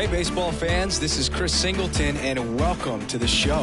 Hey, baseball fans, this is Chris Singleton, and welcome to the show.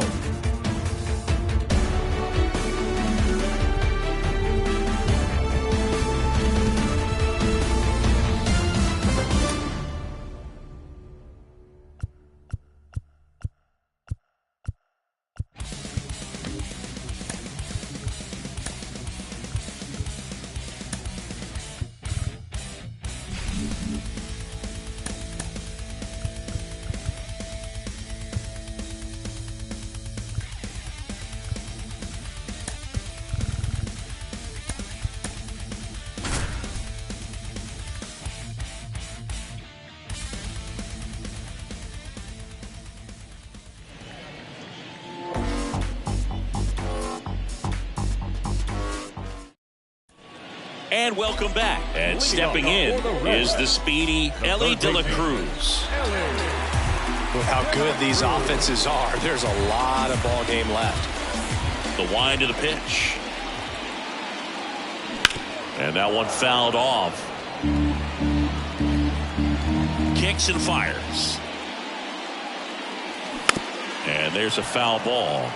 And welcome back. And stepping in is the speedy Elly De La Cruz. With how good these offenses are, there's a lot of ball game left. The wind of the pitch. And that one fouled off. Kicks and fires. And there's a foul ball.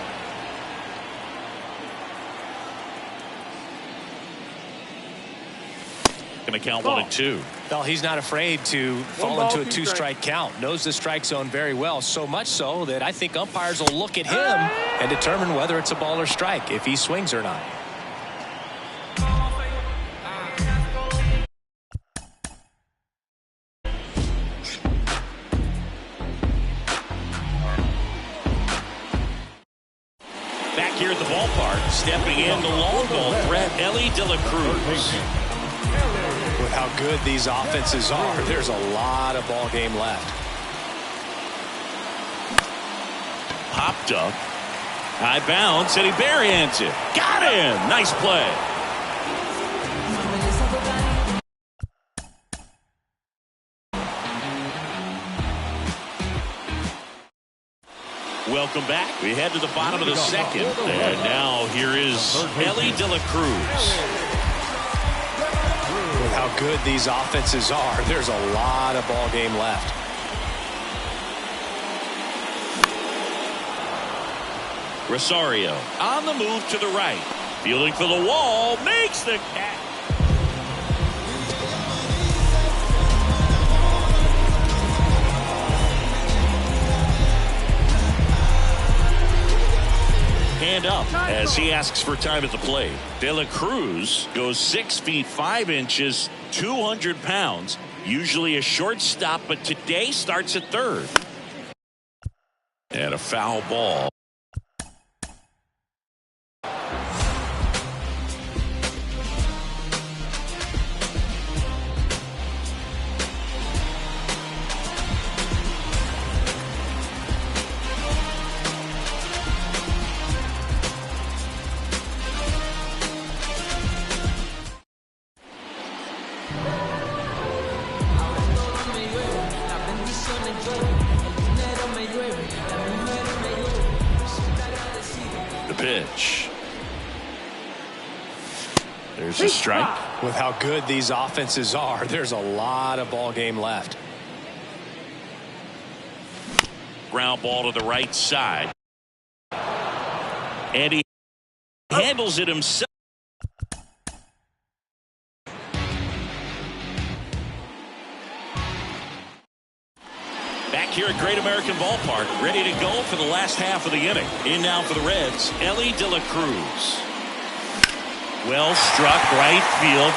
Going to count 1-2. Well, he's not afraid to fall into a two-strike count. Knows the strike zone very well, so much so that I think umpires will look at him and determine whether it's a ball or strike, if he swings or not. Back here at the ballpark, stepping in the long ball threat, Elly De La Cruz. With how good these offenses are, there's a lot of ball game left. Popped up. High bounce, and he barehands it. Got him! Nice play. Welcome back. We head to the bottom of the second. And now here is Elly De La Cruz. With how good these offenses are, there's a lot of ball game left. Rosario on the move to the right. Fielding for the wall. Makes the catch. Hand up as he asks for time at the plate. De La Cruz goes 6 feet 5 inches, 200 pounds. Usually a shortstop, but today starts at third. And a foul ball. The pitch. There's a strike. With how good these offenses are, there's a lot of ball game left. Ground ball to the right side. And he handles it himself. Back here at Great American Ballpark, ready to go for the last half of the inning. In now for the Reds, Elly De La Cruz. Well struck right field.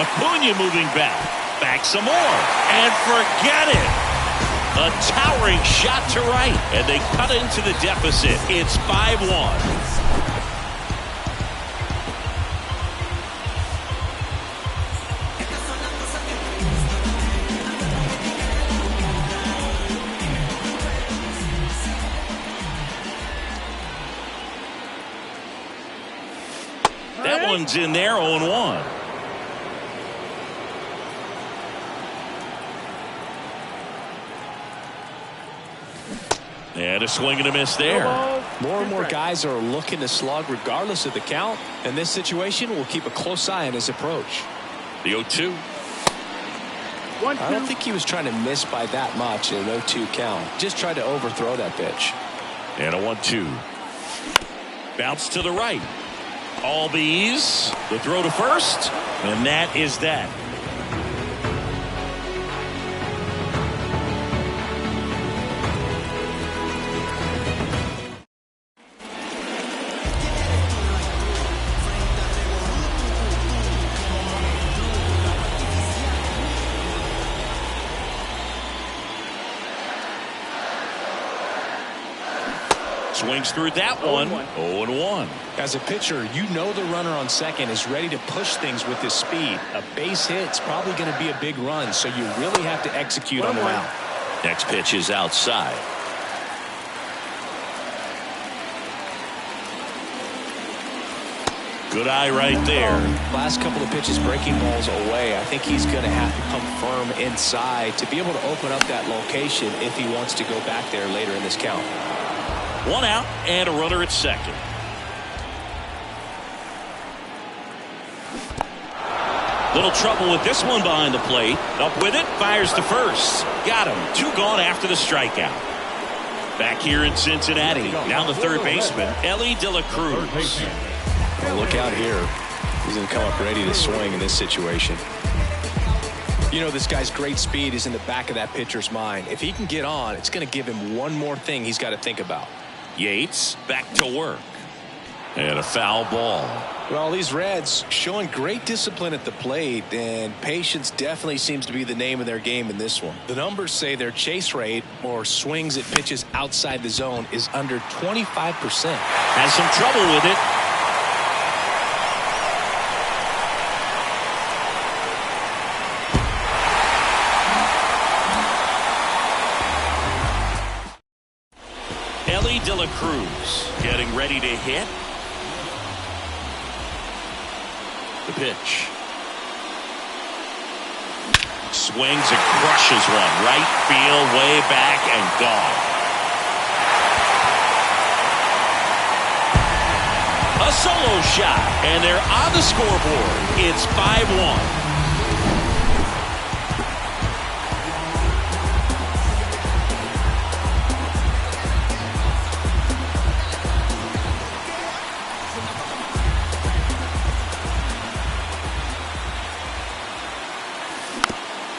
Acuna moving back. Back some more. And forget it. A towering shot to right. And they cut into the deficit. It's 5-1. That one's in there, 0-1. And a swing and a miss there. More and more guys are looking to slug regardless of the count. In this situation, we'll keep a close eye on his approach. The 0-2. I don't think he was trying to miss by that much in an 0-2 count. Just tried to overthrow that pitch. And a 1-2. Bounce to the right. Albies, the throw to first, and that is that. Swings through that one. 0-1. As a pitcher, you know the runner on second is ready to push things with his speed. A base hit's probably going to be a big run, so you really have to execute on the mound. Next pitch is outside. Good eye right there. Last couple of pitches breaking balls away. I think he's going to have to come firm inside to be able to open up that location if he wants to go back there later in this count. 1 out and a runner at second. Little trouble with this one behind the plate. Up with it, fires to first. Got him. 2 gone after the strikeout. Back here in Cincinnati. Now the third baseman, Elly De La Cruz. Well, look out here. He's going to come up ready to swing in this situation. You know, this guy's great speed is in the back of that pitcher's mind. If he can get on, it's going to give him one more thing he's got to think about. Yates back to work. And a foul ball. Well, these Reds showing great discipline at the plate, and patience definitely seems to be the name of their game in this one. The numbers say their chase rate, or swings at pitches outside the zone, is under 25%. Has some trouble with it. Elly De La Cruz getting ready to hit. The pitch. Swings and crushes one. Right field, way back and gone. A solo shot, and they're on the scoreboard. It's 5-1.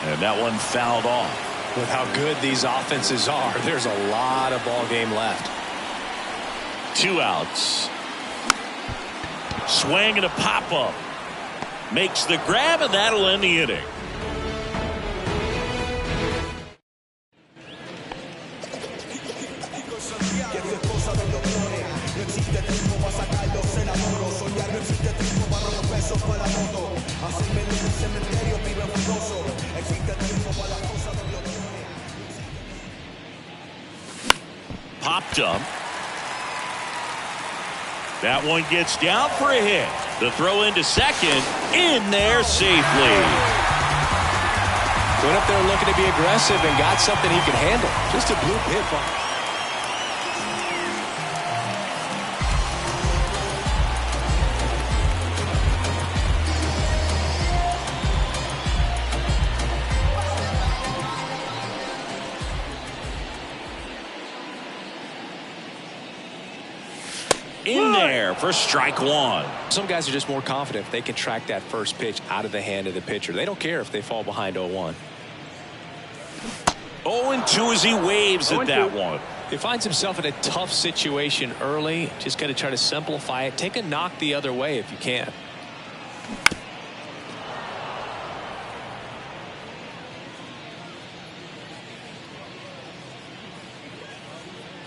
And that one fouled off. With how good these offenses are, there's a lot of ball game left. 2 outs. Swing and a pop-up. Makes the grab, and that'll end the inning. Popped up. That one gets down for a hit. The throw into second. In there safely. Went up there looking to be aggressive and got something he could handle. Just a blue hit ball. In there for strike one. Some guys are just more confident if they can track that first pitch out of the hand of the pitcher. They don't care if they fall behind 0-1. 0-2 as he waves at that one. He finds himself in a tough situation early. Just got to try to simplify it. Take a knock the other way if you can.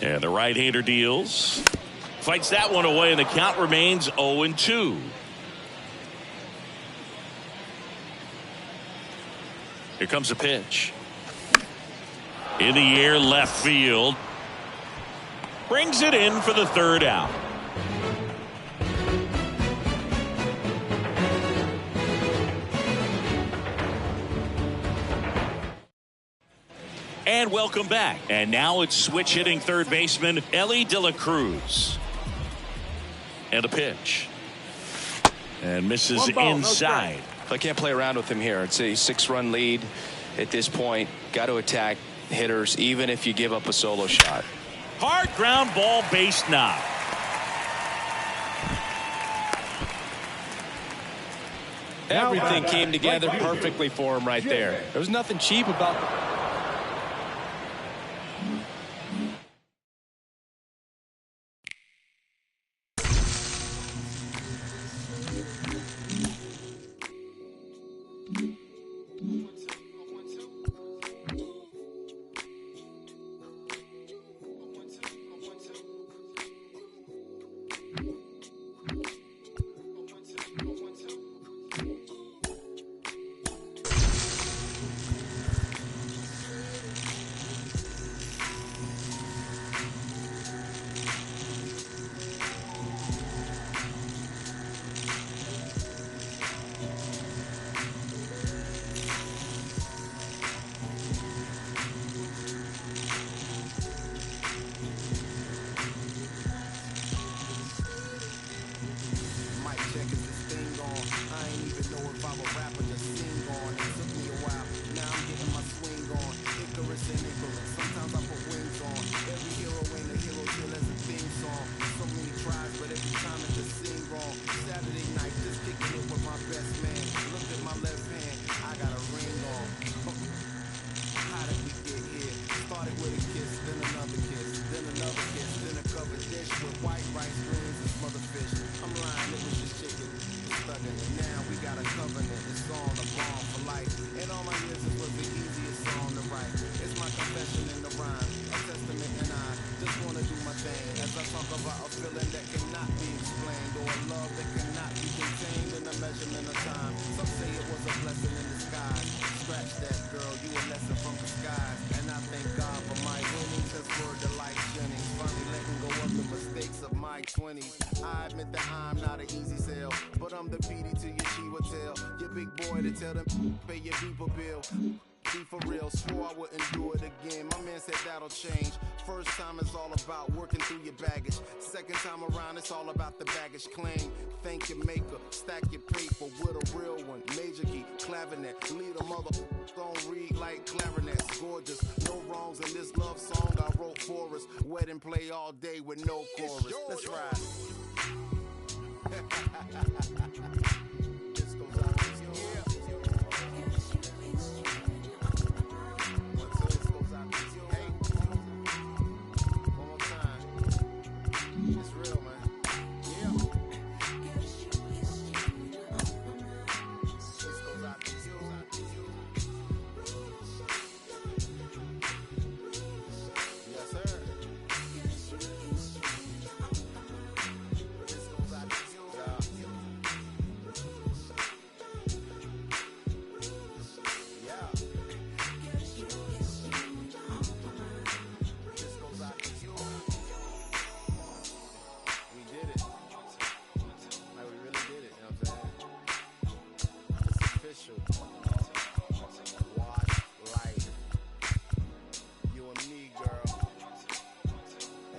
And the right-hander deals. Fights that one away, and the count remains 0-2. Here comes a pitch. In the air, left field. Brings it in for the third out. And welcome back. And now it's switch hitting third baseman Elly De La Cruz. And a pitch. And misses inside. I can't play around with him here. It's a 6-run lead. at this point, got to attack hitters, even if you give up a solo shot. Hard ground ball, base knock. Everything came together perfectly for him right there. There was nothing cheap about I admit that I'm not an easy sell, but I'm the PD to your Chiwetel. Your big boy to tell them pay your people bill. Be for real, swore I wouldn't do it again. My man said that'll change. First time is all about working through your baggage. Second time around, it's all about the baggage claim. Thank your maker, stack your paper with a real one. Major key, clavinet, lead a mother don't read like clarinets. Gorgeous, no wrongs in this love song I wrote for us. Wedding play all day with no chorus. Let's ride. This goes out to you. It's real, man. Yeah. This goes out to you. Yes, sir. This goes out to you. Yeah. This goes out to you. We did it. Like, we really did it, you know what I'm saying? It's official. Watch life. You and me, girl.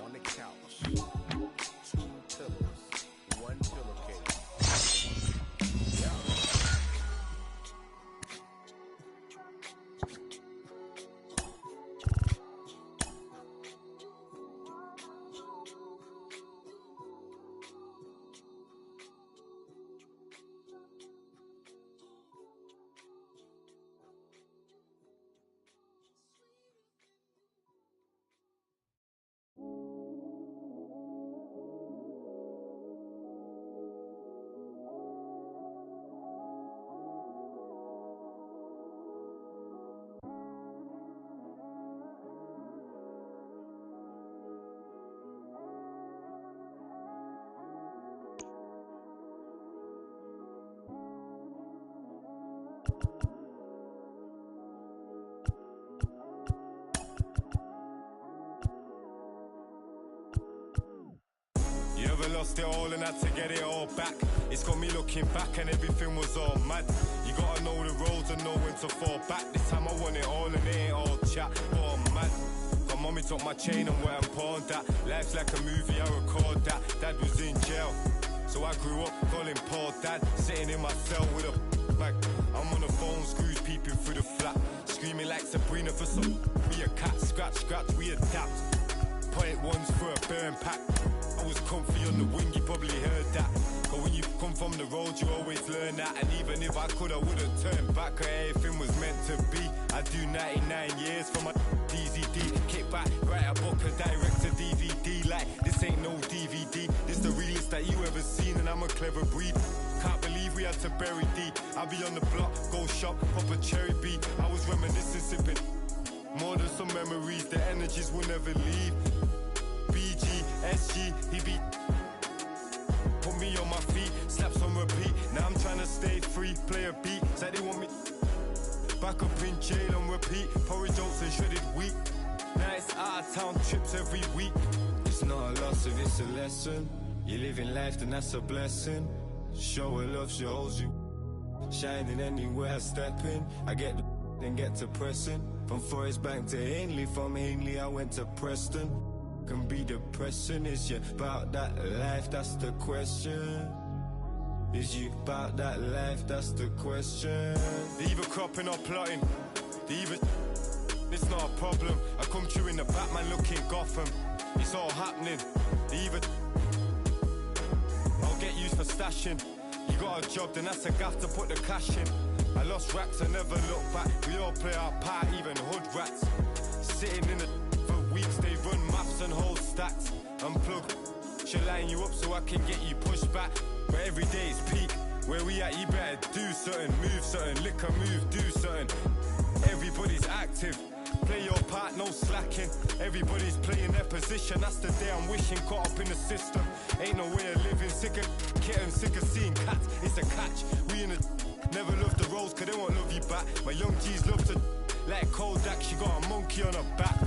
On the couch. 2 pillows. 1 pillowcase. Yeah. You ever lost it all and had to get it all back? It's got me looking back and everything was all mad. You gotta know the roads and know when to fall back. This time I want it all and it ain't all chat. Oh, I'm mad. My mommy took my chain and went and pawned that. Life's like a movie, I record that. Dad was in jail, so I grew up calling Paul Dad. Sitting in my cell with a bag. I'm on the phone, screws peeping through the flat. screaming like Sabrina for some. We a cat, scratch, we adapt. Point ones for a burn pack. I was comfy on the wing, you probably heard that. But when you come from the road, you always learn that. And even if I could, I wouldn't turn back. Cause everything was meant to be. I do 99 years for my DZD. Kick back, write a book, a direct to DVD. Like, this ain't no DVD. This the realest that you ever seen, and I'm a clever breed. Can't believe we had to bury D. I be on the block, go shop, pop a cherry B. I was reminiscing, sipping. More than some memories, the energies will never leave. BG, SG, he be. Put me on my feet, slaps on repeat. Now I'm trying to stay free, play a beat. Said they want me back up in jail on repeat. Porridge oats and shredded wheat. Now it's out of town trips every week. It's not a loss if it's a lesson. You living life, then that's a blessing. Show her love, she holds you. Shining anywhere I step in. I get the then get to pressing. From Forest Bank to Ainley, from Ainley I went to Preston. Can be depressing, is you about that life, that's the question. Is you about that life, that's the question. They either cropping or plotting, they either it's not a problem. I come through in the Batman looking Gotham. It's all happening, they either I'll get used for stashing. You got a job, then that's a gaff to put the cash in. I lost racks, I never look back. We all play our part, even hood rats. Sitting in the for weeks, they run maps and hold stats. Unplug, she'll line you up so I can get you pushed back. But every day is peak. Where we at, you better do something, move something, lick a move, do something. Everybody's active. Play your part, no slacking. Everybody's playing their position. That's the day I'm wishing, caught up in the system. Ain't no way of living, sick of kitten, sick of seeing cats. It's a catch. We in the never love the roads, cause they won't love you back. My young G's love to like Kodak, she got a monkey on her back.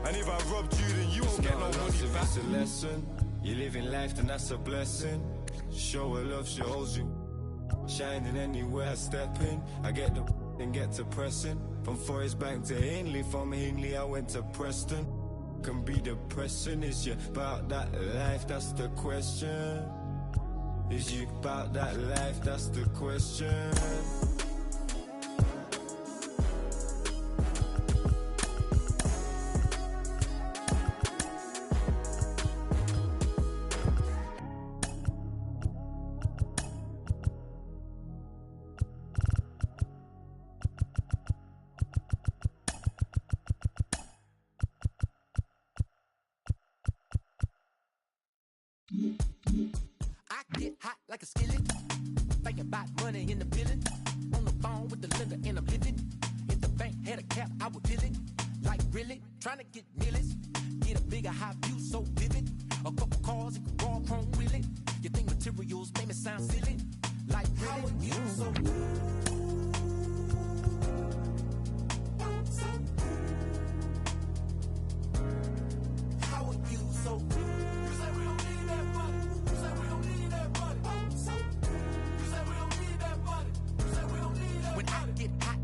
And if I robbed you, then you won't get no money back. It's a lesson. You living life, then that's a blessing. Show her love, she holds you. Shining anywhere I step in. I get the then get to pressing. From Forest Bank to Ainley, from Ainley I went to Preston. Can be depressing, is you about that life, that's the question. Is you about that life, that's the question. I get hot like a skillet. Thinking about money in the building. On the phone with the lender and I'm living. If the bank had a cap, I would fill it. Like really, trying to get millions. Get a bigger high view so vivid. A couple cars and could raw chrome wheeling. You think materials make me sound silly? Like really, how are you so how are you so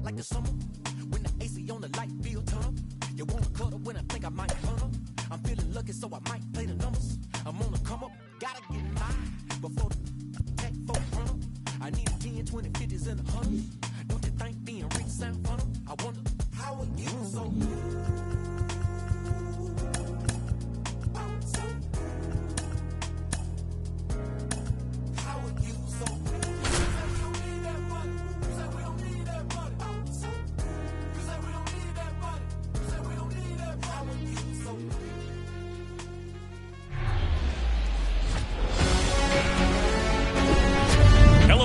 like the summer, when the AC on the light feel tunnel. You wanna cuddle when I think I might hunt her. I'm feeling lucky, so I might play the numbers. I'm on the come up, gotta get mine before the tech folk run. I need 10, 20, 50s and 100s. Don't you think being rich sound fun? I wonder how are you so how are you so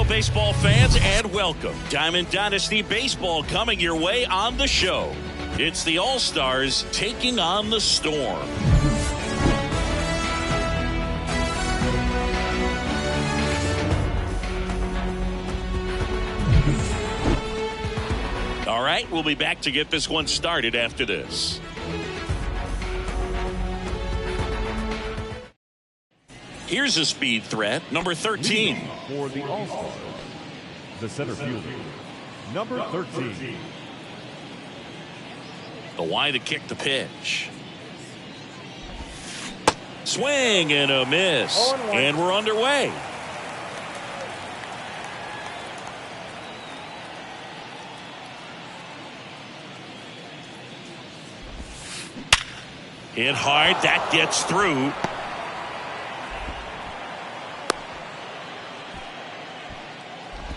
baseball fans, and welcome. Diamond Dynasty Baseball coming your way on the show. It's the All-Stars taking on the Storm. All right, we'll be back to get this one started after this. Here's a speed threat, number 13. For the All-Stars, the center fielder, number 13. The wide to kick the pitch. Swing and a miss. And we're underway. Hit hard. That gets through.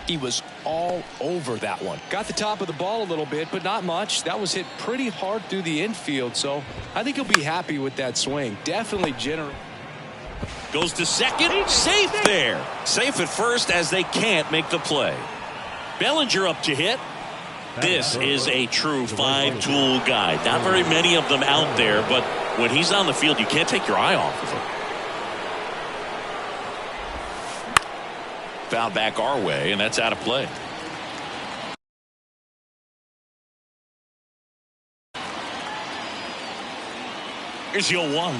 He was all over that one. Got the top of the ball a little bit, but not much. That was hit pretty hard through the infield, so I think he'll be happy with that swing. Definitely generous. Goes to second. Safe there. Safe at first as they can't make the play. Bellinger up to hit. This is a true five-tool guy. Not very many of them out there, but when he's on the field, you can't take your eye off of him. Foul back our way, and that's out of play. Here's the 0-1.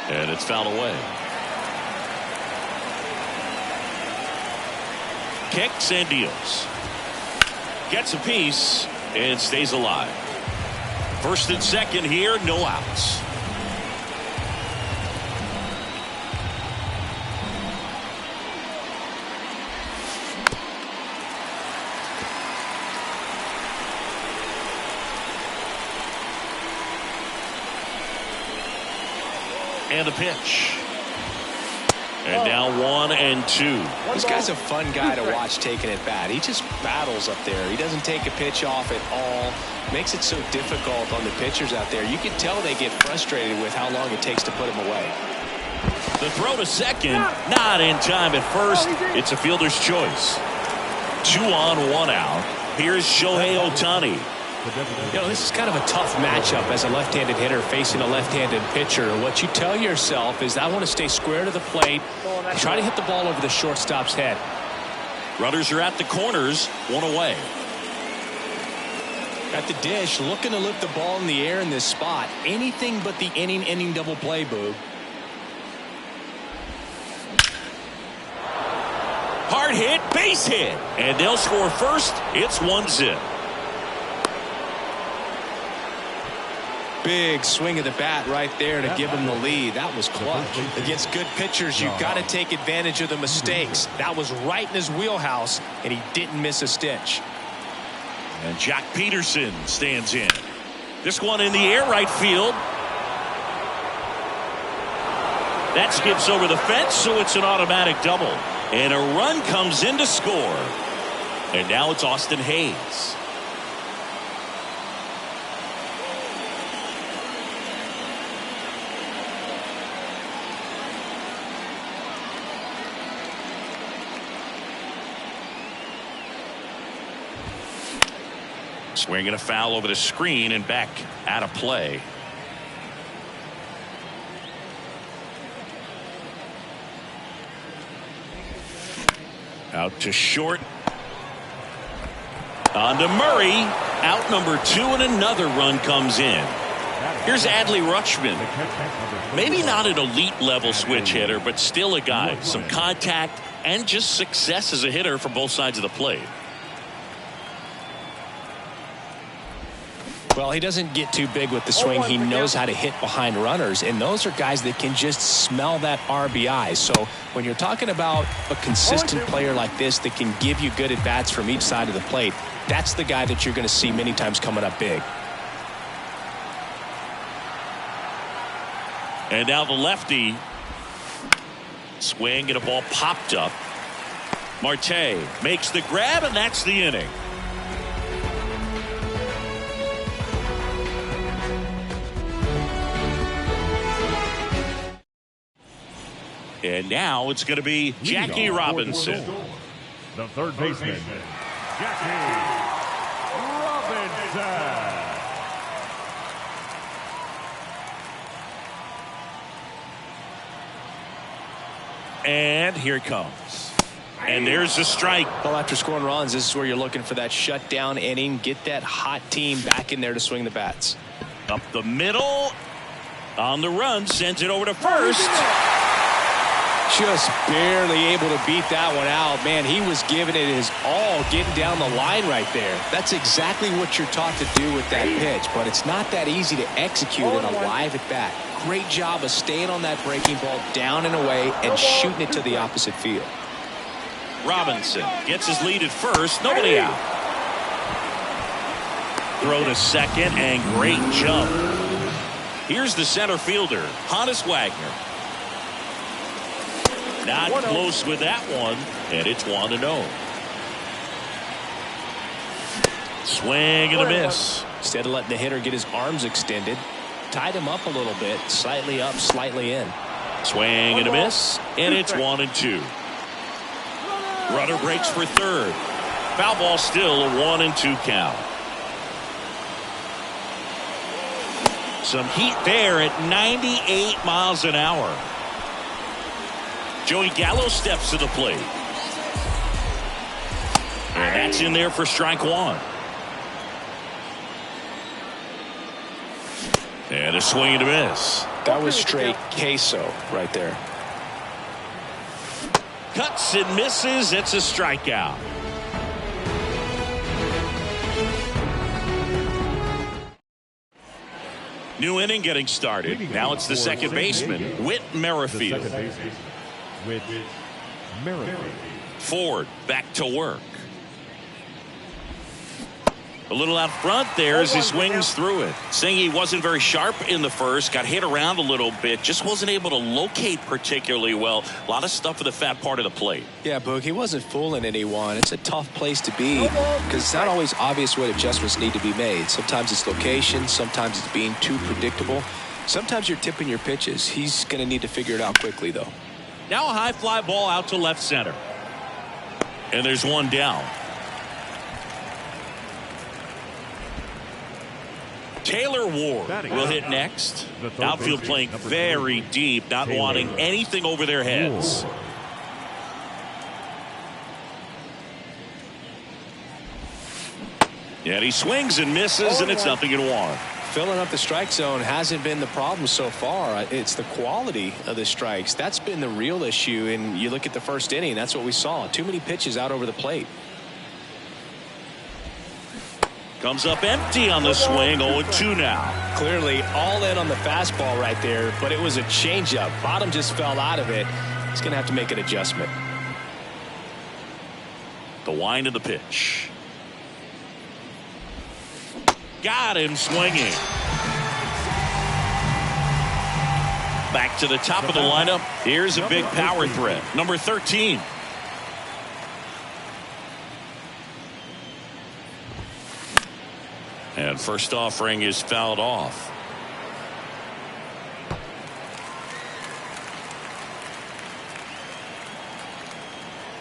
And it's fouled away. Kicks and deals. Gets a piece and stays alive. First and second here, no outs. And the pitch. And now 1-2. This guy's a fun guy to watch taking at bat. He just battles up there. He doesn't take a pitch off at all. Makes it so difficult on the pitchers out there. You can tell they get frustrated with how long it takes to put him away. The throw to second, not in time at first. It's a fielder's choice. 2 on, 1 out. Here's Shohei Ohtani. You know, this is kind of a tough matchup as a left-handed hitter facing a left-handed pitcher. What you tell yourself is, I want to stay square to the plate, try to hit the ball over the shortstop's head. Runners are at the corners, 1 away. At the dish, looking to lift the ball in the air in this spot. Anything but the inning double play, Boog. Hard hit, base hit. And they'll score first. It's 1-0. Big swing of the bat right there to give him the lead. That was clutch. Against good pitchers, you've got to take advantage of the mistakes. That was right in his wheelhouse, and he didn't miss a stitch. And Jack Peterson stands in. This one in the air, right field. That skips over the fence, so it's an automatic double. And a run comes in to score. And now it's Austin Hayes. Swinging a foul over the screen and back out of play. Out to short. On to Murray. Out number 2, and another run comes in. Here's Adley Rutschman. Maybe not an elite level switch hitter, but still a guy. Some contact and just success as a hitter from both sides of the plate. Well, he doesn't get too big with the swing. He knows how to hit behind runners, and those are guys that can just smell that RBI. So when you're talking about a consistent player like this that can give you good at-bats from each side of the plate, that's the guy that you're going to see many times coming up big. And now the lefty. Swing and a ball popped up. Marte makes the grab, and that's the inning. And now it's going to be Jackie Robinson. The third baseman, Jackie Robinson. And here it comes. And there's the strike. Well, after scoring runs, this is where you're looking for that shutdown inning. Get that hot team back in there to swing the bats. Up the middle. On the run. Sends it over to first. Just barely able to beat that one out. Man, he was giving it his all, getting down the line right there. That's exactly what you're taught to do with that pitch, but it's not that easy to execute in a live at bat. Great job of staying on that breaking ball down and away and shooting it to the opposite field. Robinson gets his lead at first. Nobody out. Throw to second, and great jump. Here's the center fielder, Honus Wagner. Not close with that one, and it's 1-0. Swing and a miss. Instead of letting the hitter get his arms extended, tied him up a little bit, slightly up, slightly in. Swing and a miss, and it's 1-2. Runner breaks for third. Foul ball, still a 1-2 count. Some heat there at 98 miles an hour. Joey Gallo steps to the plate. And that's in there for strike one. And a swing and a miss. That was straight queso right there. Cuts and misses. It's a strikeout. New inning getting started. Now it's the second baseman, Whit Merrifield. Ford back to work. A little out front there as he swings through it. Saying he wasn't very sharp in the first, got hit around a little bit, just wasn't able to locate particularly well. A lot of stuff at the fat part of the plate. Yeah, Boog, he wasn't fooling anyone. It's a tough place to be because it's not always obvious what adjustments need to be made. Sometimes it's location, sometimes it's being too predictable. Sometimes you're tipping your pitches. He's going to need to figure it out quickly, though. Now a high fly ball out to left center. And there's one down. Taylor Ward will hit next. Outfield playing very deep, not wanting anything over their heads. And he swings and misses, and it's 0-1. Filling up the strike zone hasn't been the problem so far. It's the quality of the strikes. That's been the real issue. And you look at the first inning, that's what we saw. Too many pitches out over the plate. Comes up empty on the swing, 0-2 now. Clearly all in on the fastball right there, but it was a changeup. Bottom just fell out of it. He's going to have to make an adjustment. The wind of the pitch. Got him swinging. Back to the top of the lineup. Here's a big power threat. Number 13. And first offering is fouled off.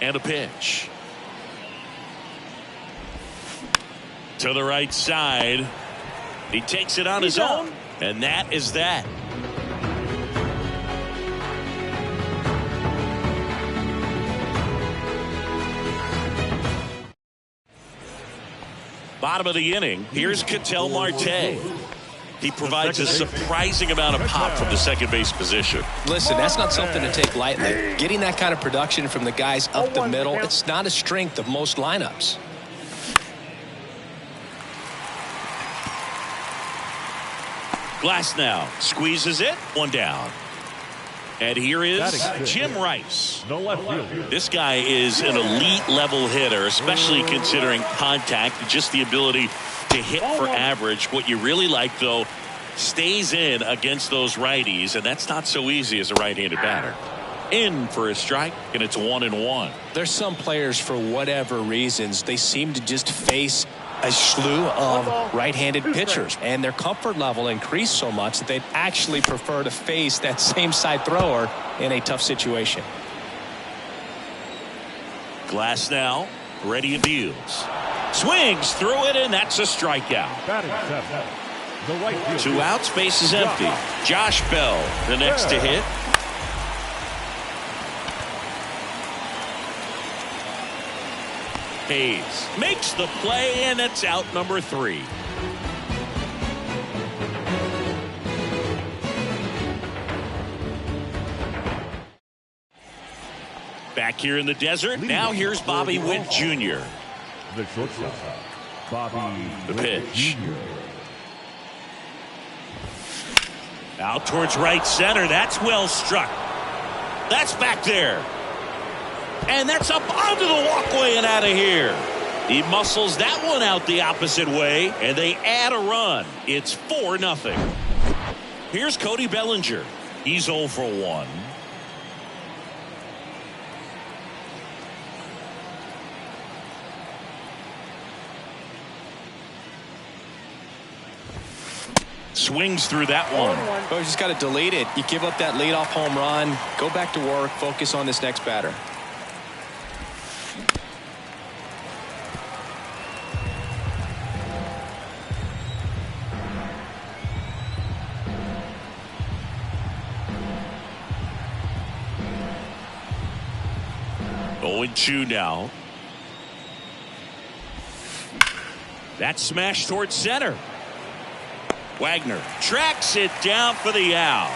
And a pitch. To the right side. He takes it on his own. And that is that. Bottom of the inning. Here's Ketel Marte. He provides a surprising amount of pop from the second base position. Listen, that's not something to take lightly. Getting that kind of production from the guys up the middle, it's not a strength of most lineups. Glass now squeezes it. One down. And here is Jim Rice. This guy is an elite level hitter, especially considering contact, just the ability to hit for average. What you really like, though, stays in against those righties, and that's not so easy as a right-handed batter. In for a strike, and it's 1-1. There's some players, for whatever reasons, they seem to just face a slew of right-handed pitchers, and their comfort level increased so much that they'd actually prefer to face that same side thrower in a tough situation. Glass now, ready and deals. Swings through it, and that's a strikeout. 2 outs, base is empty. Josh Bell, the next to hit. Hayes makes the play, and it's out number 3. Back here in the desert, now here's Bobby Witt Jr. The shortstop, Bobby The pitch. Out towards right center. That's well struck. That's back there. And that's up onto the walkway and out of here. He muscles that one out the opposite way, and they add a run. It's 4-0. Here's Cody Bellinger. He's 0 for 1. Swings through that one. Oh, you just got to delete it. You give up that leadoff home run. Go back to work. Focus on this next batter. Oh, 0-2 now. That smash towards center. Wagner tracks it down for the out.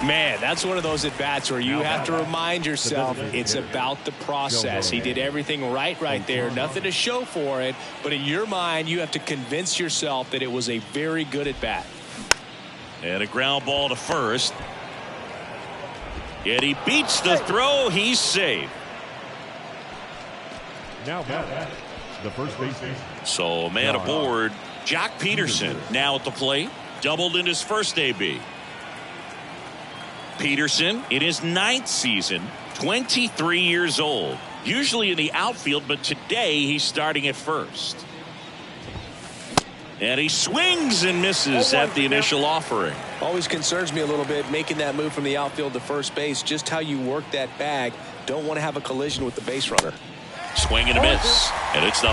Man, that's one of those at-bats where you have to remind yourself it's about the process. He did everything right there. Nothing to show for it. But in your mind, you have to convince yourself that it was a very good at-bat. And a ground ball to first. Yet he beats the throw. He's safe. Now back, the first baseman. So man aboard. Jock Peterson now at the plate. Doubled in his first AB. Peterson in his 9th season, 23 years old. Usually in the outfield, but today he's starting at first. And he swings and misses at the initial offering. Always concerns me a little bit making that move from the outfield to first base. Just how you work that bag. Don't want to have a collision with the base runner. Swing and a miss. And it's 0-2.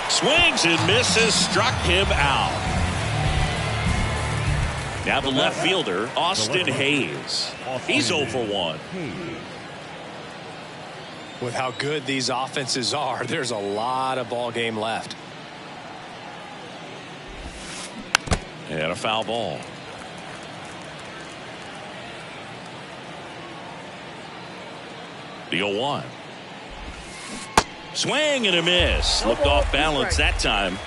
Swings and misses, struck him out. Now the left fielder, Austin Hayes. He's 0 for 1. With how good these offenses are, there's a lot of ball game left. And a foul ball. The 0-1. Swing and a miss. Looked off balance that time.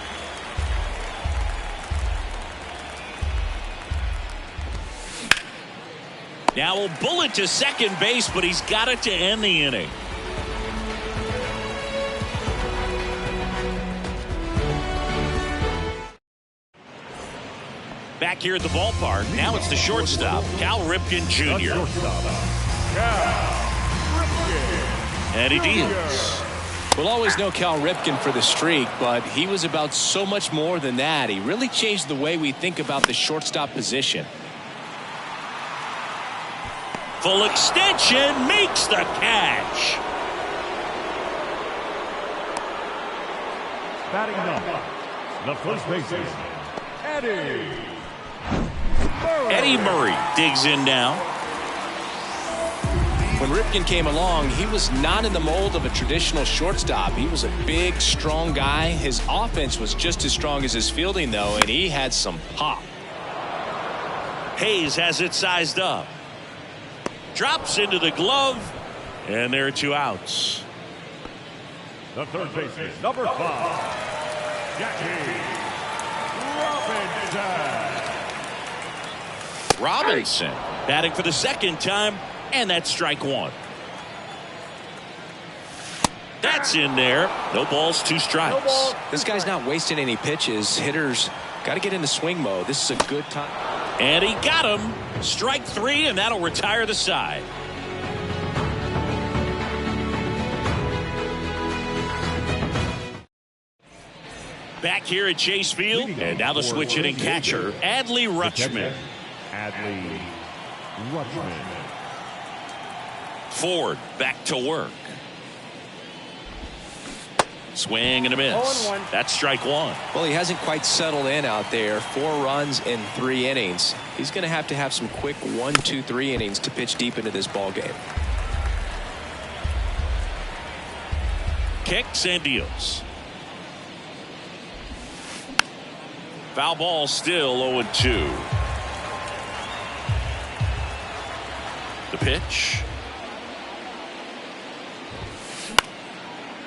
Now a bullet to second base, but he's got it to end the inning. Back here at the ballpark, now it's the shortstop, Cal Ripken Jr. And he deals. We'll always know Cal Ripken for the streak, but he was about so much more than that. He really changed the way we think about the shortstop position. Full extension, makes the catch. Batting up, the first baseman, Eddie Murray digs in now. When Ripken came along, he was not in the mold of a traditional shortstop. He was a big, strong guy. His offense was just as strong as his fielding, though, and he had some pop. Hayes has it sized up. Drops into the glove, and there are 2 outs. The third baseman, number 5, Jackie Robinson batting for the second time, and that's strike 1. That's in there. No balls, 2 strikes. This guy's not wasting any pitches. Hitters got to get into swing mode. This is a good time. And he got him. Strike 3, and that'll retire the side. Back here at Chase Field, and now the switch hitting catcher, Adley Rutschman. Ford back to work. Swing and a miss. That's strike 1. Well, he hasn't quite settled in out there. 4 runs in 3 innings. He's going to have some quick 1, 2, 3 innings to pitch deep into this ball game. Kicks and deals. Foul ball, still 0-2. The pitch.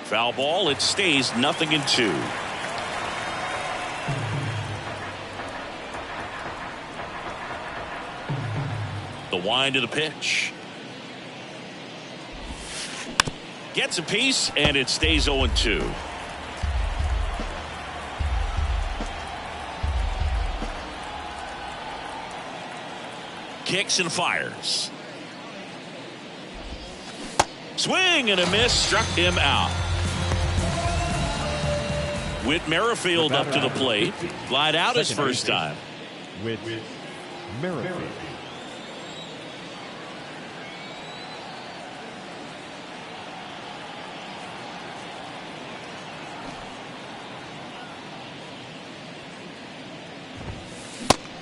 Foul ball. It stays 0-2. The wind of the pitch. Gets a piece, and it stays 0-2. kicks and fires. Swing and a miss, struck him out. Whit Merrifield up to the plate. Flied out his first time. Whit Merrifield.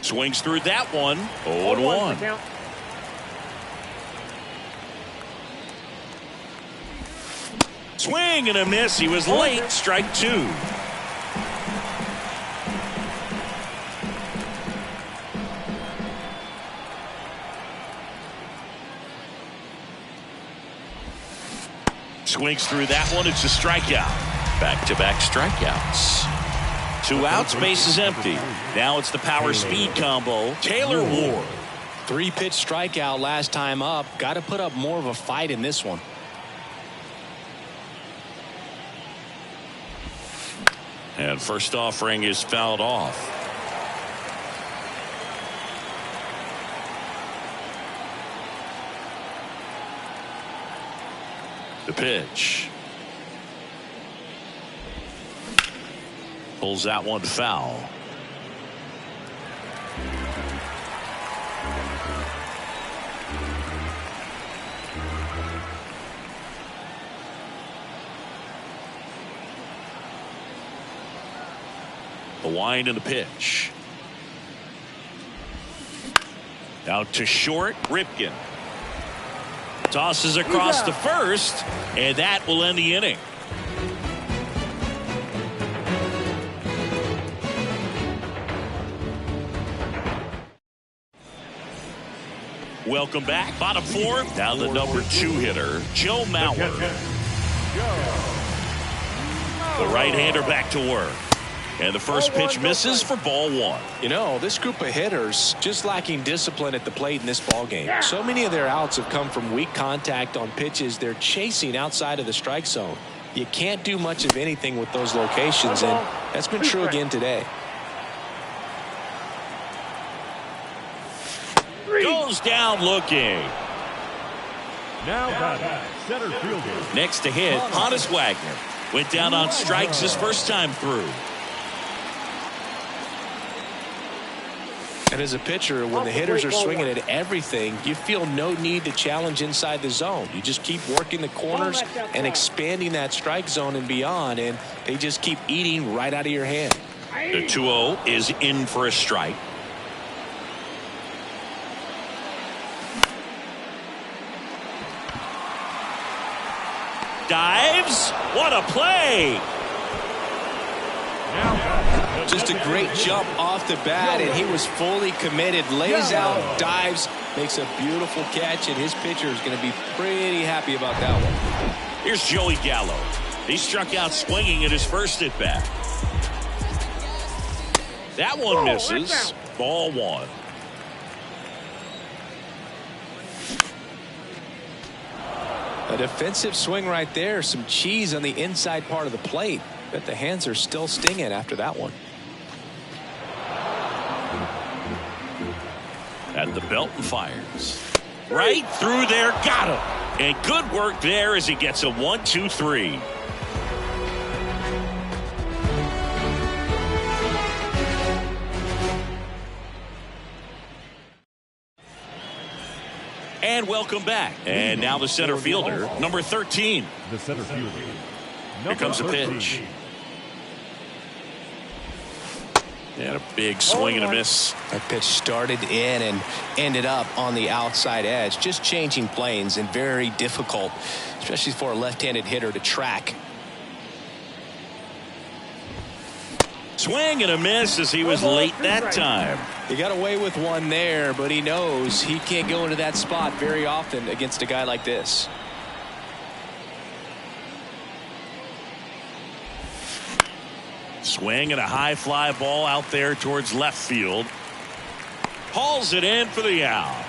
Swings through that one. 0-1. Swing and a miss. He was late. Strike two. Swings through that one. It's a strikeout. Back-to-back strikeouts. 2 outs, base is empty. Now it's the power speed combo. Taylor Ward. 3-pitch strikeout last time up. Got to put up more of a fight in this one. And first offering is fouled off. The pitch. Pulls that one foul. The wind and the pitch. Out to short, Ripken. Tosses across to first, and that will end the inning. Welcome back. Bottom four. Now the number 2 hitter, Joe Mauer. The right-hander back to work. And the first pitch misses for ball 1. You know, this group of hitters just lacking discipline at the plate in this ball game. So many of their outs have come from weak contact on pitches they're chasing outside of the strike zone. You can't do much of anything with those locations, and that's been true again today. Goes down looking. Now batting, center fielder. Next to hit, Honus Wagner. Went down on strikes his first time through. And as a pitcher, when the hitters are swinging at everything, you feel no need to challenge inside the zone. You just keep working the corners and expanding that strike zone and beyond, and they just keep eating right out of your hand. The 2-0 is in for a strike. Dives. What a play. Just a great jump off the bat, and he was fully committed. Lays out, dives, makes a beautiful catch, and his pitcher is going to be pretty happy about that one. Here's Joey Gallo. He struck out swinging at his first at bat. That one misses. Ball 1. A defensive swing right there. Some cheese on the inside part of the plate. But the hands are still stinging after that one. At the belt and fires. Right through there. Got him. And good work there as he gets a 1-2-3. And welcome back. And now the center fielder, number 13. The center fielder. Here comes the pitch. And a big swing and a miss. That pitch started in and ended up on the outside edge. Just changing planes and very difficult, especially for a left-handed hitter to track. Swing and a miss as he was late that time. He got away with one there, but he knows he can't go into that spot very often against a guy like this. Swing and a high fly ball out there towards left field. Hauls it in for the out.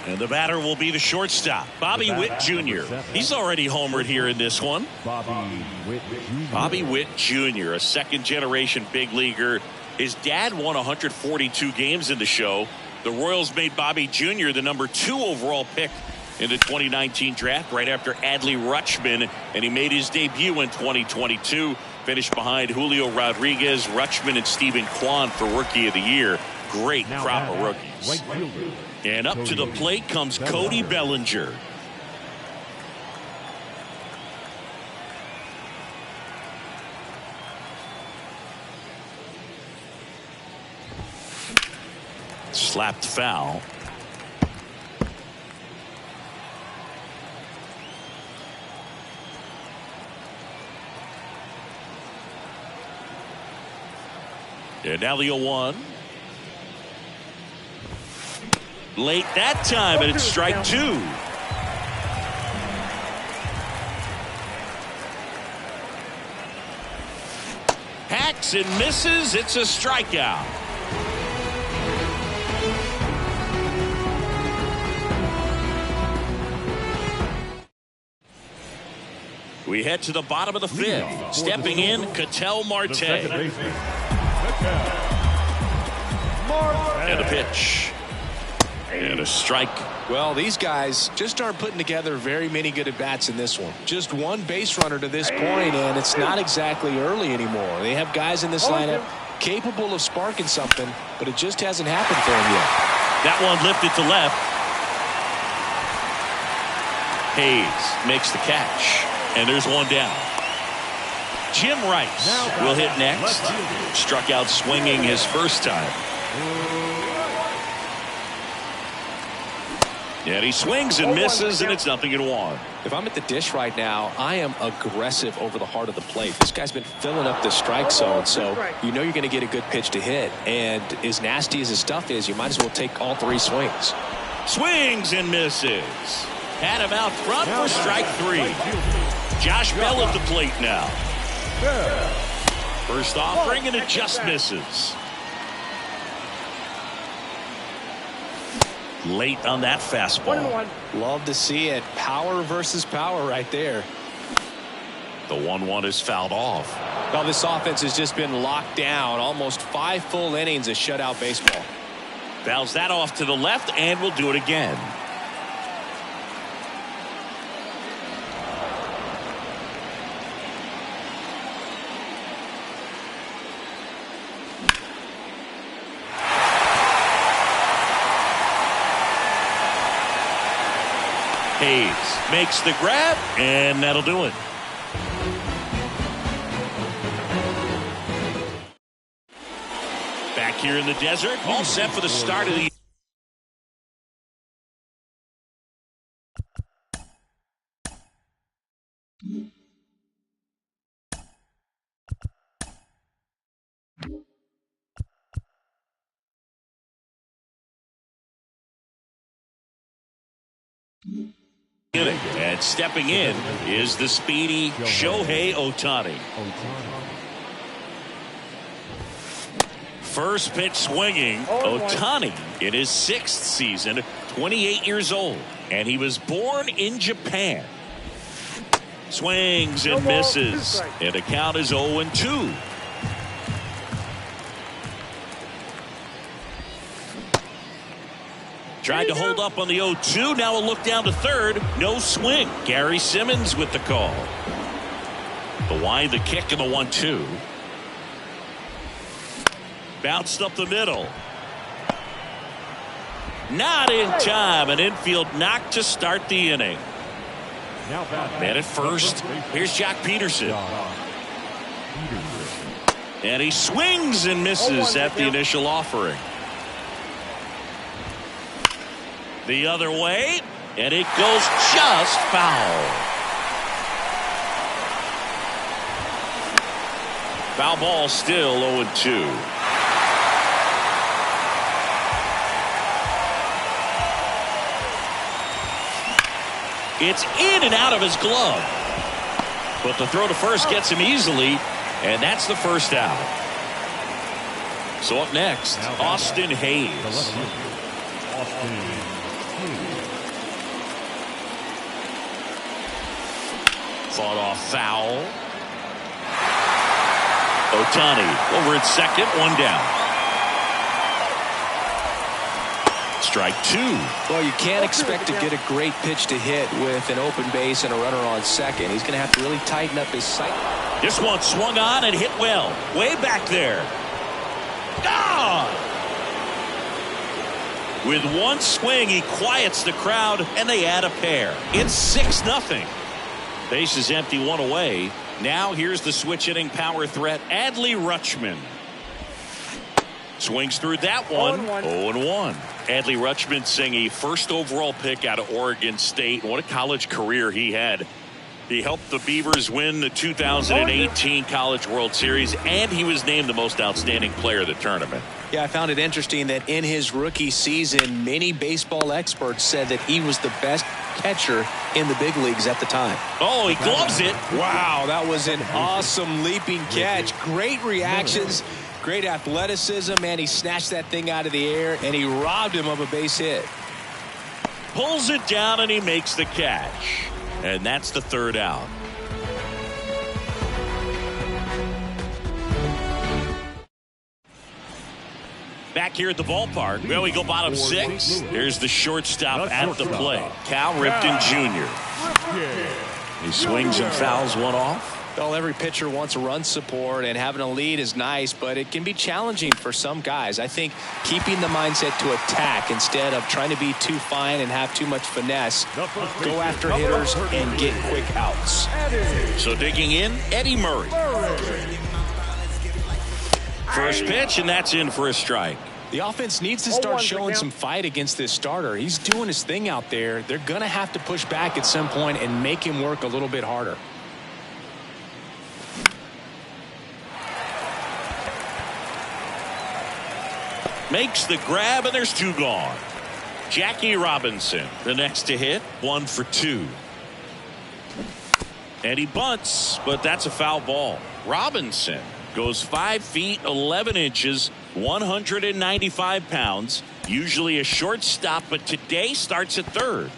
And the batter will be the shortstop, Bobby Witt Jr. He's already homered here in this one. Bobby Witt Jr. Bobby Witt Jr., a second-generation big leaguer. His dad won 142 games in the show. The Royals made Bobby Jr. the #2 overall pick in the 2019 draft right after Adley Rutschman, and he made his debut in 2022. Finished behind Julio Rodriguez, Rutschman, and Stephen Kwan for Rookie of the Year. Great crop of rookies. Right fielder. And up to the plate comes Cody Bellinger. Slapped foul. And now the 0-1. Late that time, and it's strike 2. Hacks and misses. It's a strikeout. We head to the bottom of the 5th. Stepping in, Ketel Marte. And a pitch. And a strike. Well, these guys just aren't putting together very many good at-bats in this one. Just one base runner to this point, and it's not exactly early anymore. They have guys in this lineup capable of sparking something, but it just hasn't happened for them yet. That one lifted to left. Hayes makes the catch. And there's one down. Jim Rice will hit next. Struck out swinging his first time. And he swings and misses, and it's 0-1. If I'm at the dish right now, I am aggressive over the heart of the plate. This guy's been filling up the strike zone, so you know you're going to get a good pitch to hit. And as nasty as his stuff is, you might as well take all 3 swings. Swings and misses. Had him out front for strike 3. Josh Bell at the plate now. First offering, and it just misses. Late on that fastball. Love to see it. Power versus power right there. The 1-1 is fouled off. Well, this offense has just been locked down. Almost 5 full innings of shutout baseball. Fouls that off to the left, and we'll do it again. Hayes makes the grab, and that'll do it. Back here in the desert, all set for the start of the and stepping in is the speedy Shohei Ohtani. First pitch swinging. Ohtani in his 6th season, 28 years old, and he was born in Japan. Swings and misses, and the count is 0-2. Tried to hold up on the 0-2. Now a look down to third. No swing. Gary Simmons with the call. The wind, the kick, and the 1-2. Bounced up the middle. Not in time. An infield knock to start the inning. Man at first. Here's Jock Peterson. And he swings and misses at the initial offering. The other way, and it goes just foul. Foul ball, still 0-2. It's in and out of his glove. But the throw to first gets him easily, and that's the first out. So up next, Austin Hayes. Fought off foul. Ohtani over at second, one down. strike 2. Well, you can't expect to get a great pitch to hit with an open base and a runner on second. He's going to have to really tighten up his sight. This one swung on and hit well. Way back there. Gone! With one swing, he quiets the crowd, and they add a pair. It's 6-0. Base is empty, one away. Now here's the switch-hitting power threat, Adley Rutschman. Swings through that one. 0-1. Adley Rutschman seeing a first overall pick out of Oregon State. What a college career he had. He helped the Beavers win the 2018 College World Series, and he was named the most outstanding player of the tournament. Yeah, I found it interesting that in his rookie season, many baseball experts said that he was the best catcher in the big leagues at the time. Oh, he gloves it. Wow, that was an awesome leaping catch. Great reactions, great athleticism, and he snatched that thing out of the air, and he robbed him of a base hit. Pulls it down, and he makes the catch. And that's the third out. Back here at the ballpark, well, we go bottom 6. Here's the shortstop at the plate, Cal Ripken Jr. He swings and fouls one off. Well, every pitcher wants run support, and having a lead is nice, but it can be challenging for some guys. I think keeping the mindset to attack instead of trying to be too fine and have too much finesse, go after hitters and get quick outs. So digging in, Eddie Murray. First pitch, and that's in for a strike. The offense needs to start showing some fight against this starter. He's doing his thing out there. They're going to have to push back at some point and make him work a little bit harder. Makes the grab, and there's 2 gone. Jackie Robinson, the next to hit, 1 for 2. And he bunts, but that's a foul ball. Robinson goes 5 feet 11 inches, 195 pounds. Usually a shortstop, but today starts at third.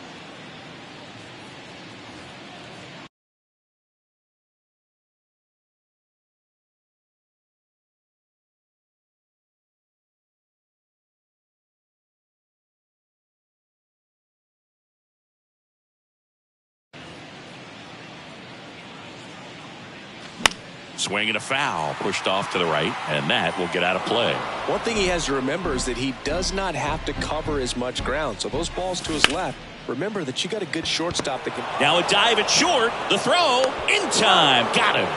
Swing and a foul, pushed off to the right, and that will get out of play. One thing he has to remember is that he does not have to cover as much ground. So those balls to his left, remember that you got a good shortstop that can. Now a dive at short, the throw in time, got him.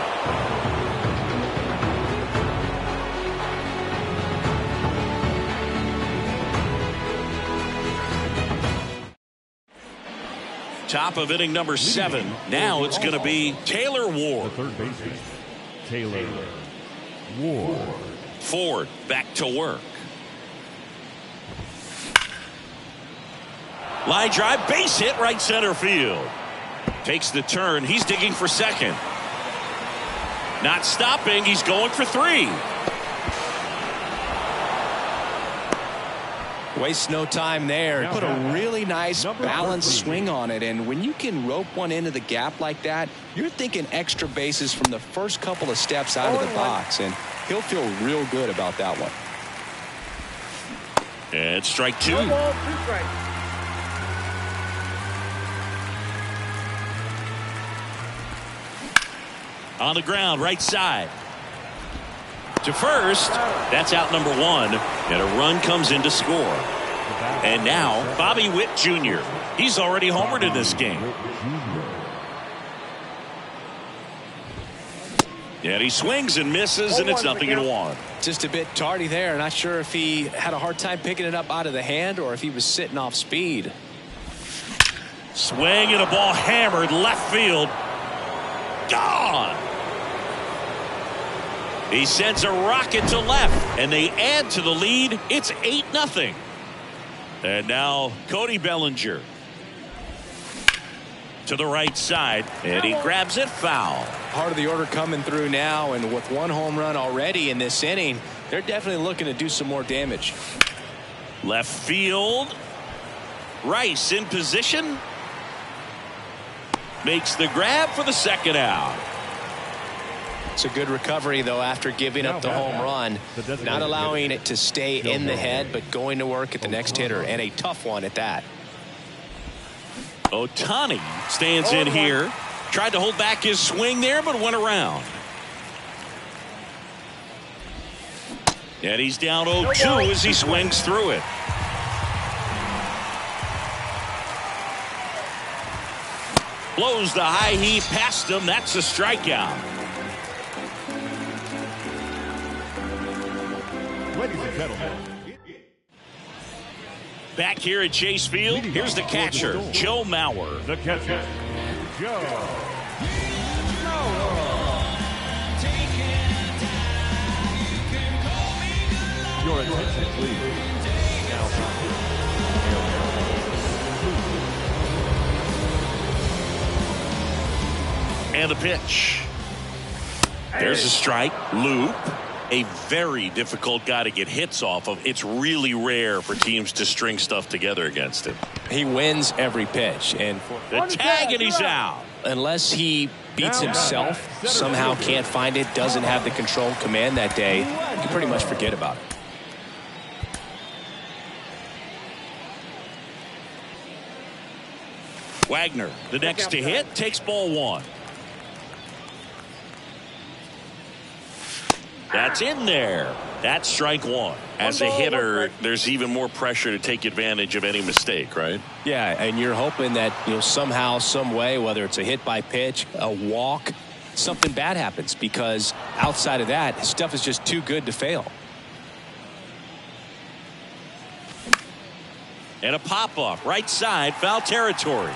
Top of inning number 7. Now it's going to be Taylor Ward. The third baseman, Taylor Ward. Ford back to work. Line drive, base hit, right center field. Takes the turn. He's digging for second. Not stopping. He's going for 3. Wastes no time there. He put a really nice balanced swing on it, and when you can rope one into the gap like that, you're thinking extra bases from the first couple of steps out of the box, and he'll feel real good about that one. And strike 2. On the ground, right side. To first, that's out number 1, and a run comes in to score. And now Bobby Witt Jr. He's already homered in this game. And he swings and misses, and it's 0-1. Just a bit tardy there. Not sure if he had a hard time picking it up out of the hand or if he was sitting off speed. Swing and a ball hammered left field. Gone. He sends a rocket to left, and they add to the lead. It's 8-0. And now Cody Bellinger to the right side, and he grabs it foul. Part of the order coming through now, and with 1 home run already in this inning, they're definitely looking to do some more damage. Left field. Rice in position. Makes the grab for the second out. It's a good recovery, though, after giving up the home run. Not allowing it to stay in the head, but going to work at the next hitter, and a tough one at that. Ohtani stands in here. Tried to hold back his swing there, but went around. And he's down 0-2 as he swings through it. Blows the high heat past him. That's a strikeout. Ladies and gentlemen. Back here at Chase Field, here's the catcher, Joe Mauer. The catcher, Joe Mauer. Your attention, please. And the pitch. There's a strike. Loop. A very difficult guy to get hits off of. It's really rare for teams to string stuff together against him. He wins every pitch, and the tag, and he's out. Unless he beats himself, somehow can't find it, doesn't have the control command that day, you can pretty much forget about it. Wagner, the next to hit, takes ball one. That's in there. That's strike one. As a hitter, there's even more pressure to take advantage of any mistake, right? Yeah, and you're hoping that, somehow, some way, whether it's a hit by pitch, a walk, something bad happens, because outside of that, his stuff is just too good to fail. And a pop-off, right side, foul territory.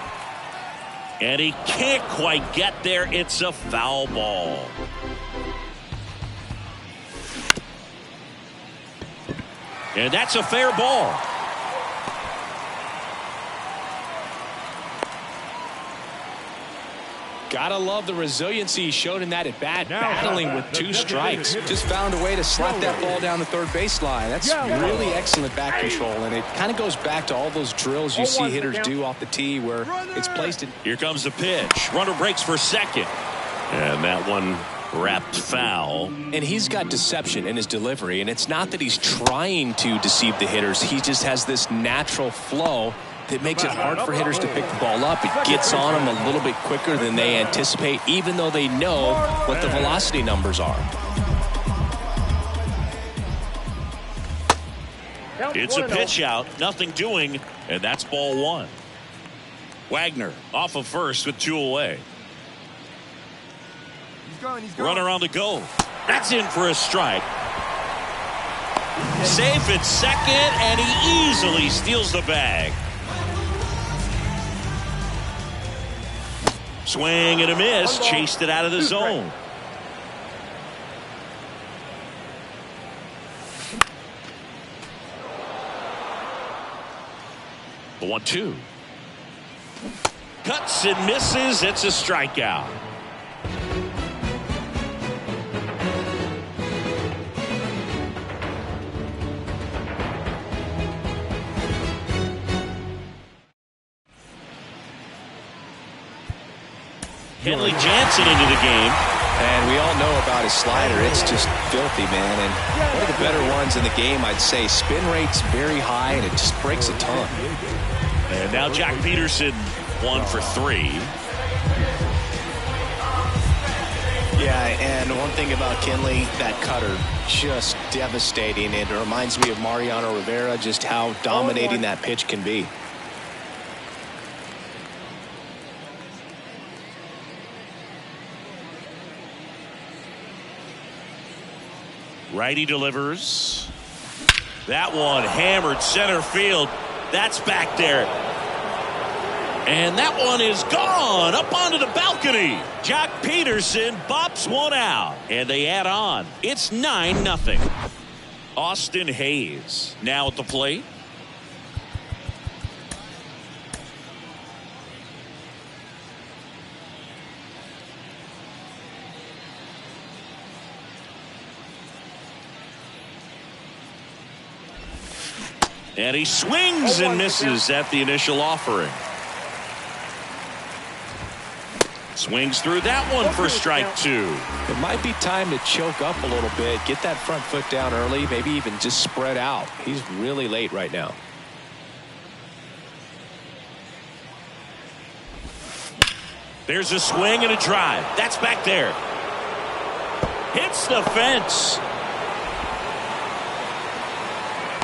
And he can't quite get there. It's a foul ball. And that's a fair ball. Gotta love the resiliency he showed in that at bat, battling with 2 strikes. Just found a way to slap that ball down the third baseline. That's really excellent bat control, and it kind of goes back to all those drills you see hitters do off the tee where it's placed in. Here comes the pitch. Runner breaks for second. And that one wrapped foul. And he's got deception in his delivery, and it's not that he's trying to deceive the hitters. He just has this natural flow that makes it hard for hitters to pick the ball up. It gets on them a little bit quicker than they anticipate, even though they know what the velocity numbers are. It's a pitch out, nothing doing, and that's ball one. Wagner off of first with 2 away. Runner on the go. That's in for a strike. Safe at second, and he easily steals the bag. Swing and a miss. Chased it out of the zone. The 1-2. Cuts and misses. It's a strikeout. Kenley Jansen into the game. And we all know about his slider. It's just filthy, man. And one of the better ones in the game, I'd say. Spin rate's very high, and it just breaks a ton. And now Jack Peterson 1 for 3. Yeah, and one thing about Kenley, that cutter, just devastating. It reminds me of Mariano Rivera, just how dominating that pitch can be. Righty delivers. That one hammered center field. That's back there. And that one is gone up onto the balcony. Jack Peterson bops one out. And they add on. It's 9-0. Austin Hayes now at the plate. And he swings and misses at the initial offering. Swings through that one for strike 2. It might be time to choke up a little bit, get that front foot down early, maybe even just spread out. He's really late right now. There's a swing and a drive. That's back there. Hits the fence.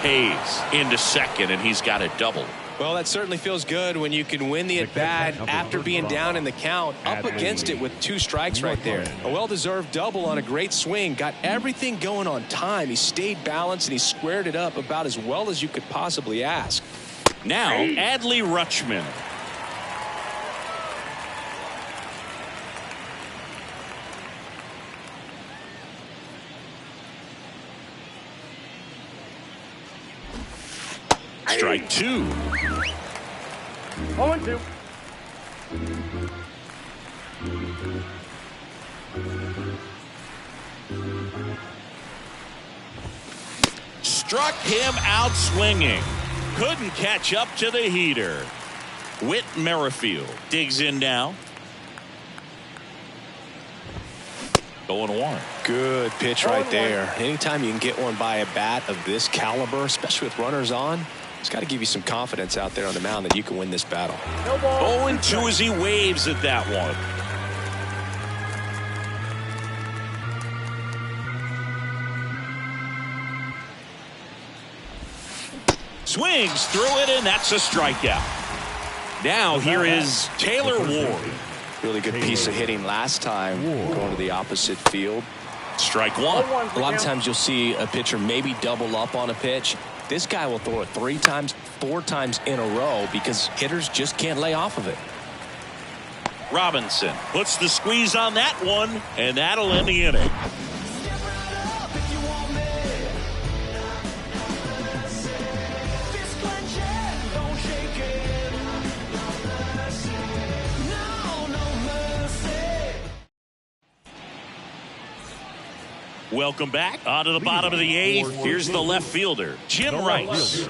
Hayes into second, and he's got a double. Well, that certainly feels good when you can win the at-bat after being down in the count, up against it with 2 strikes right there. A well-deserved double on a great swing. Got everything going on time. He stayed balanced, and he squared it up about as well as you could possibly ask. Now, Adley Rutschman. Strike 2. 0-2. Struck him out swinging. Couldn't catch up to the heater. Whit Merrifield digs in now. 0-1. Good pitch right there. Anytime you can get one by a bat of this caliber, especially with runners on, it's got to give you some confidence out there on the mound that you can win this battle. 0-2 as he waves at that one. Swings through it, and that's a strikeout. Now here is Taylor Ward. Really good piece of hitting last time, going to the opposite field. Strike 1. A lot of times you'll see a pitcher maybe double up on a pitch. This guy will throw it 3 times, 4 times in a row because hitters just can't lay off of it. Robinson puts the squeeze on that one, and that'll end the inning. Welcome back. On to the bottom of the 8th. Here's the left fielder, Jim Rice.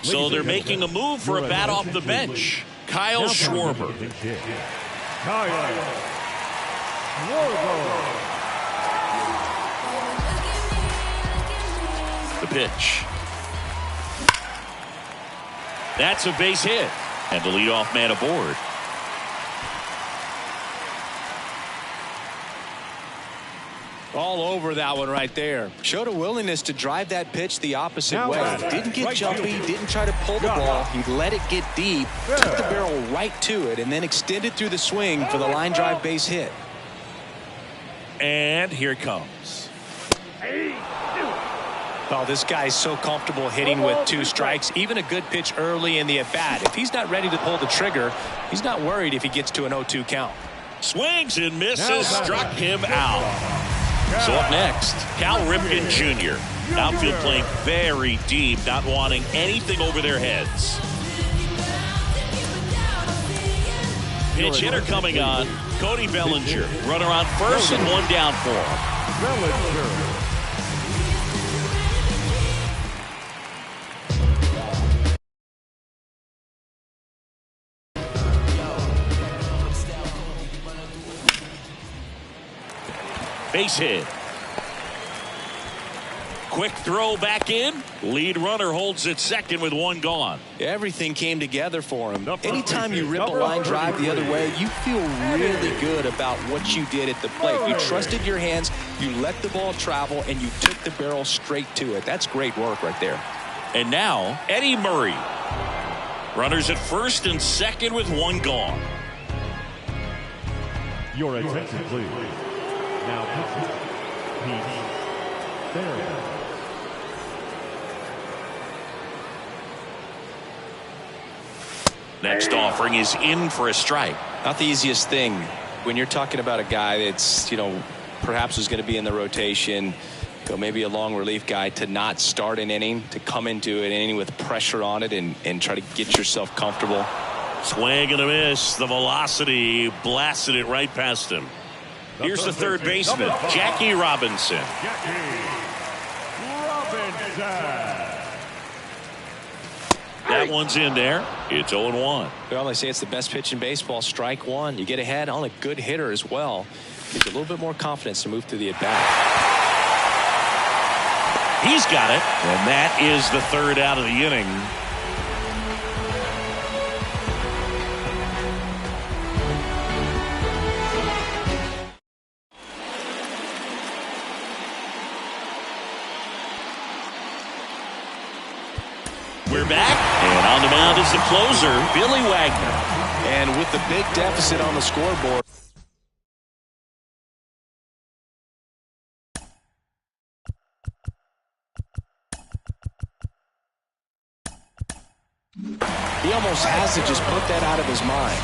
So they're making a move for a bat off the bench. Kyle Schwarber. The pitch. That's a base hit. And the leadoff man aboard. All over that one right there. Showed a willingness to drive that pitch the opposite way. Didn't get jumpy, didn't try to pull the ball. He let it get deep, took the barrel right to it, and then extended through the swing for the line drive base hit. And here it comes. Oh, this guy's so comfortable hitting with 2 strikes. Even a good pitch early in the at-bat. If he's not ready to pull the trigger, he's not worried if he gets to an 0-2 count. Swings and misses, struck him out. So up next, Cal Ripken Jr. Outfield playing very deep, not wanting anything over their heads. Pitch hitter coming on, Cody Bellinger. Runner on first and 1 down for him. Bellinger. Base hit. Quick throw back in. Lead runner holds at second with 1 gone. Everything came together for him. Anytime you rip a line drive the other way, you feel really good about what you did at the plate. You trusted your hands, you let the ball travel, and you took the barrel straight to it. That's great work right there. And now, Eddie Murray. Runners at first and second with 1 gone. Your attention, please. Now, Pete Fairbanks. Next offering is in for a strike. Not the easiest thing when you're talking about a guy that's, perhaps is going to be in the rotation, maybe a long relief guy, to not start an inning, to come into an inning with pressure on it and try to get yourself comfortable. Swing and a miss. The velocity blasted it right past him. Here's the third baseman, Jackie Robinson. That one's in there. It's 0-1. Well, they say it's the best pitch in baseball. Strike one. You get ahead on a good hitter as well. Gives you a little bit more confidence to move through the at-bat. He's got it. And that is the third out of the inning. We're back, and on the mound is the closer, Billy Wagner. And with the big deficit on the scoreboard. He almost has to just put that out of his mind.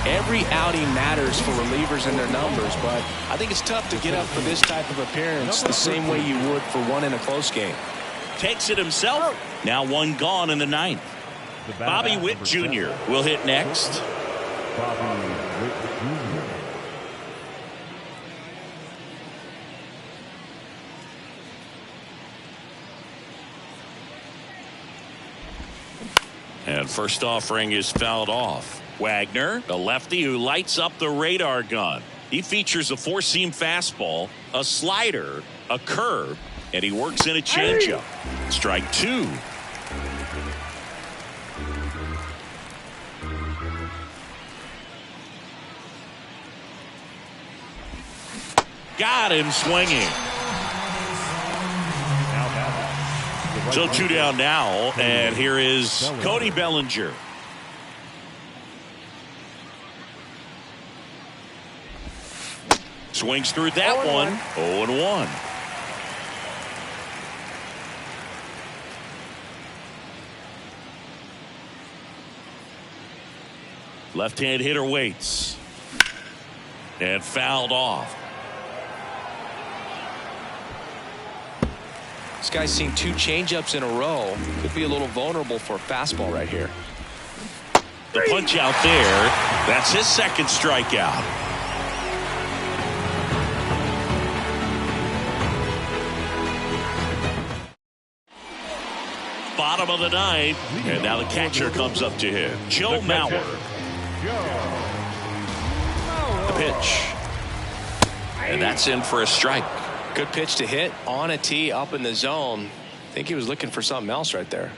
Every outing matters for relievers and their numbers, but I think it's tough to get up for this type of appearance the same way you would for one in a close game. Takes it himself. Now one gone in the ninth. Bobby Witt Jr. will hit next. Bobby Witt Jr. And first offering is fouled off. Wagner, the lefty who lights up the radar gun. He features a four-seam fastball, a slider, a curve, and he works in a changeup. Strike two. Got him swinging. So two down now, and here is Cody Bellinger. Swings through that one. 0-1. Left-hand hitter waits. And fouled off. This guy's seen two changeups in a row. Could be a little vulnerable for a fastball right here. The punch out there. That's his second strikeout. Bottom of the ninth. And now the catcher comes up to hit. Joe Mauer. The pitch. And that's in for a strike. Good pitch to hit on a tee up in the zone. I think he was looking for something else right there.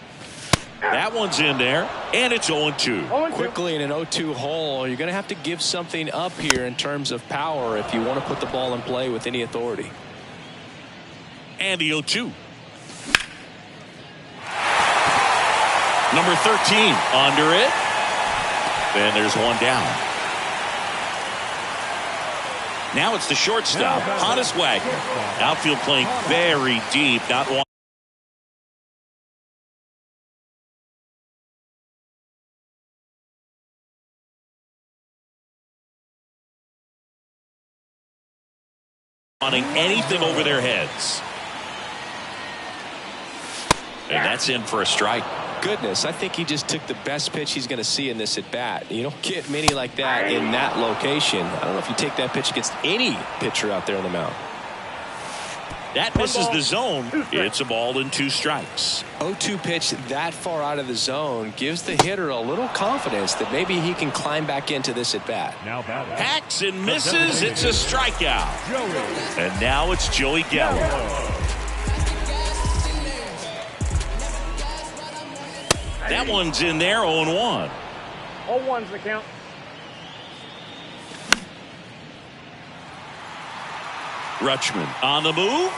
That one's in there, and it's 0-2. Quickly in an 0-2 hole, you're going to have to give something up here in terms of power if you want to put the ball in play with any authority. And the 0-2. Number 13 under it. And there's one down. Now it's the shortstop, Honus Wagner. Outfield playing very deep, not wanting anything over their heads. And that's in for a strike. Goodness, I think he just took the best pitch he's going to see in this at bat. You don't get many like that in that location. I don't know if you take that pitch against any pitcher out there on the mound. That misses the zone. It's a ball and two strikes. 0-2 pitch that far out of the zone gives the hitter a little confidence that maybe he can climb back into this at bat. Hacks and misses. It's a strikeout. And now it's Joey Gallo. That one's in there, 0-1. 0-1's the count. Rutschman on the move.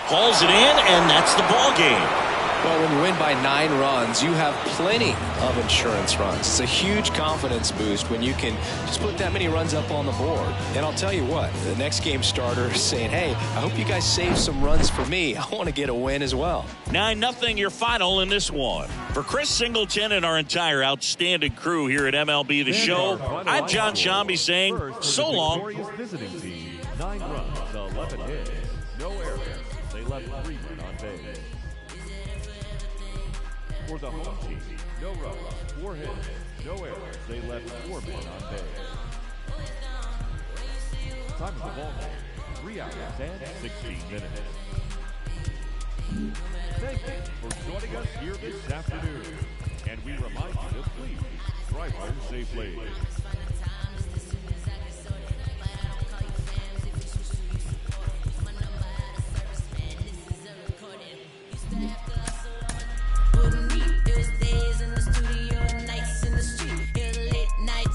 Hauls it in, and that's the ball game. Well, when you win by 9 runs, you have plenty of insurance runs. It's a huge confidence boost when you can just put that many runs up on the board. And I'll tell you what, the next game starter is saying, hey, I hope you guys save some runs for me. I want to get a win as well. 9-0 your final in this one. For Chris Singleton and our entire outstanding crew here at MLB The Show, I'm John Shambi saying so long. Visiting team, 9 runs, 11 hits, no errors. They left 3 men on base. For the home team, no runs, 4 hits, no errors. They left 4 men on base. Time of the ball game, 3 hours and 16 minutes. Thank you for joining us here this afternoon. And we remind you to please drive home safely.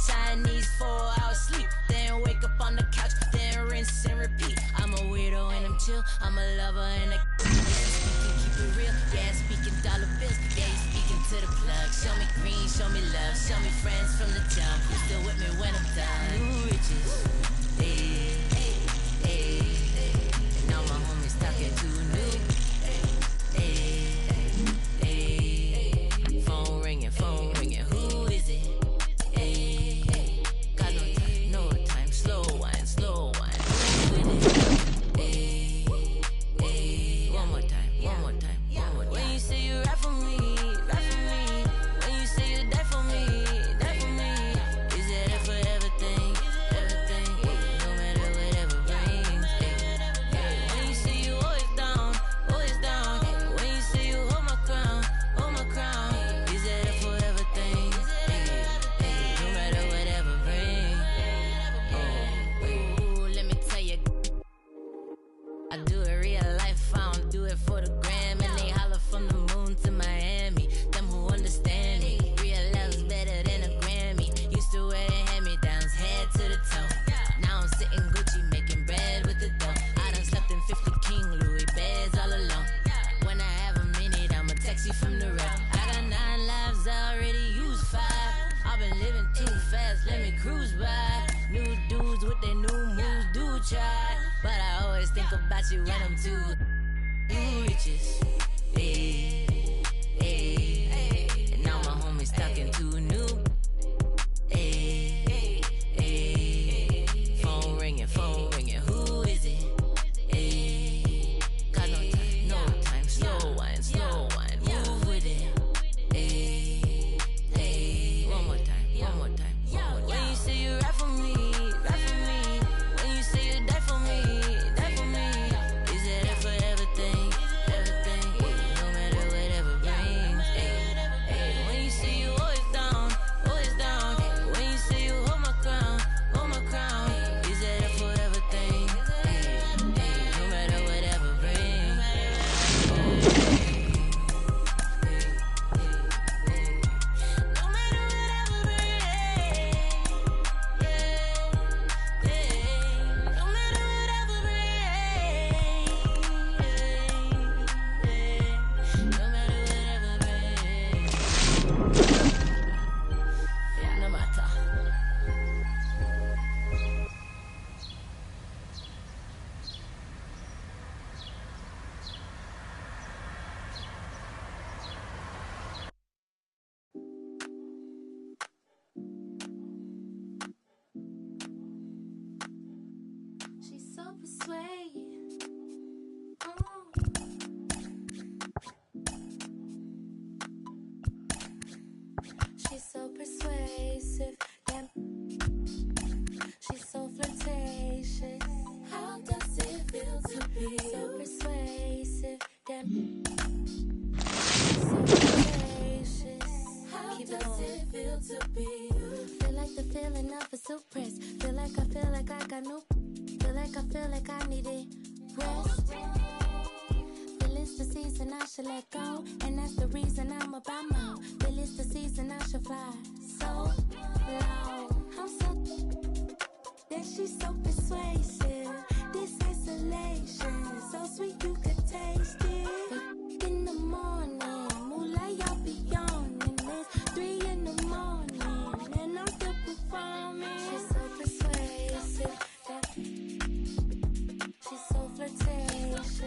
Chinese 4 hours sleep, then wake up on the couch, then rinse and repeat. I'm a weirdo and I'm chill, I'm a lover and a speaking, keep it real, yeah, speaking dollar bills, yeah, you speaking to the plug. Show me green, show me love, show me friends from the jump, who's still with me when I'm done. New riches, hey, hey, hey, and all my homies talking too new, hey, hey, phone ringing, who is it? You when I'm too new riches, hey, hey, and now my homies talking too new, hey, hey, phone ringing, who is it? Hey, got no time, slow wine, move with it, hey, hey, one more time. When you say you rap for me, when you say you die for me. She's so persuasive, damn. She's so flirtatious. How does it feel to be so persuasive, damn? She's so flirtatious. How does it feel to be you? Feel like the feeling of a silk press. Feel like I got no. Feel like I needed rest. Feel it's the season I should let go, and that's the reason I'm about more. Feel it's the season I should fly so low. I'm so that she's so persuasive. This isolation, so sweet you could taste it. But in the morning, moonlight y'all be yawning. It's 3 in the morning, and I'm still performing. She's so persuasive. She's so flirtatious.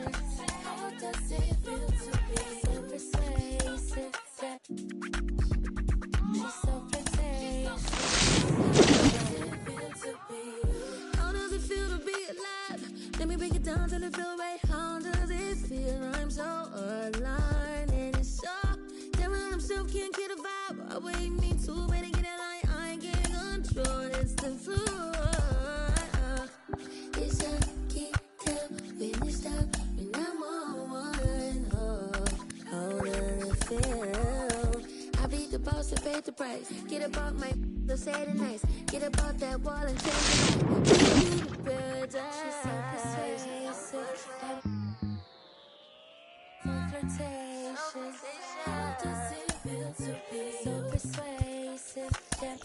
How does it feel to be so persuasive? She's so flirtatious. Get up off my, so say it nice. Get up off that wall and change it. Better. She's so persuasive. Flirtatious. How does it feel to be so persuasive? Yeah.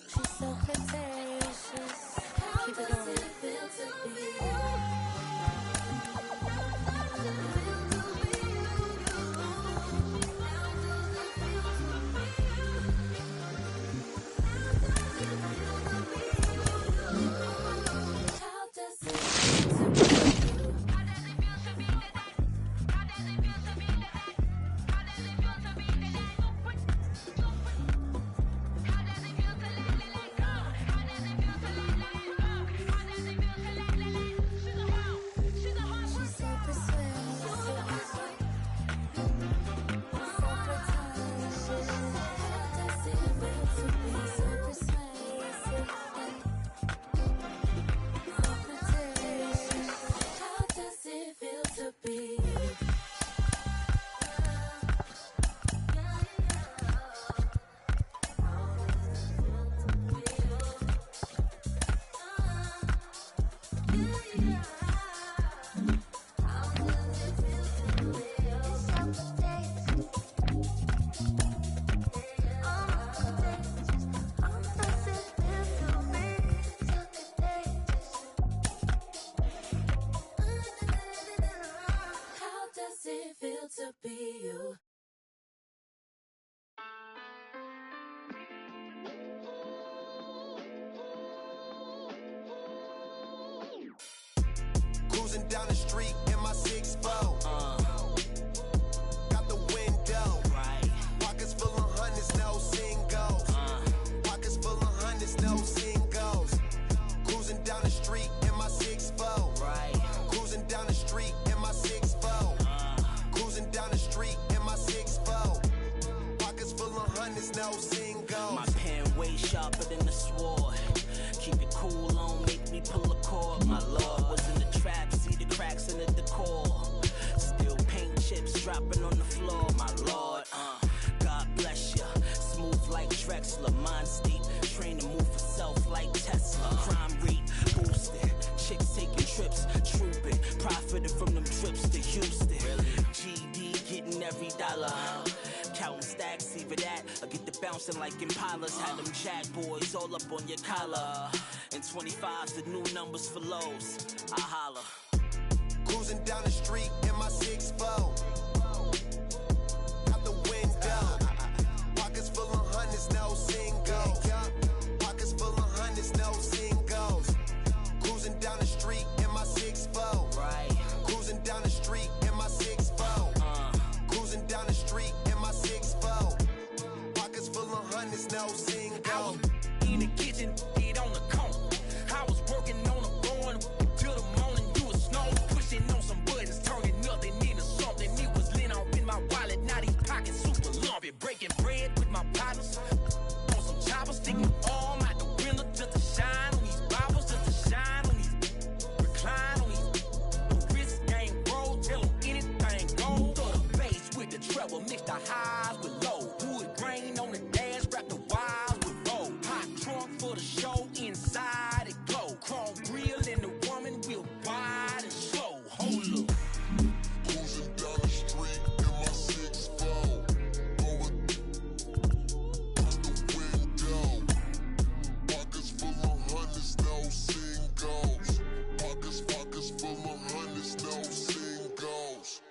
She's so flirtatious. How does it feel to be? Cruising down the street in my 6-4. Got the window. Right. Pockets full of hundreds, no singles. Pockets full of hundreds, no singles. Cruising down the street in my 6-4. Right. Cruising down the street in my 6-4. Cruising down the street in my 6-4. Pockets full of hundreds, no singles. My pen way sharper than the sword. Keep it cool on, make me pull a cord. My lord was in the trap, see the cracks in the decor. Still paint chips dropping on the floor, my lord. God bless ya. Smooth like Drexler, mind state, train to move for self like Tesla. Crime rate boosted, chicks taking trips, trooping, profiting from them trips to Houston. GD getting every dollar. Counting stacks, either that or get the bouncing like Impalas. Had them jack boys all up on your collar. And 25's the new numbers for lows. I holla. Cruising down the street in my 6-4. Out the window. Pockets full of hundreds, no singles. Pockets full of hundreds, no singles. Cruising down the street in my 6-4. Right. Cruising down the street in my 6-4. Cruising down the street in my 6-4. Pockets full of hundreds, no singles. In the kitchen, get on the corner. I was working on the phone till the morning. You was snowing, pushing on some buttons, turning nothing into something. It was lit off in my wallet. Now these pockets super lumpy. Breaking bread with my partners on some choppers, sticking my arm out the window just to shine on these bottles, just to shine on these, recline on these. The wrist game roll, tell them anything goes. Throw the bass with the treble, mix the highs with low. Wood grain on the dash, wrap the wires with roll. Hot trunk for the show, inside it glow. Chrome grill and the woman will wide and slow. Hold up. Cruising down the street in my 6-4. Going out the window. Pockets full of hundreds, no singles. Pockets full of hundreds, no singles.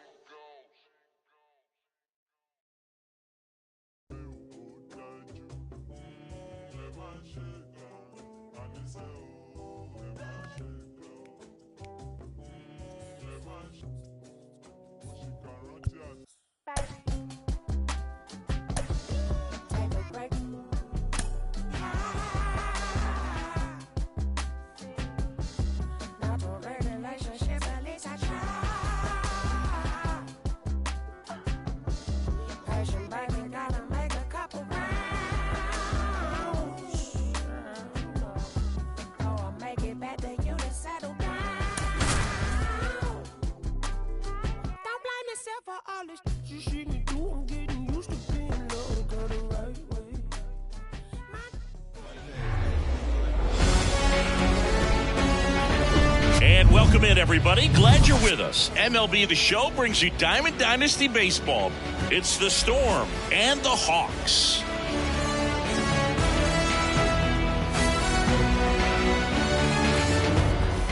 Take a break. Not a relationship, at least I try. Patient baby, gotta make a couple rounds. Oh, I'll make it back to you to Welcome in, everybody. Glad you're with us. MLB The Show brings you Diamond Dynasty Baseball. It's the Storm and the Hawks.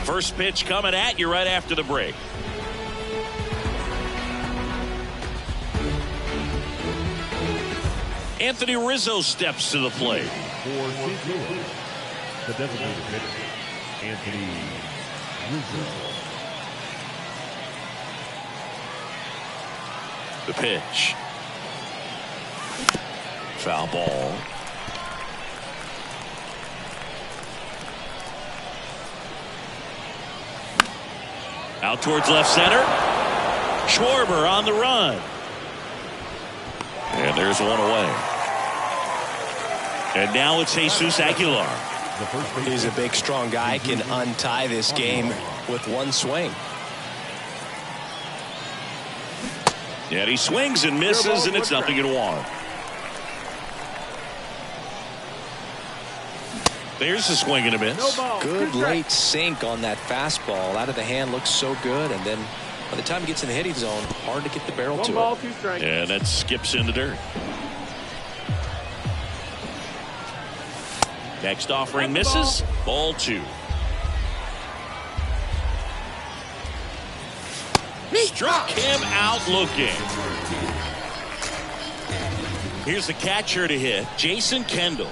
First pitch coming at you right after the break. Anthony Rizzo steps to the plate. For St. Louis, the designated hitter, Anthony Rizzo. The pitch. Foul ball. Out towards left center. Schwarber on the run. And there's one away. And now it's Jesus Aguilar. He's a big, strong guy. Can untie this game with one swing. And he swings and misses, and it's nothing in one. There's a swing and a miss. Good late sink on that fastball. Out of the hand, looks so good. And then by the time he gets in the hitting zone, hard to get the barrel to it. And that skips in the dirt. Next offering misses. Ball 2. Struck him out looking. Here's the catcher to hit, Jason Kendall.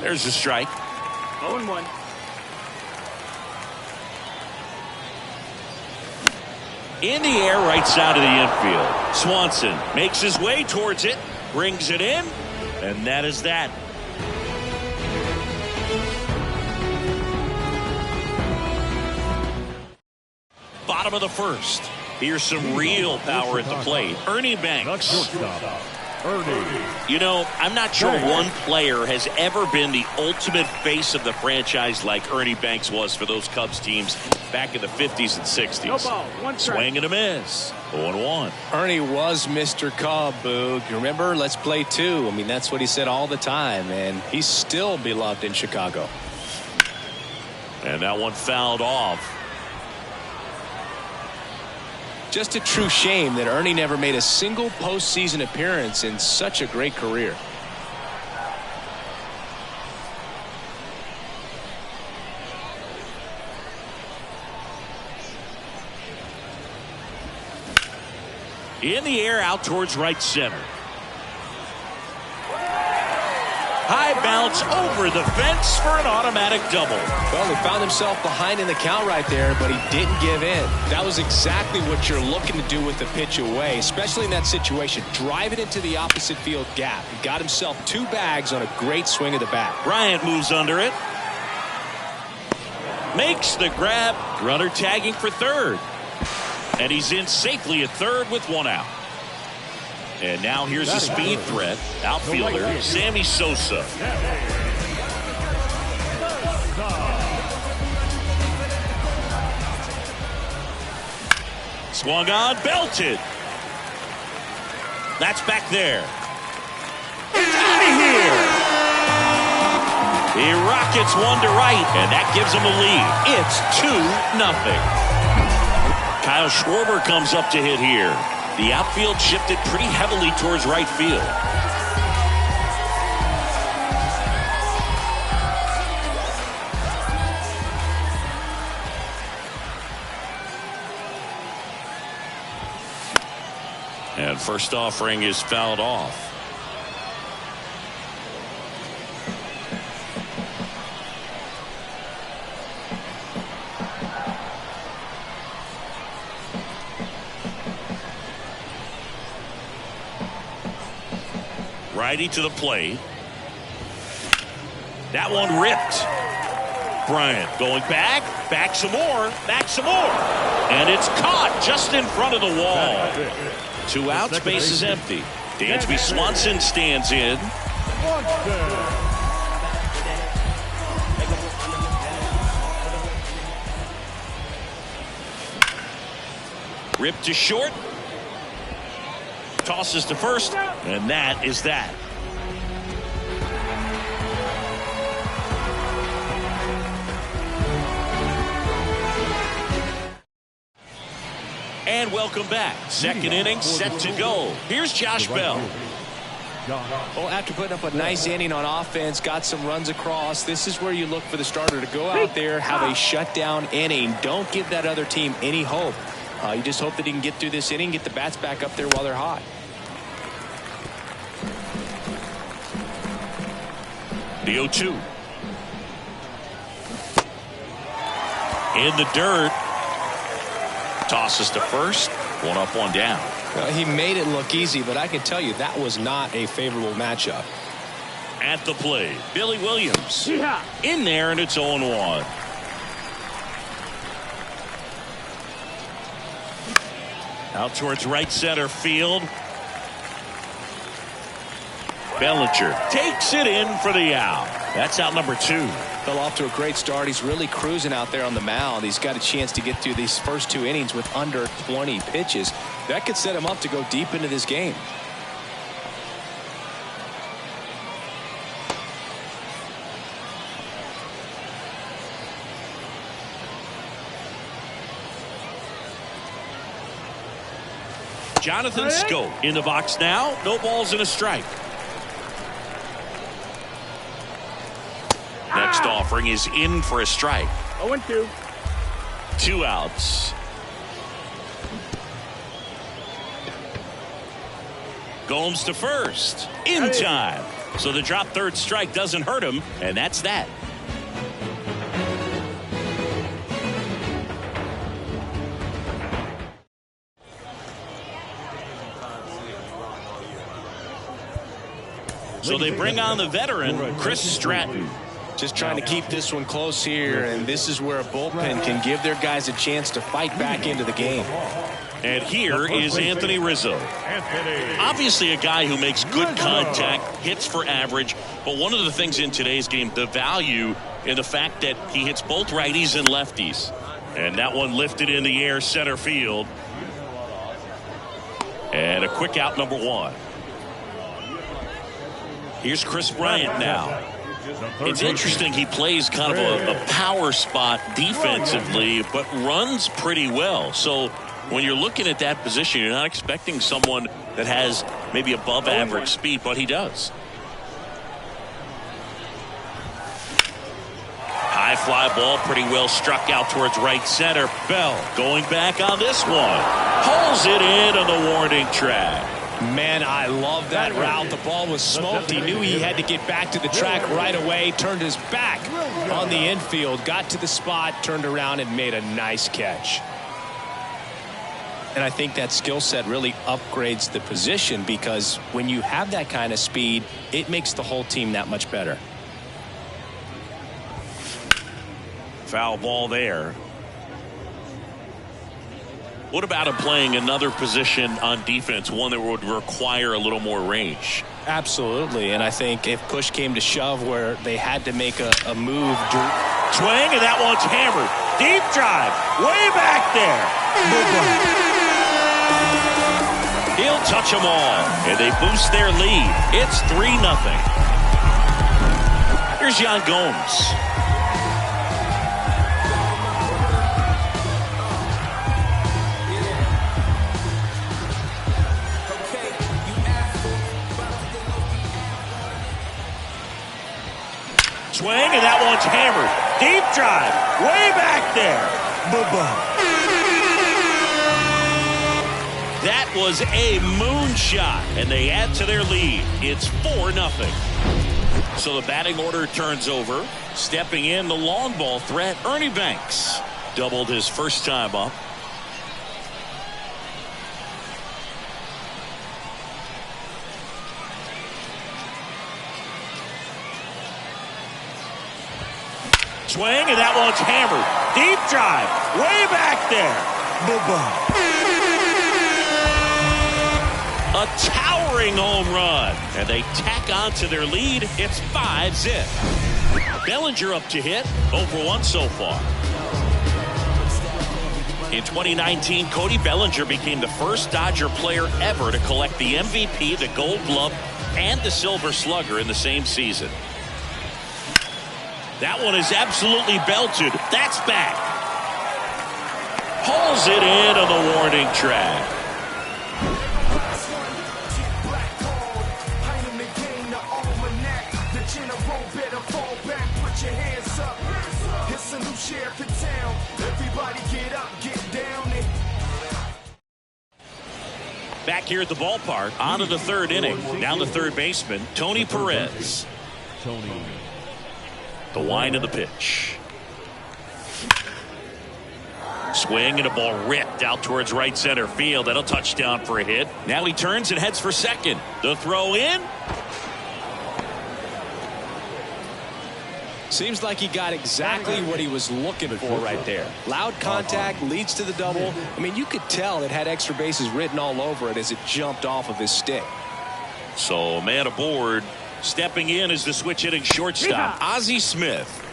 There's a strike. 0-1. In the air, right side of the infield. Swanson makes his way towards it, brings it in, and that is that. Bottom of the first. Here's some real power at the plate. Ernie Banks. You know, I'm not sure one player has ever been the ultimate face of the franchise like Ernie Banks was for those Cubs teams back in the 50s and 60s. No ball, one strike. Swing and a miss. 0-1. Ernie was Mr. Cub, Boog. You remember? Let's play 2. I mean, that's what he said all the time, and he's still beloved in Chicago. And that one fouled off. Just a true shame that Ernie never made a single postseason appearance in such a great career. In the air, out towards right center. High bounce over the fence for an automatic double. Well, he found himself behind in the count right there, but he didn't give in. That was exactly what you're looking to do with the pitch away, especially in that situation. Drive it into the opposite field gap. He got himself 2 bags on a great swing of the bat. Bryant moves under it. Makes the grab. Runner tagging for third. And he's in safely at third with 1 out. And now here's a speed threat. Outfielder Sammy Sosa. Swung on, belted. That's back there. It's out of here. He rockets one to right, and that gives him a lead. It's 2-0. Kyle Schwarber comes up to hit here. The outfield shifted pretty heavily towards right field. And first offering is fouled off. Righty to the plate. That one ripped. Bryant going back some more, and it's caught just in front of the wall. 2 outs, base is empty. Dansby Swanson stands in. Ripped to short. Tosses to first, and that is that. And welcome back. Second inning set to go. Here's Josh Bell. Well, after putting up a nice inning on offense, got some runs across, this is where you look for the starter to go out there, have a shutdown inning. Don't give that other team any hope. You just hope that he can get through this inning, get the bats back up there while they're hot. The 0-2. In the dirt. Tosses to first. One up, one down. Well, he made it look easy, but I can tell you that was not a favorable matchup. At the plate, Billy Williams. Yeah. In there, and it's 0-1. Out towards right center field. Bellinger takes it in for the out. That's out number 2. Fell off to a great start. He's really cruising out there on the mound. He's got a chance to get through these first 2 innings with under 20 pitches. That could set him up to go deep into this game. Jonathan Schoop in the box now. No balls and a strike. Next offering is in for a strike. 0-2. 2 outs. Gomes to first. In time. So the drop third strike doesn't hurt him, and that's that. So they bring on the veteran, Chris Stratton. Just trying to keep this one close here, and this is where a bullpen can give their guys a chance to fight back into the game. And here is Anthony Rizzo. Obviously a guy who makes good contact, hits for average, but one of the things in today's game, the value in the fact that he hits both righties and lefties. And that one lifted in the air center field. And a quick out, number 1. Here's Chris Bryant now. It's interesting, he plays kind of a power spot defensively, but runs pretty well. So when you're looking at that position, you're not expecting someone that has maybe above average speed, but he does. High fly ball, pretty well struck out towards right center. Bell going back on this one. Pulls it in on the warning track. Man, I love that route. The ball was smoked. He knew he had to get back to the track right away. Turned his back on the infield. Got to the spot, turned around, and made a nice catch. And I think that skill set really upgrades the position, because when you have that kind of speed, it makes the whole team that much better. Foul ball there. What about him playing another position on defense, one that would require a little more range? Absolutely, and I think if push came to shove where they had to make a move. Swing, and that one's hammered. Deep drive, way back there. He'll touch them all, and they boost their lead. It's 3-0. Here's Yan Gomes. Swing, and that one's hammered. Deep drive, way back there. That was a moonshot, and they add to their lead. It's 4-0. So the batting order turns over. Stepping in, the long ball threat, Ernie Banks. Doubled his first time up. Swing, and that one's hammered. Deep drive, way back there. A towering home run, and they tack on to their lead. It's 5-zip. Bellinger up to hit, 0-for-1 so far. In 2019, Cody Bellinger became the first Dodger player ever to collect the MVP, the Gold Glove, and the Silver Slugger in the same season. That one is absolutely belted. That's back. Pulls it in on the warning track. Back here at the ballpark, on to the third inning. Down the third baseman, Tony Perez. The wind of the pitch. Swing and a ball ripped out towards right center field. That'll touchdown for a hit. Now he turns and heads for second. The throw in. Seems like he got exactly what he was looking for right there. Loud contact leads to the double. I mean, you could tell it had extra bases written all over it as it jumped off of his stick. So man aboard. Stepping in is the switch hitting shortstop, Ozzie Smith.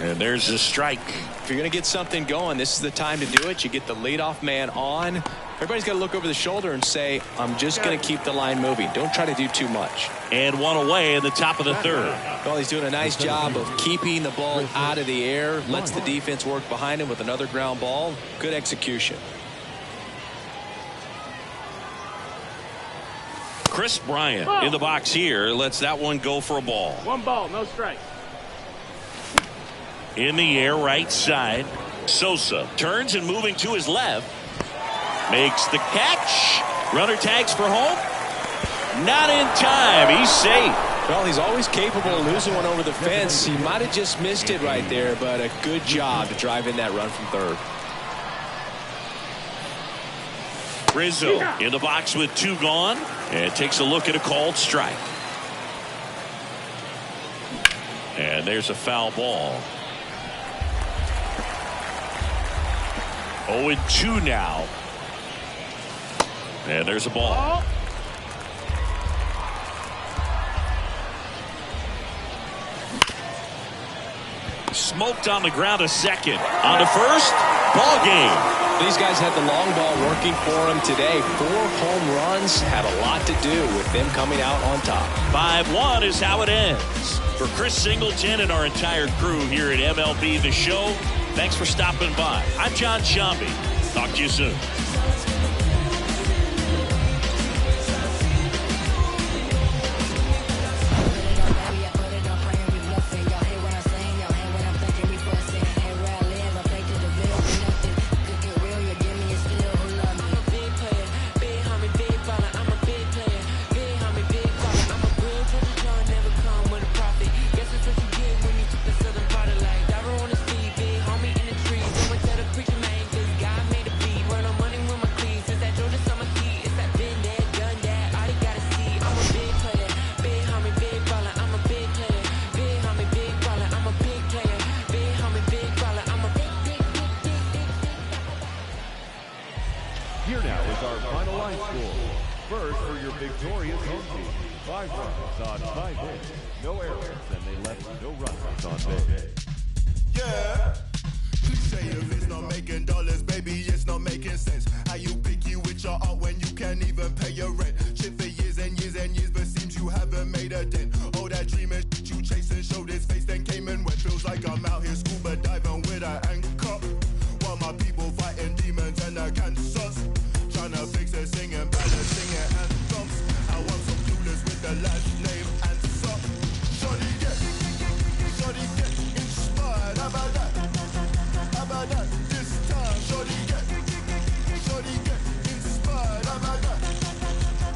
And there's the strike. If you're going to get something going, this is the time to do it. You get the leadoff man on. Everybody's got to look over the shoulder and say, I'm just going to keep the line moving. Don't try to do too much. And one away in the top of the third. Well, he's doing a nice job of keeping the ball out of the air. Lets the defense work behind him with another ground ball. Good execution. Chris Bryant in the box here. Lets that one go for a ball. 1 ball, no strike. In the air, right side. Sosa turns and moving to his left. Makes the catch. Runner tags for home. Not in time. He's safe. Well, he's always capable of losing one over the fence. He might have just missed it right there, but a good job to drive in that run from third. Rizzo in the box with 2 gone. And takes a look at a called strike. And there's a foul ball. 0-2 now. And there's a ball. Smoked on the ground a second. On to first. Ball game. These guys had the long ball working for them today. 4 home runs had a lot to do with them coming out on top. 5-1 is how it ends. For Chris Singleton and our entire crew here at MLB The Show, thanks for stopping by. I'm John Shambi. Talk to you soon. Here now is our final line score. First for your victorious home team. 5 runs on 5 hits, no errors, and they left no runners on base. Yeah. Cliche if it's not making dollars, baby, it's not making sense. How you picky with your art when you can't even pay your rent? Shit for years and years and years, but seems you haven't made a dent. All that dream and shit you chasing, showed his face, then came and went. Feels like I'm out here scuba diving with an anchor, while my people fighting demons and the cancers. Trying to fix it, singing ballads, singing anthems. I want some clueless with the last name answer. Shorty get inspired. How about that? How about that? This time, shorty get inspired. How about that?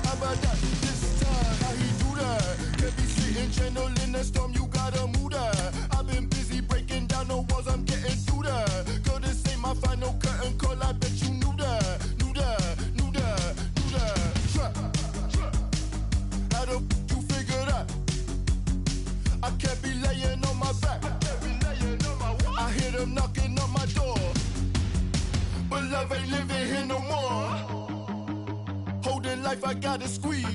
How about that? This time, how he do that? Can't be sitting channeling the storm, you gotta move that. I've been busy breaking down the walls, I'm getting through that. Girl, this ain't my final curtain call, I bet you knew that. How the f you figure that? I can't be laying on my back. I hear them knocking on my door, but love ain't living here no more. Holding life, I gotta squeeze.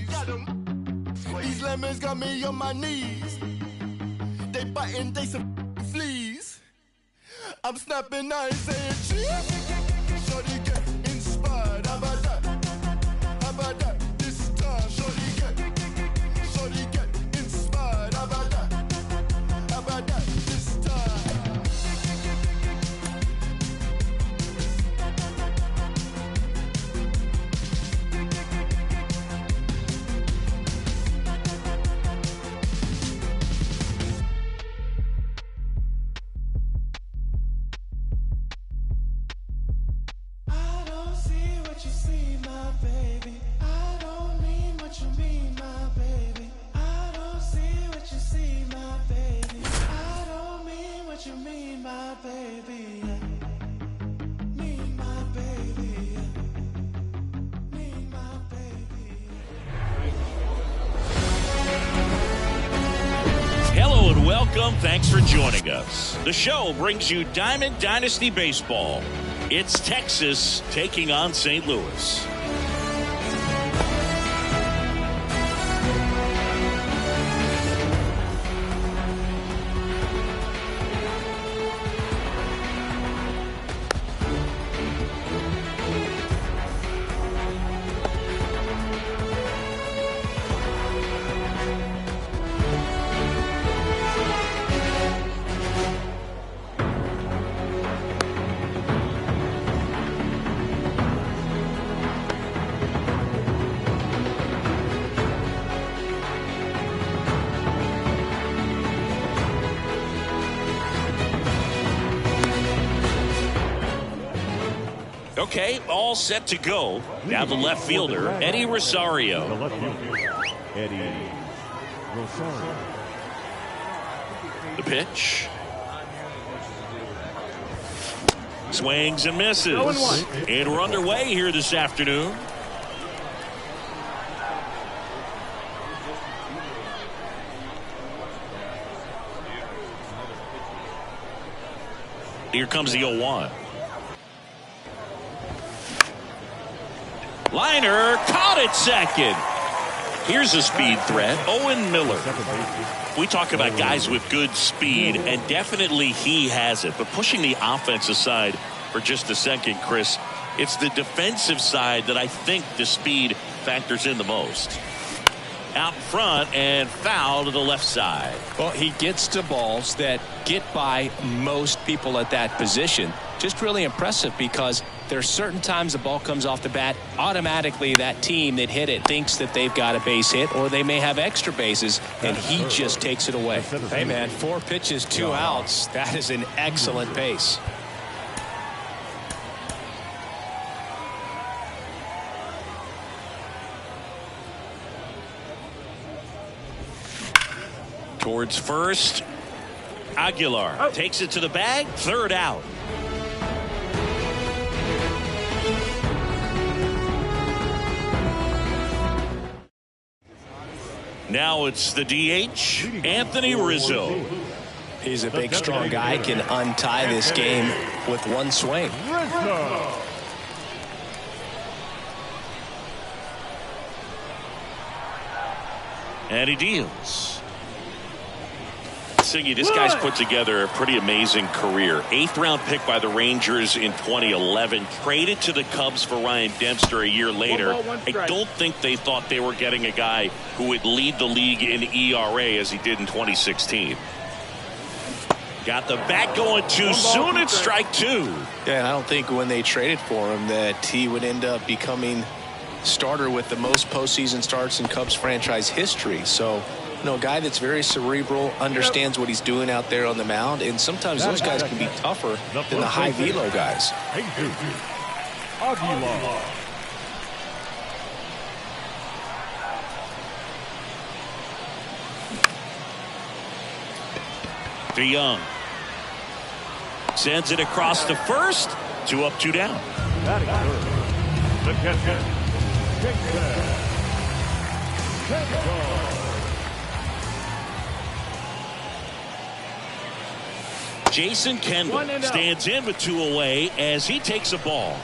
These lemons got me on my knees. They biting, they some fleas. I'm snapping, I ain't saying cheese. Shorty get inspired. How about that? How about that? This time, shorty get inspired. How about that? How about that? This time. Hello and welcome. Thanks for joining us. The show brings you Diamond Dynasty Baseball. It's Texas taking on St. Louis. Okay, all set to go. Now the left fielder, Eddie Rosario. The left fielder, Eddie Rosario. The pitch. Swings and misses. 0-1. And we're underway here this afternoon. Here comes the 0-1. Liner caught it second. Here's a speed threat, Owen Miller. We talk about guys with good speed, and definitely he has it. But pushing the offense aside for just a second, Chris, it's the defensive side that I think the speed factors in the most. Out front and foul to the left side. Well, he gets to balls that get by most people at that position. Just really impressive because there's certain times the ball comes off the bat, automatically that team that hit it thinks that they've got a base hit or they may have extra bases, and he just takes it away. Hey, man, 4 pitches, 2 outs. That is an excellent pace. Towards first, Aguilar takes it to the bag, third out. Now it's the DH, Anthony Rizzo. He's a big, strong guy, can untie this game with one swing. And he deals. Siggy, this guy's put together a pretty amazing career. 8th round pick by the Rangers in 2011. Traded to the Cubs for Ryan Dempster a year later. I don't think they thought they were getting a guy who would lead the league in ERA as he did in 2016. Got the bat going too soon. It's strike 2. Yeah, I don't think when they traded for him that he would end up becoming starter with the most postseason starts in Cubs franchise history. So, you know, a guy that's very cerebral, understands what he's doing out there on the mound, and sometimes those guys can be tougher than the high velo guys. Aguilar. DeYoung sends it across the first. 2 up, 2 down. Batting third, the catcher, Jason Kendall stands in with 2 away as he takes a ball.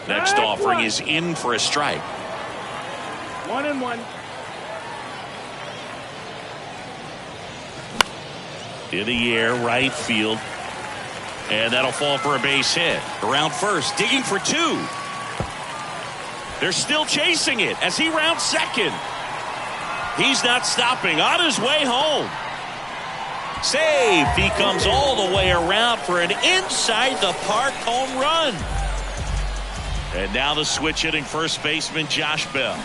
Next offering is in for a strike. 1-1. In the air, right field. And that'll fall for a base hit. Around first, digging for 2. They're still chasing it as he rounds second. He's not stopping, on his way home. Save. He comes all the way around for an inside the park home run. And now the switch hitting first baseman Josh Bell.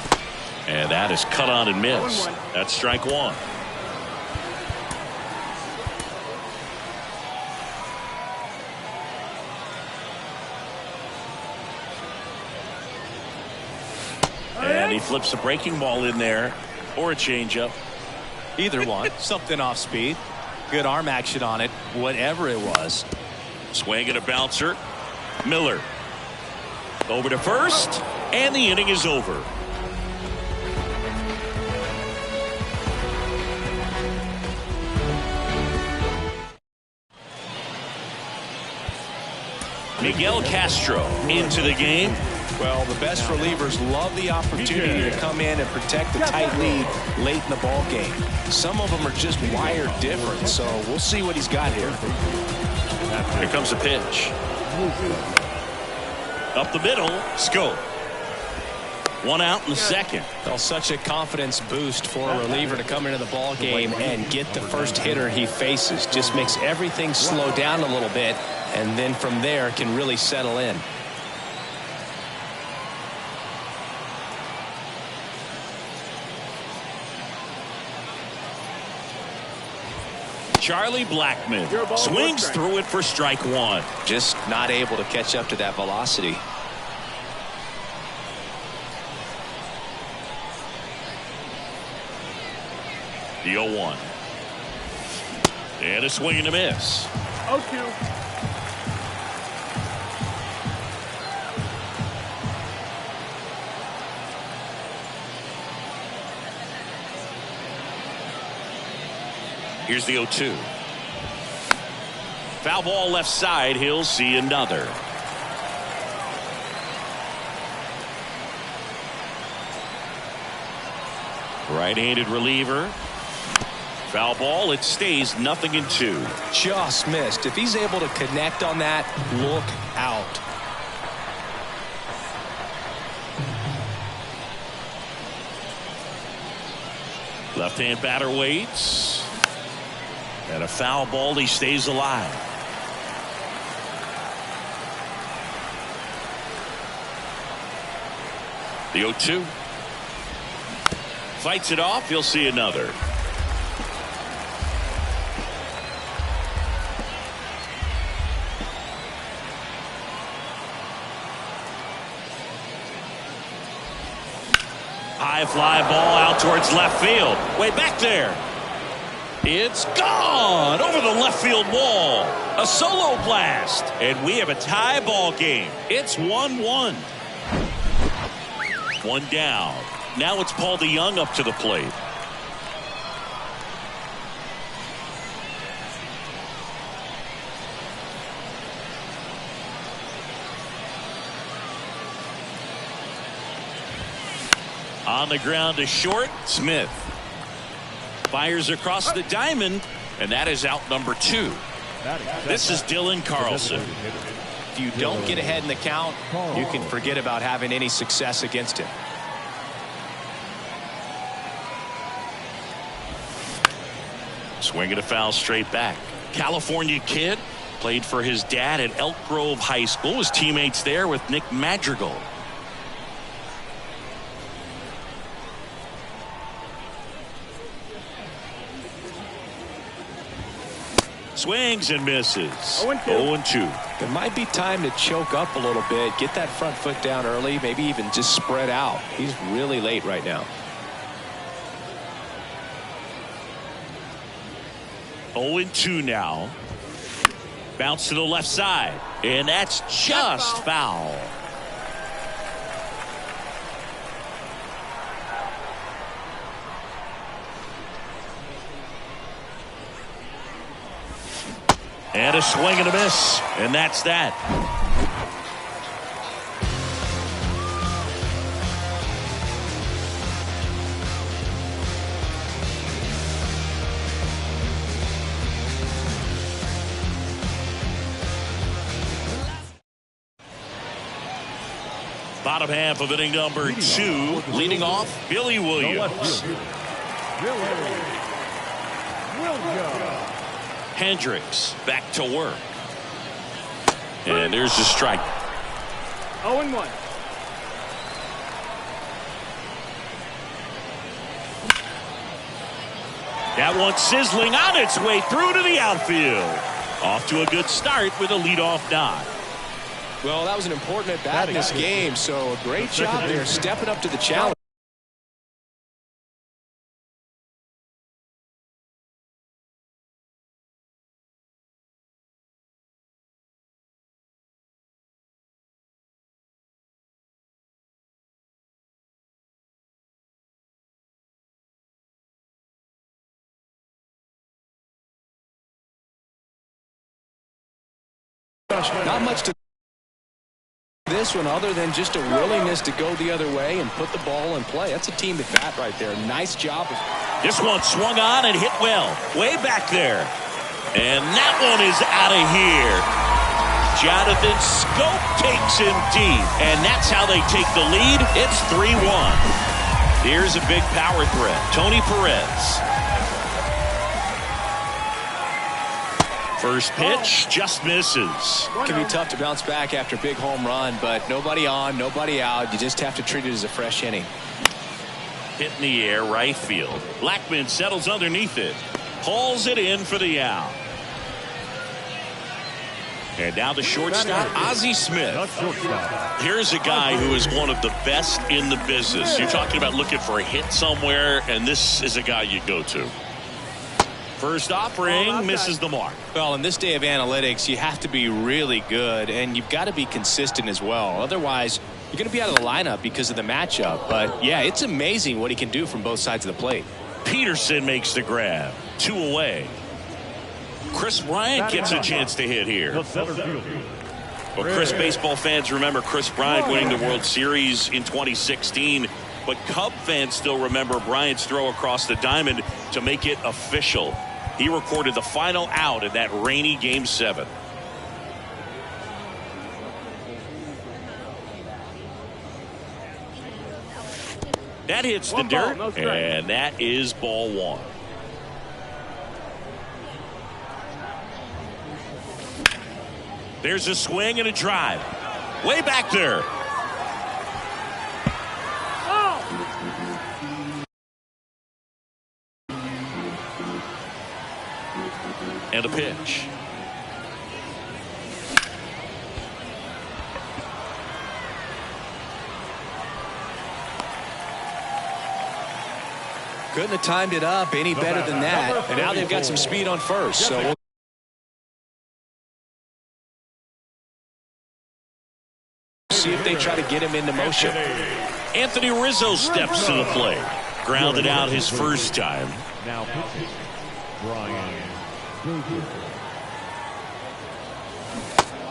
And that is cut on and missed. That's strike 1. And he flips a breaking ball in there, or a changeup. Either one. Something off speed. Good arm action on it, whatever it was. Swing and a bouncer. Miller. Over to first, and the inning is over. Miguel Castro into the game. Well, the best relievers love the opportunity to come in and protect the tight lead late in the ball game. Some of them are just wired different, so we'll see what he's got here. Here comes the pitch. Up the middle, Schoop. One out in the second. Well, such a confidence boost for a reliever to come into the ball game and get the first hitter he faces. Just makes everything slow down a little bit, and then from there can really settle in. Charlie Blackmon swings through it for strike one. Just not able to catch up to that velocity. The 0-1. And a swing and a miss. 0-2. Here's the 0-2. Foul ball left side. He'll see another. Right-handed reliever. Foul ball. It stays 0-2. Just missed. If he's able to connect on that, look out. Left-hand batter waits. And a foul ball. He stays alive. The 0-2. Fights it off. He'll see another. High fly ball out towards left field. Way back there. It's gone over the left field wall. A solo blast. And we have a tie ball game. It's 1-1. One down. Now it's Paul DeJong up to the plate. On the ground to short. Smith fires across the diamond, and that is out number 2. This is Dylan Carlson. If you don't get ahead in the count, you can forget about having any success against him. Swinging a foul straight back. California kid, played for his dad at Elk Grove High School. His teammates there with Nick Madrigal. Swings and misses. 0-2. It might be time to choke up a little bit, get that front foot down early, maybe even just spread out. He's really late right now. 0-2 now. Bounce to the left side, and that's just foul. And a swing and a miss, and that's that. Bottom half of inning number 2, leading off Billy Williams. Hendricks back to work. And there's the strike. 0-1. That one sizzling on its way through to the outfield. Off to a good start with a leadoff knock. Well, that was an important at bat in this game, so a great job there stepping up to the challenge. Not much to this one other than just a willingness to go the other way and put the ball in play. That's a team at bat right there. Nice job. This one swung on and hit well. Way back there. And that one is out of here. Jonathan Schoop takes him deep. And that's how they take the lead. It's 3-1. Here's a big power threat. Tony Perez. First pitch just misses. It can be tough to bounce back after a big home run, but nobody on, nobody out. You just have to treat it as a fresh inning. Hit in the air, right field. Blackman settles underneath it. Hauls it in for the out. And now the shortstop, Ozzie Smith. Here's a guy who is one of the best in the business. You're talking about looking for a hit somewhere, and this is a guy you go to. First offering misses the mark. Well, in this day of analytics, you have to be really good, and you've got to be consistent as well. Otherwise, you're going to be out of the lineup because of the matchup. But, yeah, it's amazing what he can do from both sides of the plate. Peterson makes the grab. 2 away. Chris Bryant gets a chance to hit here. Well, Chris baseball fans remember Chris Bryant winning the World Series in 2016. But Cub fans still remember Bryant's throw across the diamond to make it official. He recorded the final out in that rainy Game 7. That hits the dirt, and that is ball 1. There's a swing and a drive. Way back there. And a pitch. Couldn't have timed it up any better than that. And now they've got some speed on first. So we'll see if they try to get him into motion. Anthony Rizzo steps to the plate. Grounded out his first time. Now pitching, Brian.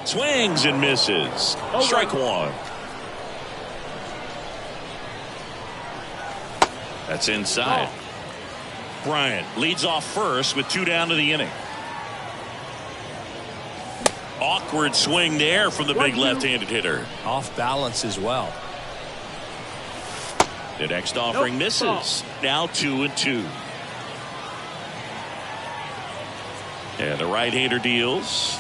Swings and misses. Strike 1. That's inside. Bryant leads off first with 2 down to the inning. Awkward swing there from the big left-handed hitter. Off balance as well. The next offering misses. Now 2-2. And the right-hander deals.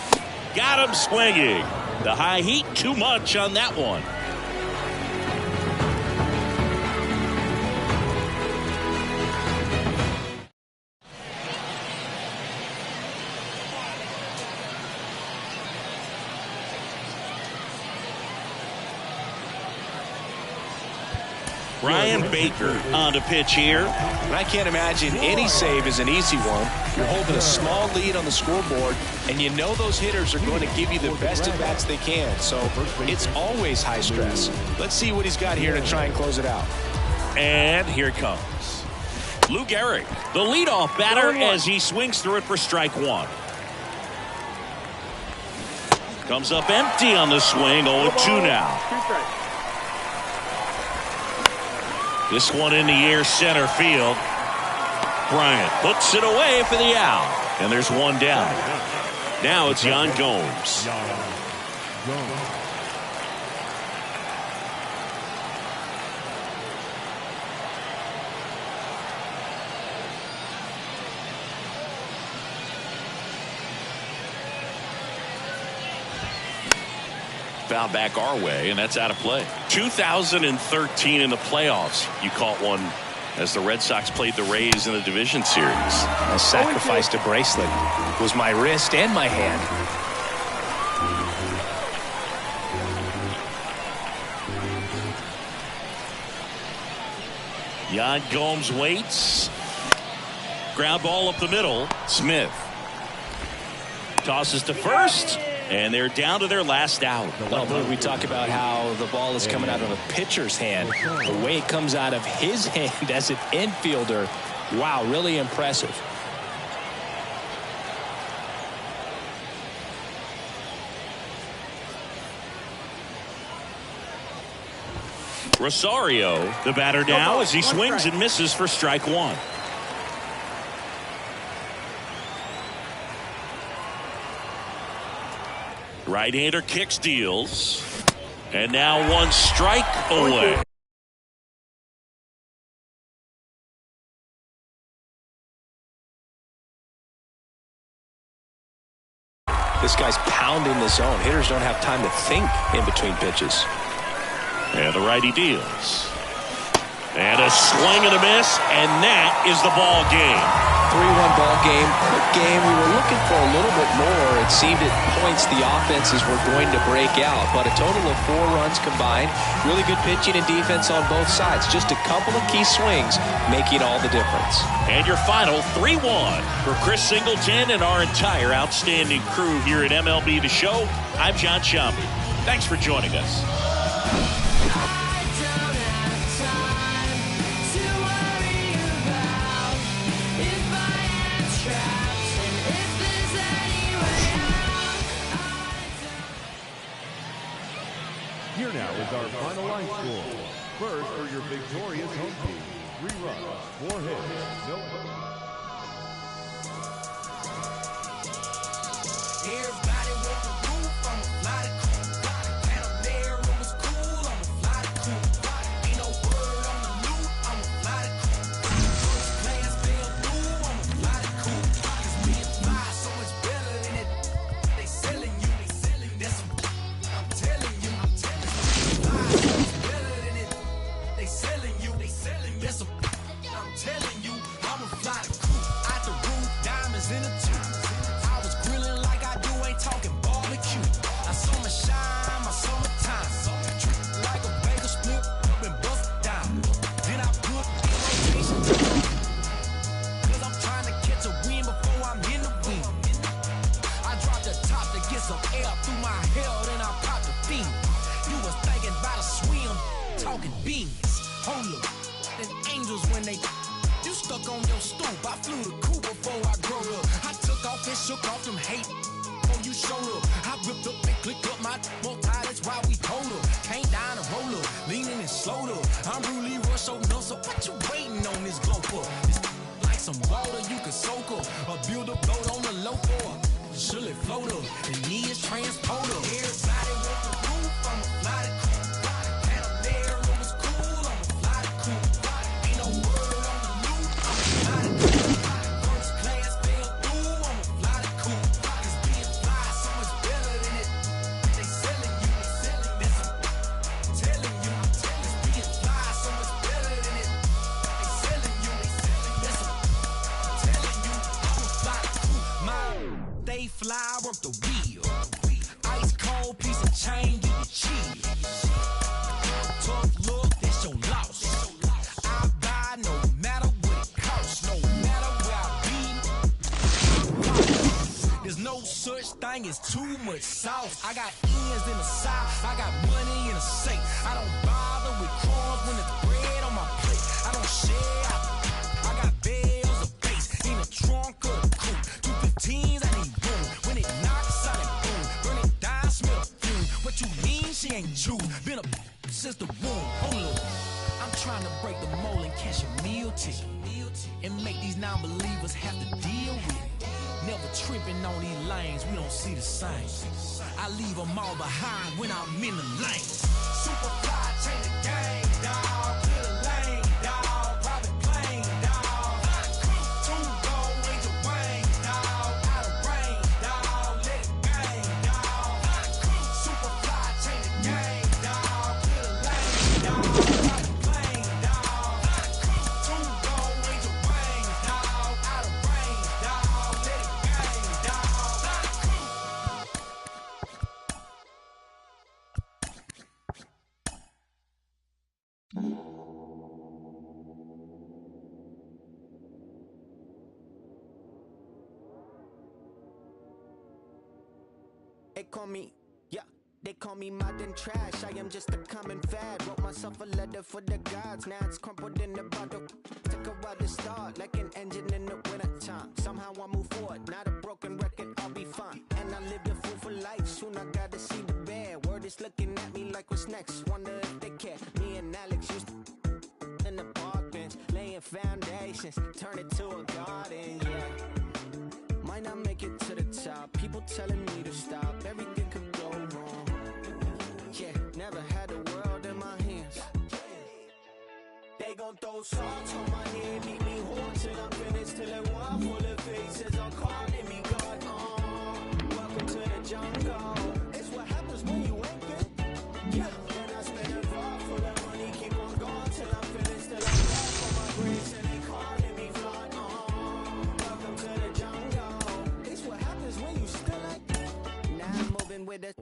Got him swinging. The high heat too much on that one. Ryan Baker on to pitch here. And I can't imagine any save is an easy one. You're holding a small lead on the scoreboard, and you know those hitters are going to give you the best at bats they can. So it's always high stress. Let's see what he's got here to try and close it out. And here it comes. Lou Gehrig, the leadoff batter, as he swings through it for strike 1. Comes up empty on the swing. 0-2 now. This one in the air, center field. Bryant puts it away for the out. And there's one down. Now it's Yan Gomes. Foul back our way, and that's out of play. 2013 in the playoffs, you caught one as the Red Sox played the Rays in the division series. I sacrificed a bracelet. It was my wrist and my hand. Yan Gomes waits. Ground ball up the middle. Smith tosses to first. And they're down to their last out. Well, we talk about how the ball is coming out of a pitcher's hand. The way it comes out of his hand as an infielder, wow, really impressive. Rosario, the batter now as he swings and misses for strike one. Right-hander kicks, deals. And now one strike away. This guy's pounding the zone. Hitters don't have time to think in between pitches. And the righty deals. And a swing and a miss, and that is the ball game. 3-1 ball game. Quick game. We were looking for a little bit more. It seemed at points the offenses were going to break out, but a total of 4 runs combined. Really good pitching and defense on both sides. Just a couple of key swings making all the difference. And your final 3-1 for Chris Singleton and our entire outstanding crew here at MLB The Show. I'm John Sciambi. Thanks for joining us. Here now is our final line score. First for your victorious home team. 3 runs, 4 hits, no errors. Everybody want the roof, I'ma fly the coop. And up there, it was cool, I'ma fly the coop. Ain't no word on the loop, I'ma fly the coop. First class fell through, I'ma fly the coop. Cause me and fly so much better than it. They selling you, that's what I'm telling you, Fly so much better than it. They selling you, that's what I'm telling you, I'ma fly the coop. Out the roof, diamonds in a tube. I was grilling like I do, ain't talking barbecue. I summer shine, my summertime. Treat like a bagel split up and bust down. Then I put in rotation. Cause I'm trying to catch a win before I'm in the wind. I dropped the top to get some air through my hair, then I popped the beam. You was thinking about a swim, talking beans. Hold up, and angels when they you stuck on your stoop. I flew the coop before I grew up. I took off and shook off them hate before you showed up. I ripped up and clicked up my multi, that's why we told up. Came down and roll up, leaning and slowed up. I'm really rush so no, so what you waiting on this glow for? It's like some water you can soak up, or build a boat on the low for. Surely float up, and me is transporter. Everybody want the roof, I'ma fly the coop. And up there, it was cool, I'ma fly the coop. Ain't no word on the loop, I'ma fly the coop. First class fell through, I'ma fly the coop. Cause being fly so much better than it. They selling you, that's what I'm telling you. Cause being fly so much better than it. They selling you, that's what I'm telling you. I'ma fly the coop. They fly, work the wheel. Ice cold piece of chain, get the chill. Tough look, that's your loss. I buy no matter what it costs, no matter where I be. There's no such thing as too much sauce. I got ends in the south, I got money in the safe. I don't bother with crumbs when it's bread on my plate. I don't share, I got bells of bass in the trunk of the coupe. 215s, I need room. When it knocks, I need boom. Burn it down, smell the fume. What you mean she ain't true? Been a since the womb. Hold up. I'm trying to break the mold and cash a meal ticket. And make these non-believers have to deal with it. Never tripping on these lanes, we don't see the same. I leave them all behind when I'm in the lane. Super fly, change the game, dawg. Clear the lane, dawg. Private plane, dawg. Two gold, Angel Wayne, dawg. Out of rain, dawg. Let it bang, dawg. Super fly, change the game, dawg. Clear the lane, dawg. Private plane, dawg. Two gold, Angel Wayne, dawg. Out of rain, dawg. Let it bang, dawg. They call me, yeah, they call me modern trash. I am just a common fad. Wrote myself a letter for the gods. Now it's crumpled in the bottle. Took a while to start, like an engine in the winter time. Somehow I move forward, not a broken record, I'll be fine. And I lived a fruitful life, soon I gotta see the bad. Word is looking at me like what's next. Wonder if they care. Me and Alex foundations, turn it to a garden, yeah. Might not make it to the top, people telling me to stop, everything could go wrong. Yeah, never had the world in my hands. They gon' throw salt on my head, leave me whole till I'm finished, till a wall full of faces are calling me God. Welcome to the jungle. It's what happens when you ain't good. Yeah, then I spend a bar full of money, keep on going till I'm finished, till I'm back on my grace and they calling me flood. Welcome to the jungle. It's what happens when you still like. Now I'm moving with a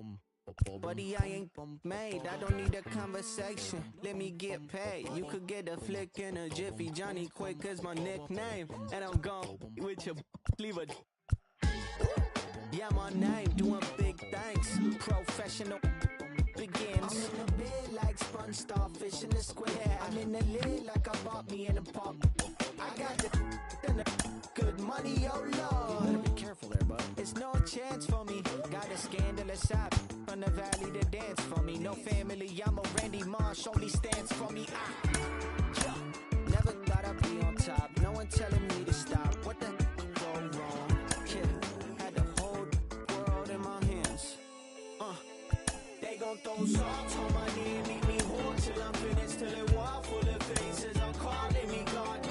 buddy, I ain't made. I don't need a conversation. Let me get paid. You could get a flick in a jiffy. Johnny Quick is my nickname, and I'm gone with your leave a. Yeah, my name doing big things. Professional begins. I'm in the bed like sponge starfish in the square. I'm in the lid like I bought me in a pop. I got the good money, oh Lord. Be careful there, bud. It's no chance for me. Got a scandalous side from the valley to dance for me. No family, I'm a Randy Marsh, only stands for me. Never thought I'd be on top. No one telling me to stop. What the go wrong? Kid, had the whole world in my hands. They gon' throw salt on my head, leave me whole till I'm finished, till it wall full of faces are calling me God.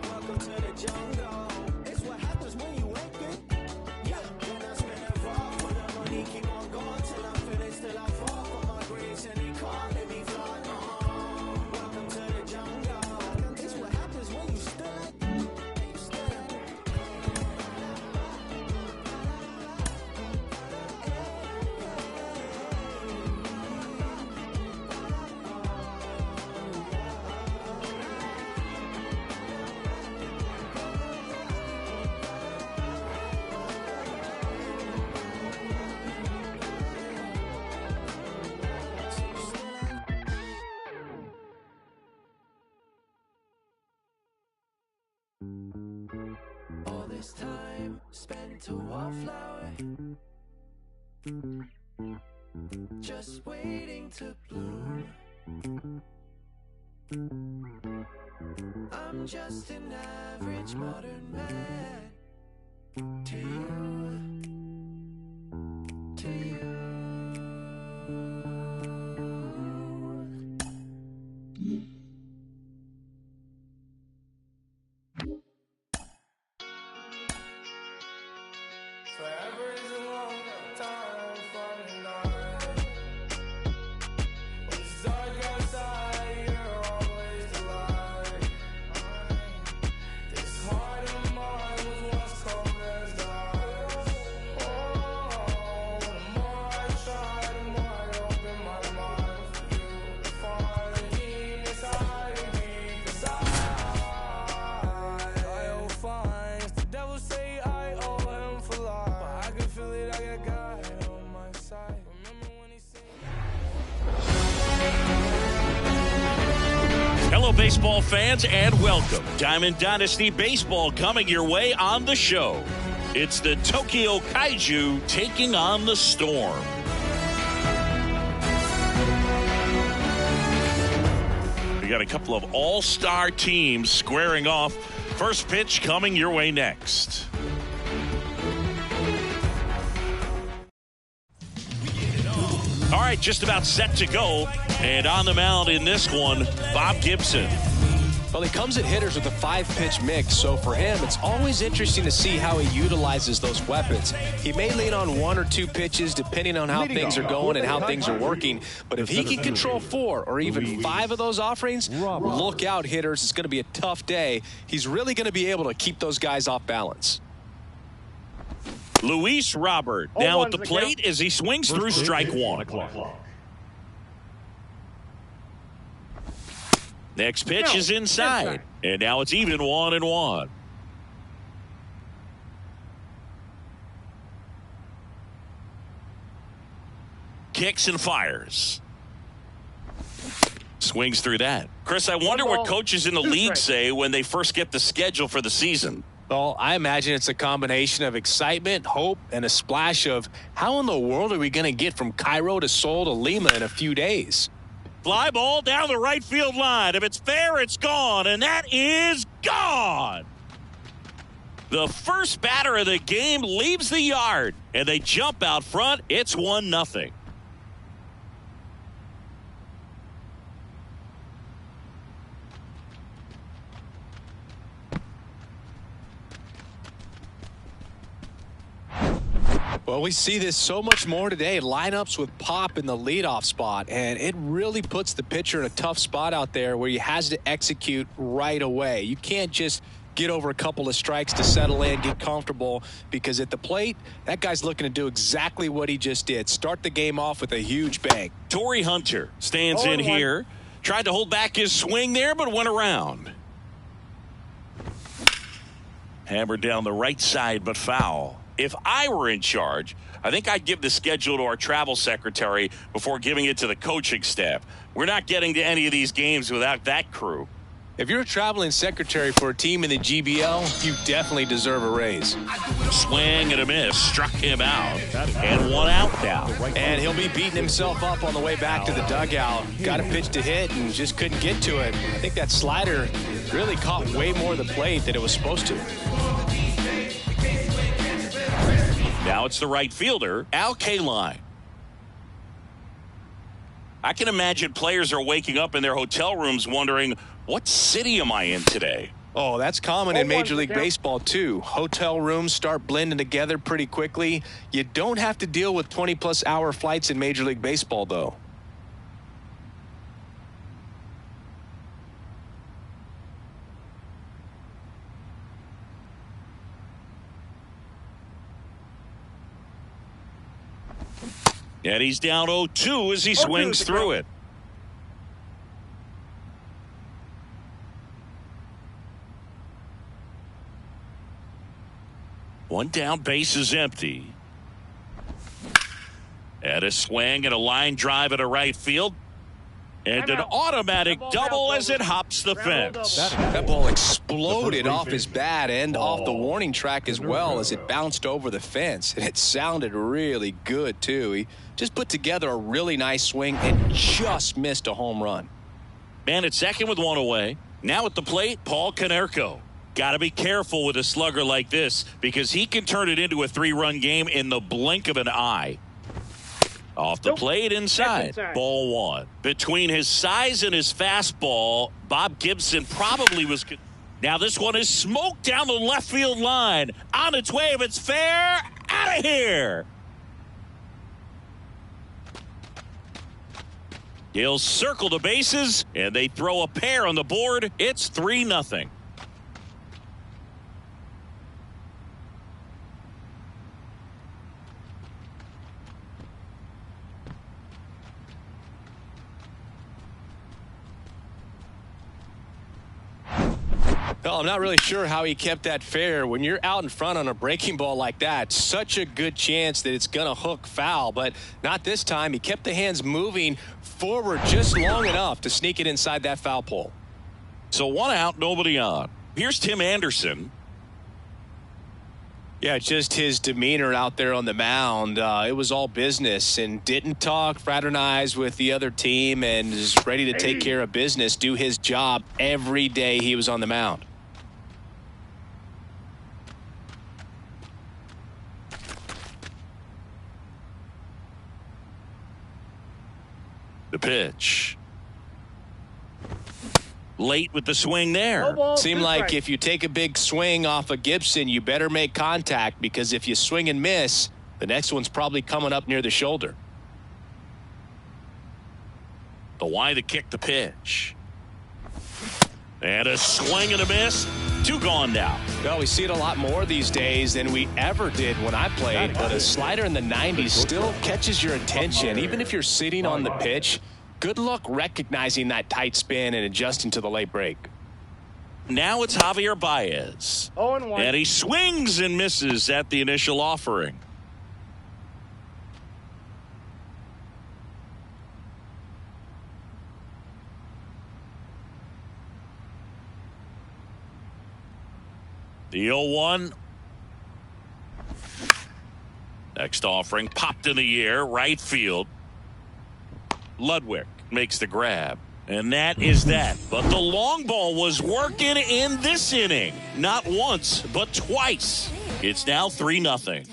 Welcome to the jungle. It's what happens when you ain't good. Yeah, then I spend a bar full of money, keep on going till I'm finished, till I fall from my grace and they calling me God. Welcome to the jungle. It's what happens when you still like. All this time spent to wallflower, just waiting to bloom. I'm just an average modern man to you, to you. Forever is a long time from tonight. When it's dark outside, you're always the light. This heart of mine was once cold as ice. Oh, the more I try, the more I open my mind for you. The farther the heat is hiding me, 'cause I owe fines. The devil say I owe him for life. I can feel it, I got God on my side. Remember when he said. Hello, baseball fans, and welcome. Diamond Dynasty Baseball coming your way on the show. It's the Tokyo Kaiju taking on the Storm. We got a couple of all-star teams squaring off. First pitch coming your way next. All right, just about set to go. And on the mound in this one, Bob Gibson. Well, he comes at hitters with a 5-pitch mix, so for him, it's always interesting to see how he utilizes those weapons. He may lean on 1 or 2 pitches depending on how things are going and how things are working, but if he can control 4 or even 5 of those offerings, look out, hitters. It's going to be a tough day. He's really going to be able to keep those guys off balance. Luis Robert now at the plate as he swings through strike one. Next pitch is inside, and now it's even 1-1. Kicks and fires. Swings through that. Chris, I wonder what coaches in the league say when they first get the schedule for the season. Well, I imagine it's a combination of excitement, hope, and a splash of how in the world are we going to get from Cairo to Seoul to Lima in a few days? Fly ball down the right field line. If it's fair, it's gone, and that is gone. The first batter of the game leaves the yard, and they jump out front. It's 1-0. Well, we see this so much more today. Lineups with Pop in the leadoff spot, and it really puts the pitcher in a tough spot out there where he has to execute right away. You can't just get over a couple of strikes to settle in, get comfortable, because at the plate, that guy's looking to do exactly what he just did. Start the game off with a huge bang. Torrey Hunter stands in here. Tried to hold back his swing there, but went around. Hammered down the right side, but foul. If I were in charge, I think I'd give the schedule to our travel secretary before giving it to the coaching staff. We're not getting to any of these games without that crew. If you're a traveling secretary for a team in the GBL, you definitely deserve a raise. Swing and a miss. Struck him out. And 1 out now. And he'll be beating himself up on the way back to the dugout. Got a pitch to hit and just couldn't get to it. I think that slider really caught way more of the plate than it was supposed to. Now it's the right fielder, Al Kaline. I can imagine players are waking up in their hotel rooms wondering, what city am I in today? Oh, that's common in Major League Baseball, too. Hotel rooms start blending together pretty quickly. You don't have to deal with 20-plus hour flights in Major League Baseball, though. And he's down 0-2 as he swings through it. One down, base is empty. And a swing and a line drive at a right field. And an automatic double as it hops the fence. That ball exploded off his bat and off the warning track as well as it bounced over the fence. And it sounded really good, too. He just put together a really nice swing and just missed a home run. Man at second with 1 away. Now at the plate, Paul Konerko. Got to be careful with a slugger like this because he can turn it into a 3-run game in the blink of an eye. Off the plate inside. Ball 1. Between his size and his fastball, Bob Gibson probably was. Now this one is smoked down the left field line. On its way. If it's fair, out of here. He'll circle the bases, and they throw a pair on the board. It's 3-0. Well, I'm not really sure how he kept that fair. When you're out in front on a breaking ball like that, such a good chance that it's going to hook foul, but not this time. He kept the hands moving forward just long enough to sneak it inside that foul pole. So 1 out, nobody on. Here's Tim Anderson. Yeah, just his demeanor out there on the mound. It was all business and didn't talk, fraternize with the other team, and is ready to take care of business, do his job every day he was on the mound. The pitch. Late with the swing there. Seemed like if you take a big swing off of Gibson, you better make contact, because if you swing and miss, the next one's probably coming up near the shoulder. The why to kick the pitch. And a swing and a miss. 2 gone now. Well, we see it a lot more these days than we ever did when I played, but a slider in the 90s still catches your attention. Even if you're sitting on the pitch, good luck recognizing that tight spin and adjusting to the late break. Now it's Javier Baez. 0-1. And he swings and misses at the initial offering. The 0-1. Next offering popped in the air, right field. Ludwig makes the grab. And that is that. But the long ball was working in this inning. Not once, but twice. It's now 3-0.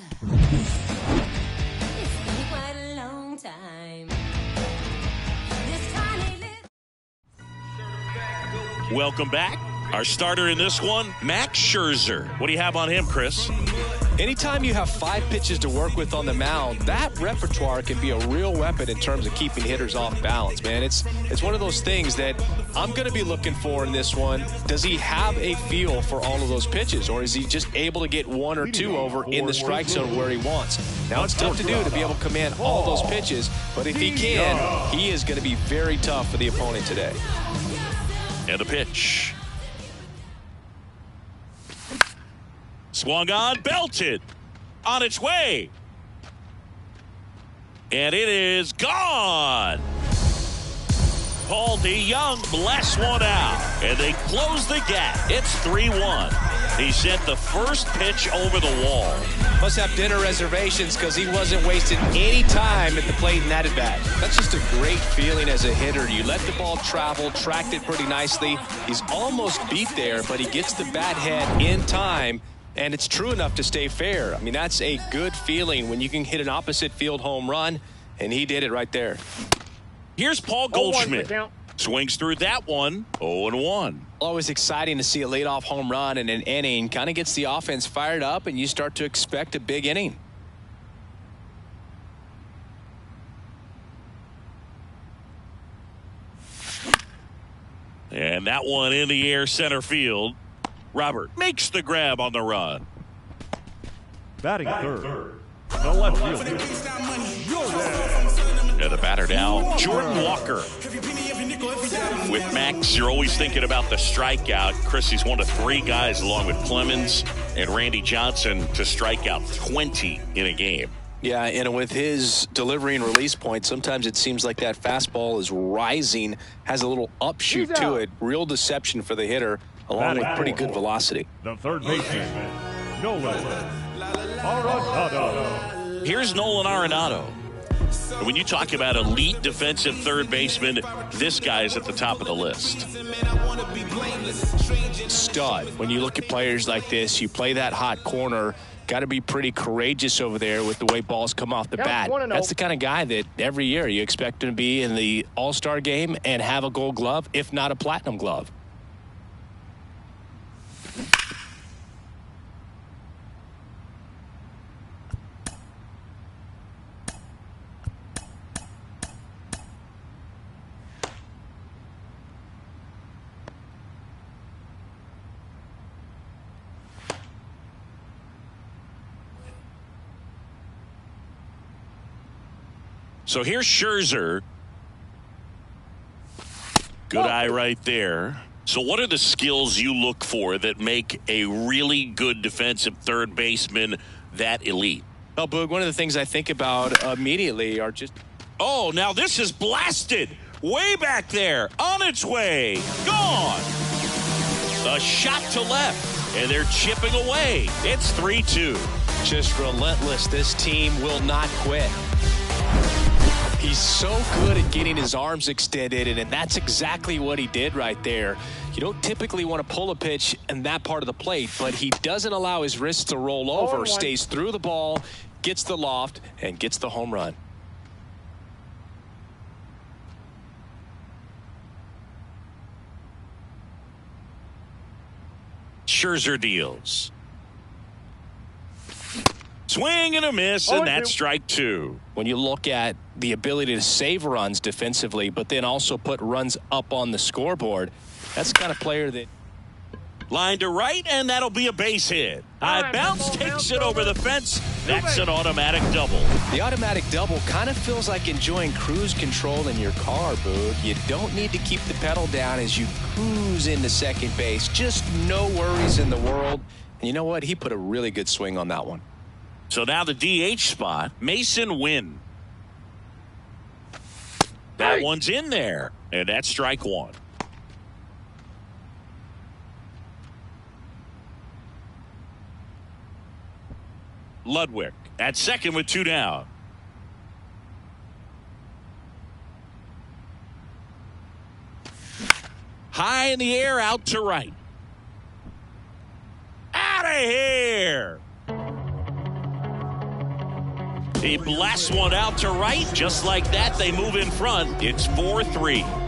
Welcome back. Our starter in this one, Max Scherzer. What do you have on him, Chris? Anytime you have 5 pitches to work with on the mound, that repertoire can be a real weapon in terms of keeping hitters off balance, man. It's one of those things that I'm going to be looking for in this one. Does he have a feel for all of those pitches, or is he just able to get 1 or 2 over in the strike zone where he wants? Now, it's tough to do to be able to command all those pitches, but if he can, he is going to be very tough for the opponent today. And a pitch. Swung on, belted. On its way. And it is gone. Paul DeJong blasts one out. And they close the gap. It's 3-1. He sent the first pitch over the wall. Must have dinner reservations because he wasn't wasting any time at the plate in that at bat. That's just a great feeling as a hitter. You let the ball travel, tracked it pretty nicely. He's almost beat there, but he gets the bat head in time, and it's true enough to stay fair. I mean, that's a good feeling when you can hit an opposite field home run, and he did it right there. Here's Paul Goldschmidt. Swings through that one, 0-1. Always exciting to see a leadoff home run in an inning. Kind of gets the offense fired up, and you start to expect a big inning. And that one in the air center field. Robert makes the grab on the run. Batting third. The left fielder. And the batter now, Jordan Walker. With Max, you're always thinking about the strikeout. Chris, he's one of 3 guys, along with Clemens and Randy Johnson, to strike out 20 in a game. Yeah, and with his delivery and release point, sometimes it seems like that fastball is rising, has a little upshoot to it. Real deception for the hitter, along with pretty good velocity. The third baseman, Nolan Arenado. Here's Nolan Arenado. When you talk about elite defensive third baseman, this guy's at the top of the list. Stud. When you look at players like this, you play that hot corner, got to be pretty courageous over there with the way balls come off the bat. That's the kind of guy that every year you expect him to be in the All-Star game and have a Gold Glove, if not a Platinum Glove. So here's Scherzer. Good eye right there. So what are the skills you look for that make a really good defensive third baseman that elite? Well, Boog, one of the things I think about immediately are just... Oh, now this is blasted. Way back there. On its way. Gone. A shot to left. And they're chipping away. It's 3-2. Just relentless. This team will not quit. He's so good at getting his arms extended, and that's exactly what he did right there. You don't typically want to pull a pitch in that part of the plate, but he doesn't allow his wrists to roll over, stays through the ball, gets the loft, and gets the home run. Scherzer deals. Swing and a miss, and that's strike 2. When you look at the ability to save runs defensively, but then also put runs up on the scoreboard, that's the kind of player that... Line to right, and that'll be a base hit. High bounce takes it over the fence. That's an automatic double. The automatic double kind of feels like enjoying cruise control in your car, Boog. You don't need to keep the pedal down as you cruise into second base. Just no worries in the world. And you know what? He put a really good swing on that one. So now the DH spot, Mason Wynn. That one's in there, and that's strike 1. Ludwig at second with 2 down. high in the air, out to right. Out of here. He blasts one out to right. Just like that, they move in front. It's 4-3.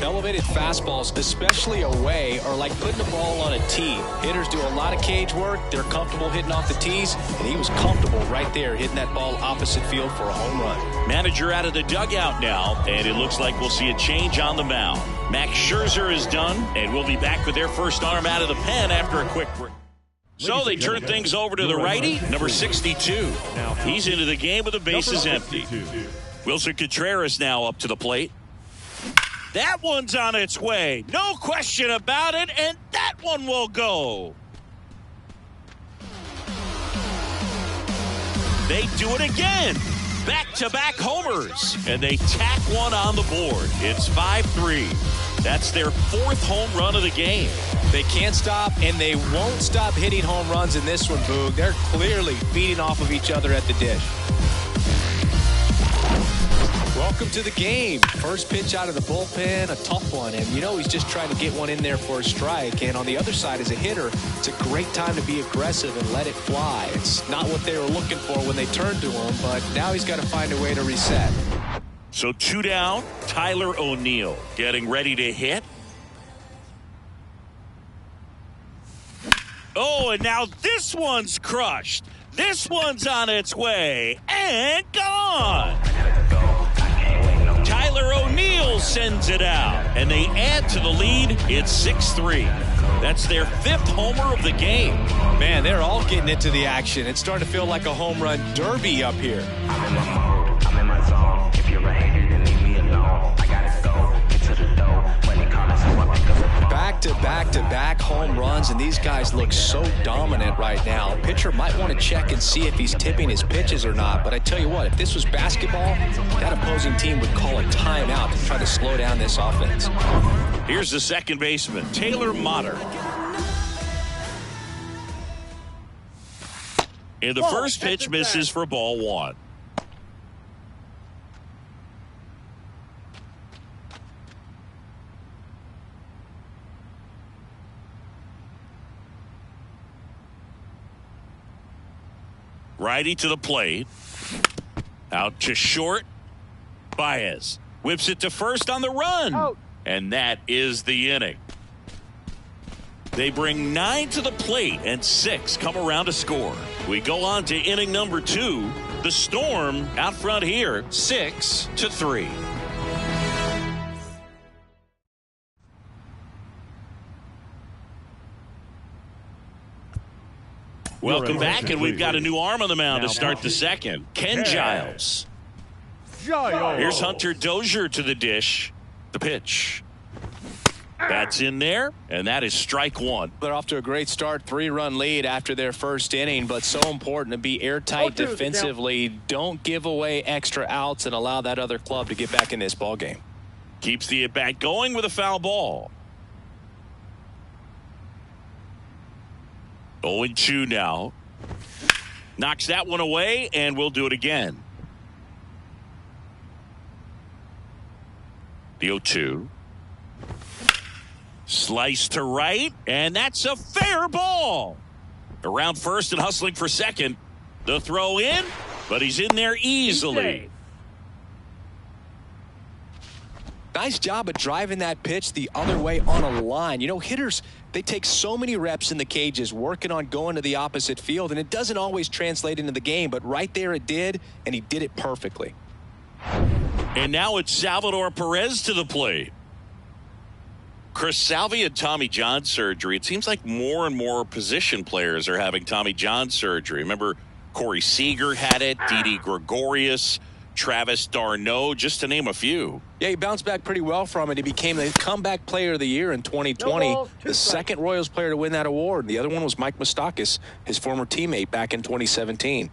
Elevated fastballs, especially away, are like putting the ball on a tee. Hitters do a lot of cage work. They're comfortable hitting off the tees, and he was comfortable right there hitting that ball opposite field for a home run. Manager out of the dugout now, and it looks like we'll see a change on the mound. Max Scherzer is done, and we'll be back with their first arm out of the pen after a quick break. So they turn things over to the righty, number 62. He's into the game with the bases empty. Wilson Contreras now up to the plate. That one's on its way. No question about it, and that one will go. They do it again. Back-to-back homers, and they tack one on the board. It's 5-3. That's their fourth home run of the game. They can't stop, and they won't stop hitting home runs in this one, Boog. They're clearly feeding off of each other at the dish. Welcome to the game. First pitch out of the bullpen, a tough one. And, you know, he's just trying to get one in there for a strike. And on the other side, as a hitter, it's a great time to be aggressive and let it fly. It's not what they were looking for when they turned to him, but now he's got to find a way to reset. So 2 down, Tyler O'Neill getting ready to hit. Oh, and now this one's crushed. This one's on its way and gone. Tyler O'Neill sends it out, and they add to the lead. It's 6-3. That's their 5th homer of the game. Man, they're all getting into the action. It's starting to feel like a home run derby up here. I'm in my mode, I'm in my zone. If you're a hater, then leave me alone. I gotta go, get to the dough. Money calling, so I pick up the phone. Back-to-back-to-back home runs, and these guys look so dominant right now. Pitcher might want to check and see if he's tipping his pitches or not, but I tell you what, if this was basketball, that opposing team would call a timeout to try to slow down this offense. Here's the second baseman, Taylor Motter. And the first pitch misses for ball 1. Righty to the plate. Out to short. Baez whips it to first on the run. Out. And that is the inning. They bring 9 to the plate and 6 come around to score. We go on to inning number 2. The Storm out front here, 6-3. Welcome back, and we've got a new arm on the mound to start the second. Ken Giles. Here's Hunter Dozier to the dish. The pitch. That's in there, and that is strike 1. They're off to a great start, 3-run lead after their first inning, but so important to be airtight defensively. Don't give away extra outs and allow that other club to get back in this ball game. Keeps the at-bat going with a foul ball. 0-2 now. Knocks that one away, and we'll do it again. The 0-2. Slice to right, and that's a fair ball. Around first and hustling for second. The throw in, but he's in there easily. Nice job of driving that pitch the other way on a line. You know, hitters, they take so many reps in the cages working on going to the opposite field, and it doesn't always translate into the game, but right there it did, and he did it perfectly. And now it's Salvador Perez to the plate. Chris Salvi had Tommy John surgery. It seems like more and more position players are having Tommy John surgery. Remember, Corey Seager had it, Didi Gregorius, Travis d'Arnaud, just to name a few. Yeah, he bounced back pretty well from it. He became the comeback player of the year in 2020. The second Royals player to win that award. The other one was Mike Moustakas, his former teammate back in 2017.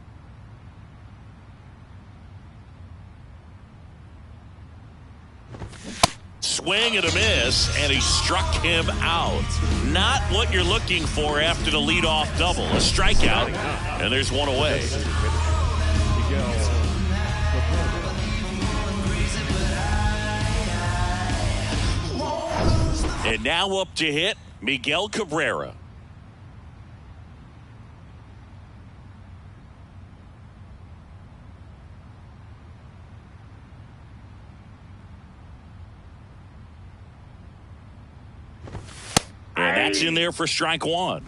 swing and a miss, and he struck him out. Not what you're looking for after the leadoff double. A strikeout, and there's one away. And now up to hit, Miguel Cabrera. And that's in there for strike one.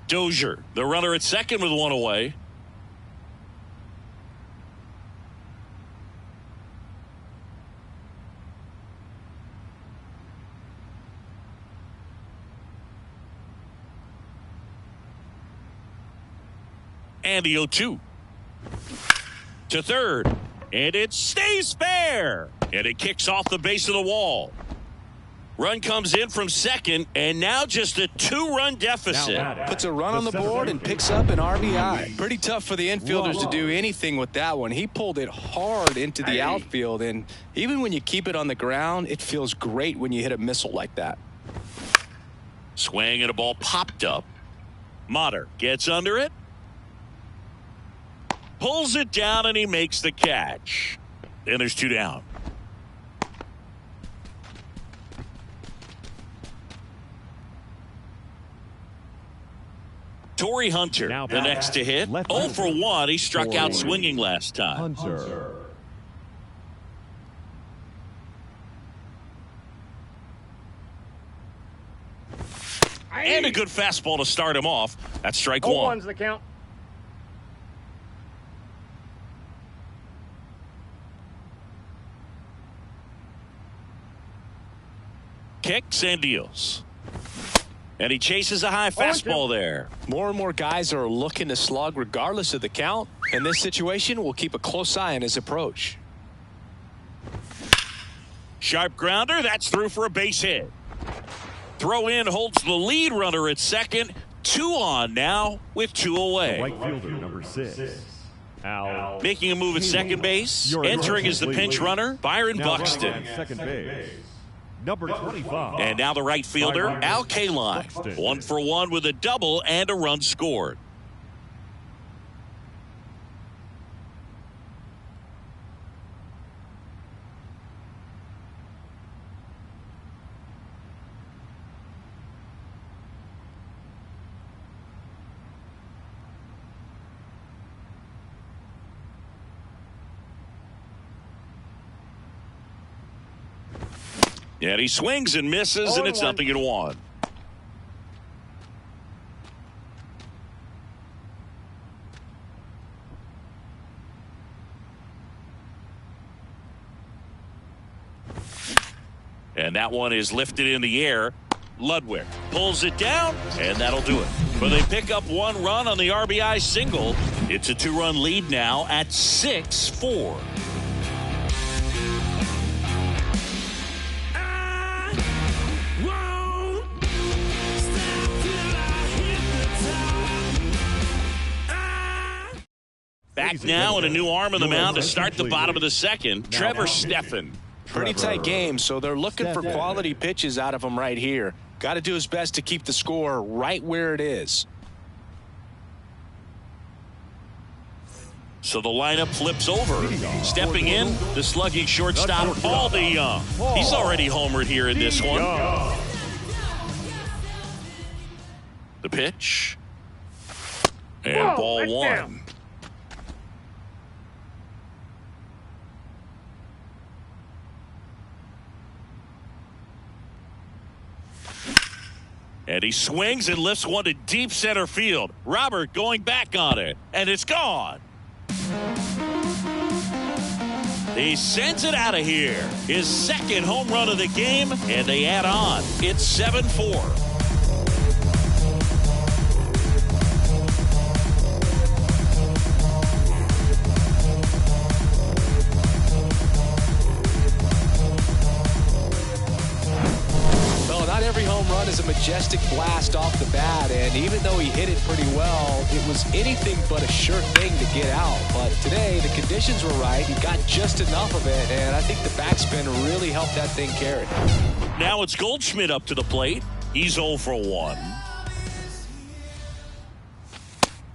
Dozier, the runner at second with one away. And the 0-2 to third, and it stays fair, and it kicks off the base of the wall. Run comes in from second, and now just a 2-run deficit. Puts a run on the board and picks up an RBI. Pretty tough for the infielders to do anything with that one. He pulled it hard into the outfield, and even when you keep it on the ground, it feels great when you hit a missile like that. Swing and a ball popped up. Motter gets under it. Pulls it down, and he makes the catch. And there's 2 down. Torrey Hunter, the next to hit. 0 for 1. He struck out swinging last time. Hunter. And a good fastball to start him off. That's strike 1. 0-1's the count. Kicks and deals. And he chases a high fastball there. More and more guys are looking to slug regardless of the count. In this situation, we'll keep a close eye on his approach. Sharp grounder. That's through for a base hit. Throw in holds the lead runner at second. 2 on now with 2 away. Right fielder, number 6. Al. Making a move at second base. Entering as the pinch runner, Byron Buxton. Second base. Number 25. And now the right fielder, Al Kaline. 1 for 1 with a double and a run scored. And he swings and misses, and it's 0-1. And that one is lifted in the air. Ludwig pulls it down, and that'll do it. But they pick up 1 run on the RBI single. It's a 2-run lead now at 6-4. Back now and a new arm on the mound to start the bottom of the second. Trevor Stephan. Pretty tight game, so they're looking for quality pitches out of him right here. Got to do his best to keep the score right where it is. So the lineup flips over. Stepping in, the slugging shortstop, Paul DeJong. He's already homered here in this one. The pitch. And ball 1. And he swings and lifts one to deep center field. Robert going back on it, and it's gone. He sends it out of here. His second home run of the game, and they add on. It's 7-4. fantastic blast off the bat, and even though he hit it pretty well, it was anything but a sure thing to get out. But today, the conditions were right. He got just enough of it, and I think the backspin really helped that thing carry. Now it's Goldschmidt up to the plate. He's 0 for 1.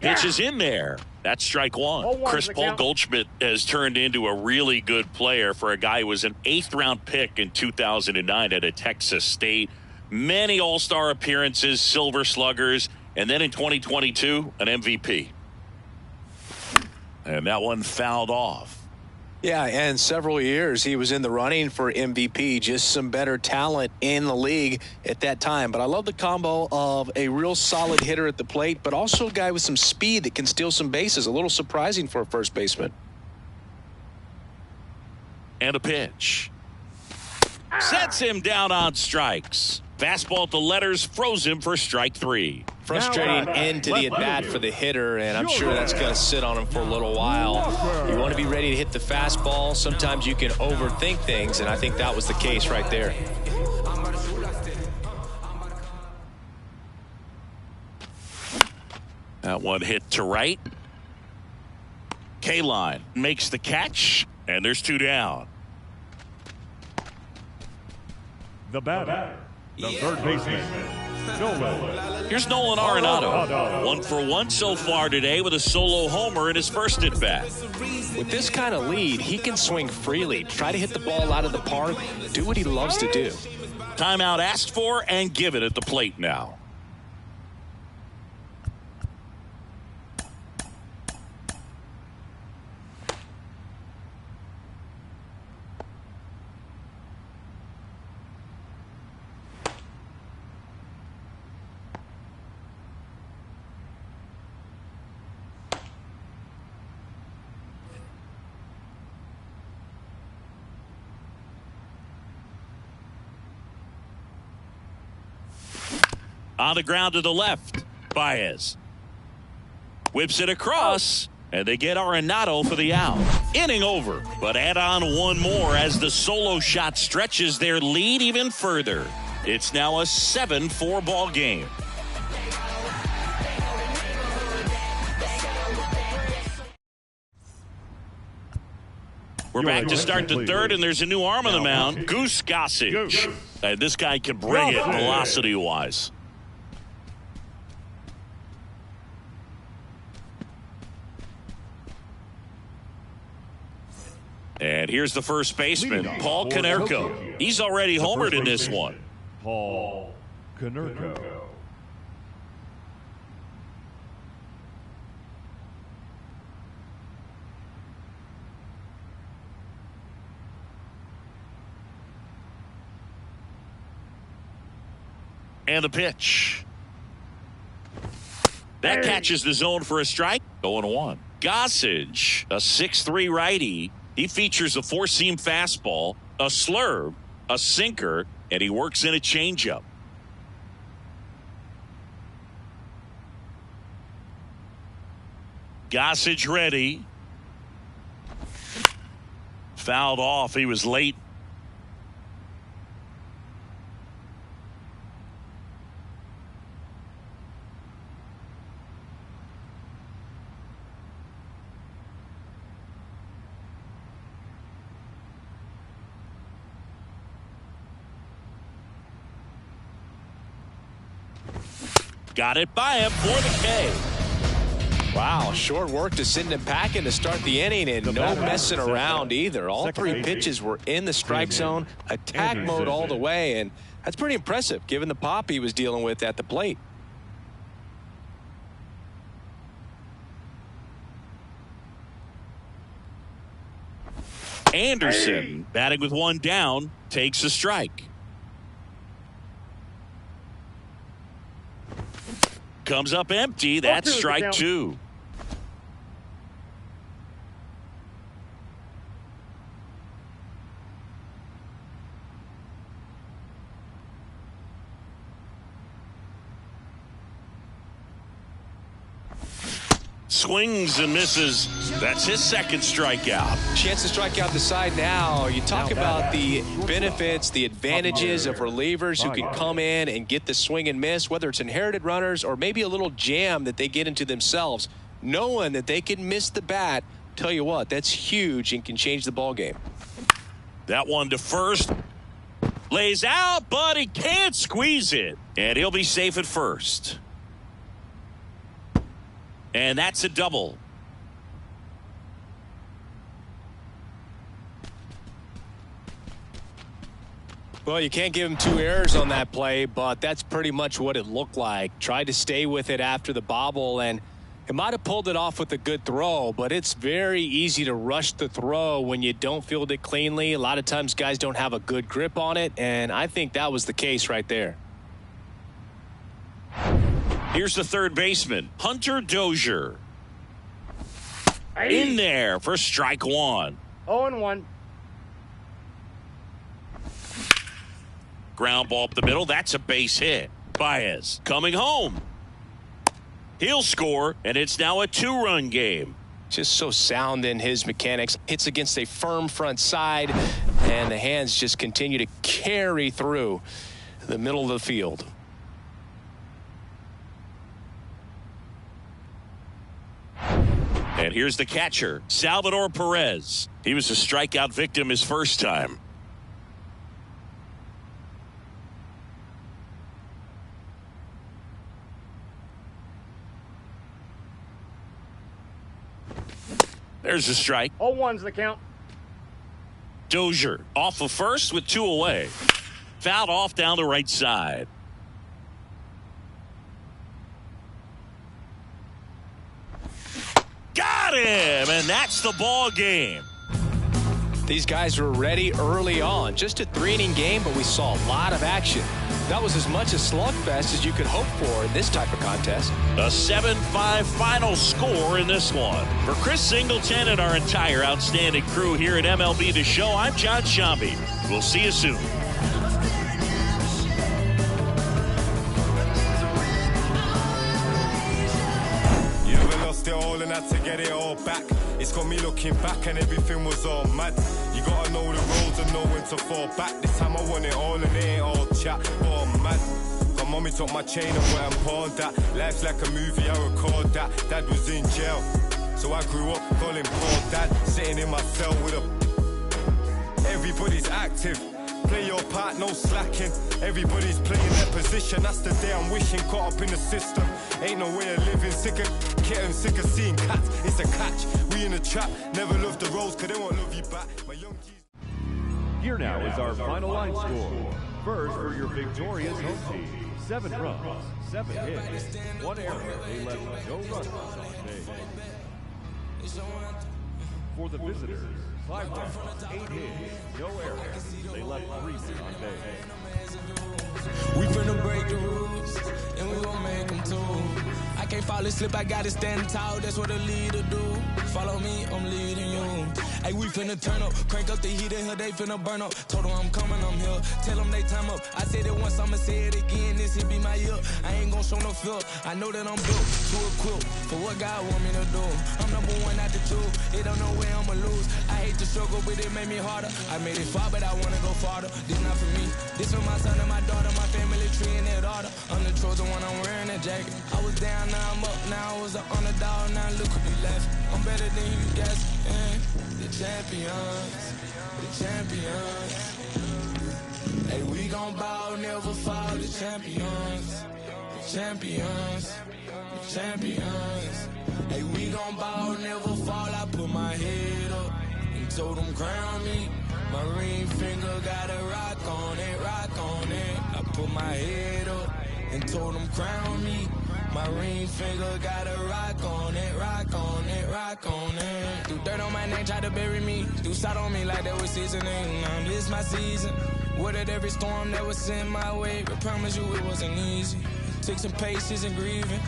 Pitch is in there. That's strike one. Chris Paul Goldschmidt has turned into a really good player for a guy who was an 8th-round pick in 2009 at Texas State. Many All-Star appearances, Silver Sluggers, and then in 2022, an MVP. And that one fouled off. Yeah, and several years he was in the running for MVP, just some better talent in the league at that time. But I love the combo of a real solid hitter at the plate, but also a guy with some speed that can steal some bases. A little surprising for a first baseman. And a pitch. Sets him down on strikes. Fastball to letters, froze him for strike 3. Frustrating end to the at-bat for the hitter, and I'm sure that's going to sit on him for a little while. You want to be ready to hit the fastball. Sometimes you can overthink things, and I think that was the case right there. That one hit to right. K-Line makes the catch, and there's 2 down. The batter, the third baseman, Nolan. Here's Nolan Arenado. 1 for 1 so far today with a solo homer in his first at-bat. With this kind of lead, he can swing freely, try to hit the ball out of the park, do what he loves to do. Timeout asked for and given at the plate now. On the ground to the left, Baez whips it across, and they get Arenado for the out. Inning over, but add on one more as the solo shot stretches their lead even further. It's now a 7-4 ball game. We're back to start the third, and there's a new arm on the mound, Goose Gossage. And this guy can bring it velocity-wise. And here's the first baseman, Paul Konerko. He's already homered in this one. Paul Konerko. And the pitch. That catches the zone for a strike. 0-1. Gossage, a 6'3 righty. He features a 4-seam fastball, a slurve, a sinker, and he works in a changeup. Gossage ready. Fouled off. He was late. Got it by him for the K. Wow, short work to send him packing to start the inning, and no messing around either. All 3 pitches were in the strike zone, attack mode all the way, and that's pretty impressive given the pop he was dealing with at the plate. Anderson, batting with 1 down, takes a strike. Comes up empty. That's strike 2. Swings and misses. That's his second strikeout. Chance to strike out the side now. You talk about the benefits, the advantages of relievers who can come in and get the swing and miss, whether it's inherited runners or maybe a little jam that they get into themselves. Knowing that they can miss the bat, tell you what, that's huge and can change the ball game. That one to first. Lays out, but he can't squeeze it. And he'll be safe at first. And that's a double. Well, you can't give him 2 errors on that play, but that's pretty much what it looked like. Tried to stay with it after the bobble, and it might have pulled it off with a good throw, but it's very easy to rush the throw when you don't field it cleanly. A lot of times guys don't have a good grip on it, and I think that was the case right there. Here's the third baseman, Hunter Dozier. In there for strike one. 0-1. Ground ball up the middle. That's a base hit. Baez coming home. He'll score, and it's now a 2-run game. Just so sound in his mechanics. Hits against a firm front side, and the hands just continue to carry through the middle of the field. And here's the catcher, Salvador Perez. He was a strikeout victim his first time. There's a strike. 0-1's the count. Dozier off of first with 2 away. Fouled off down the right side. Got him, and that's the ball game. These guys were ready early on. Just a 3-inning game, but we saw a lot of action. That was as much a slugfest as you could hope for in this type of contest. A 7-5 final score in this one. For Chris Singleton and our entire outstanding crew here at MLB The Show, I'm John Shambi. We'll see you soon. Lost it all and had to get it all back. It's got me looking back and everything was all mad. You gotta know the roads and know when to fall back. This time I want it all and it ain't all chat or mad. My mommy took my chain and went and pawned that. Life's like a movie, I record that. Dad was in jail, so I grew up calling poor dad. Sitting in my cell with a... Everybody's active. Play your part, no slacking. Everybody's playing their position. That's the day I'm wishing. Caught up in the system. Ain't no way of living. Sick of kitten, sick of seeing cats. It's a catch. We in a trap. Never love the roads, cause they won't love you back. My young G's... Here now is our final line score. First for your victorious home team. 7 runs, 7 hits, 1 error. They left no runners on base. For the visitors, 5 runs, 8 hits, no errors. They left 3 on base. We finna break the rules, and we gon' make them too. I can't fall asleep, I gotta stand tall, that's what a leader do. Follow me, I'm leading you. Hey, we finna turn up, crank up the heat in here, they finna burn up. Told them I'm coming, I'm here, tell them they time up. I said it once, I'ma say it again, this hit be my year. I ain't gon' show no fear, I know that I'm built to equip for what God want me to do. I'm number 1 out the 2, it don't know where I'ma lose. I hate the struggle, but it made me harder. I made it far, but I wanna go farther. This not for me, this for my son and my daughter, my family tree and their daughter. I'm the chosen one, I'm wearing that jacket. I was down, now I'm up, now I was an underdog, now look who be left. I'm better than you guys, the champions, the champions. Hey, we gon' bow, never fall, the champions, the champions, the champions. Hey, we gon' bow, never fall, I put my head up and told them crown me. My ring finger got a rock on it, rock on it. I put my head up and told them crown me. My ring finger got a rock on it, rock on it, rock on it. Do dirt on my name, try to bury me. Do side on me like that was seasoning. Now this my season. Weathered every storm that was sent my way. But promise you it wasn't easy. Took some patience and grieving.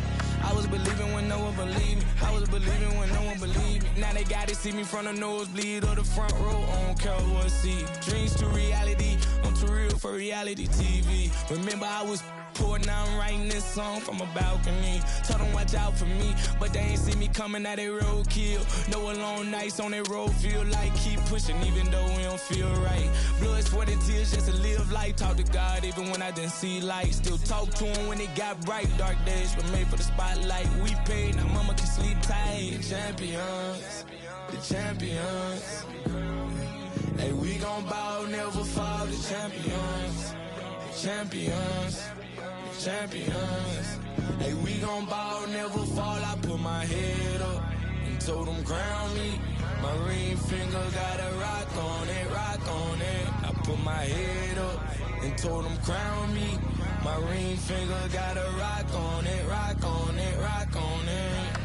I was believing when no one believed me. I was believing when no one believed me. Now they gotta see me from the nosebleed or the front row. I don't care what see. Dreams to reality. I'm too real for reality TV. Remember I was port, now I'm writing this song from a balcony. Told them watch out for me, but they ain't see me coming at a roadkill. No alone nights on that road, feel like keep pushing even though we don't feel right. Blood, sweat, and tears just to live life. Talk to God even when I didn't see light. Still talk to him when it got bright. Dark days but made for the spotlight. We paid, now mama can sleep tight. Champions, the champions. Hey, we gon' bow, never fall. The champions, champions, champions. Hey, we gon' bow, never fall. I put my head up and told them crown me. My ring finger got a rock on it, rock on it. I put my head up and told them crown me. My ring finger got a rock on it, rock on it, rock on it.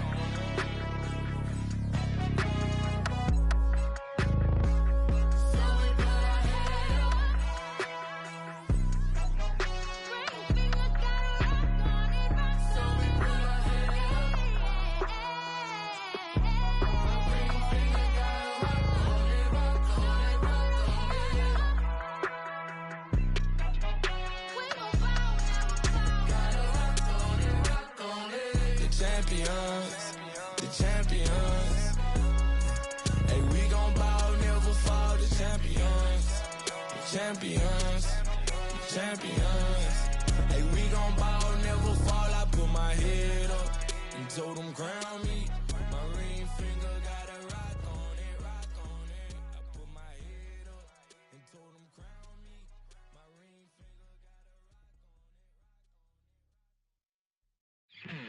Champions, champions. Hey, we gon' ball, never fall. I put my head up and told them crown me. My ring finger got a rock on it, rock on it. I put my head up and told them crown me. My ring finger got a rock on it.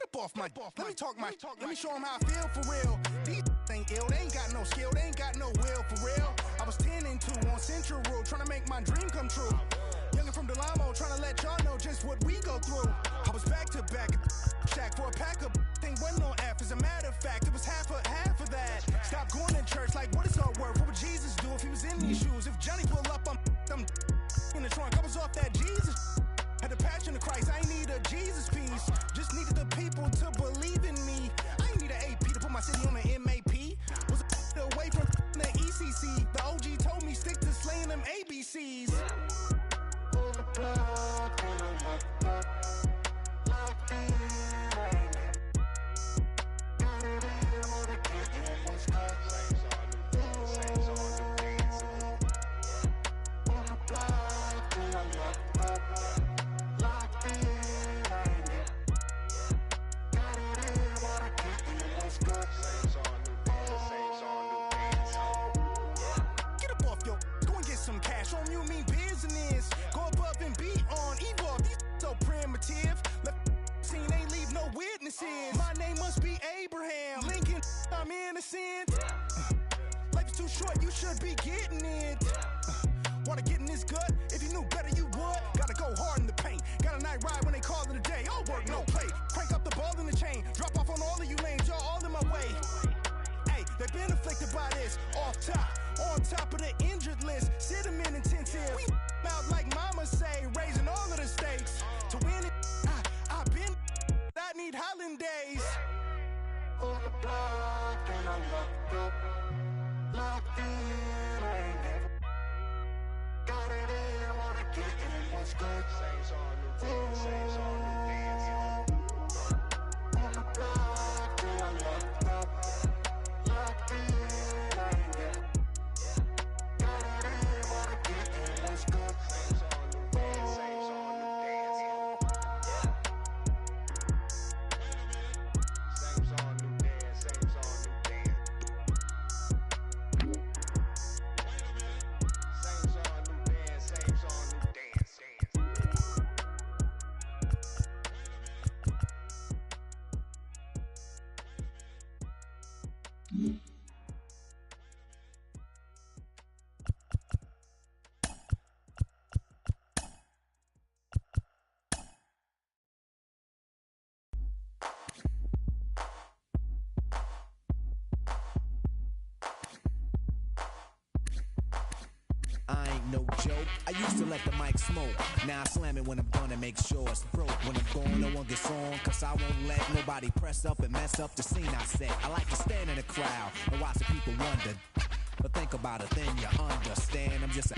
up off my. Let me talk my. Let me show them how I feel for real. These ain't ill. They ain't got no skill. They ain't got no will for real. I was 10 and 2 on Central Road, trying to make my dream come true. Youngin' from Delamo, trying to let y'all know just what we go through. I was back to back at the shack for a pack of thing wasn't on F. As a matter of fact, it was half of that. Stop going to church like what is all worth? What would Jesus do if he was in these shoes? If Johnny pull up, I'm in the trunk. I was off that Jesus. Had a passion of Christ. I ain't need a Jesus piece. Just needed the people to believe in me. I ain't need an AP to put my city on the MAP. Was away from the ECC. The OG told me stick to slaying them ABCs. My name must be Abraham Lincoln. I'm innocent. Life is too short, you should be getting it. Wanna get in this gut? If you knew better, you would. Gotta go hard in the paint. Got a night ride when they call it a day. All work, no play. Crank up the ball in the chain. Drop off on all of you lanes, y'all all in my way. Hey, they've been afflicted by this. Off top, on top of the injured list. Sit them in intensive. We out like mama say, raising all of the stakes. To win it, I've been. I need Hollandaise. On the block and I'm locked up. Locked in, I ain't never got it in, wanna get in, what's good? Saints on new dance, saints on new dance. On the block and I'm locked up. Locked in, I ain't never got it in, wanna get in, what's good? Saints on new dance, saints on new dance. I ain't no joke. I used to let the mic smoke. Now I slam it when I'm done and make sure it's broke. When I'm gone, no one gets on, cause I won't let nobody press up and mess up the scene I set. I like to stand in the crowd and watch the people wonder. But think about it, then you understand. I'm just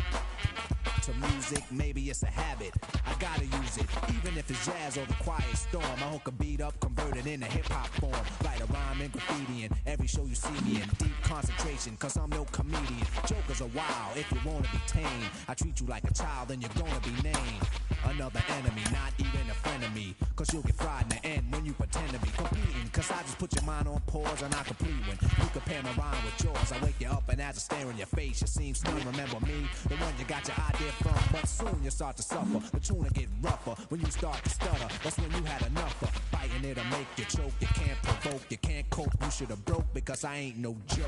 to music, maybe it's a habit. I gotta use it, even if it's jazz or the quiet storm. I hook a beat up, convert it into hip-hop form. Write a rhyme and graffiti in every show you see me in. Deep concentration, cause I'm no comedian. Jokers are wild, if you wanna be tame. I treat you like a child, then you're gonna be named another enemy, not even a friend of me. Cause you'll get fried in the end when you pretend to be competing. Cause I just put your mind on pause and I complete when you compare my rhyme with yours. I wake you up and as I stare in your face, you seem stunned. Remember me, the one you got your idea from. But soon you start to suffer, the tune will get rougher. When you start to stutter, that's when you had enough of fighting. It'll make you choke, you can't provoke, you can't cope. You should've broke because I ain't no joke.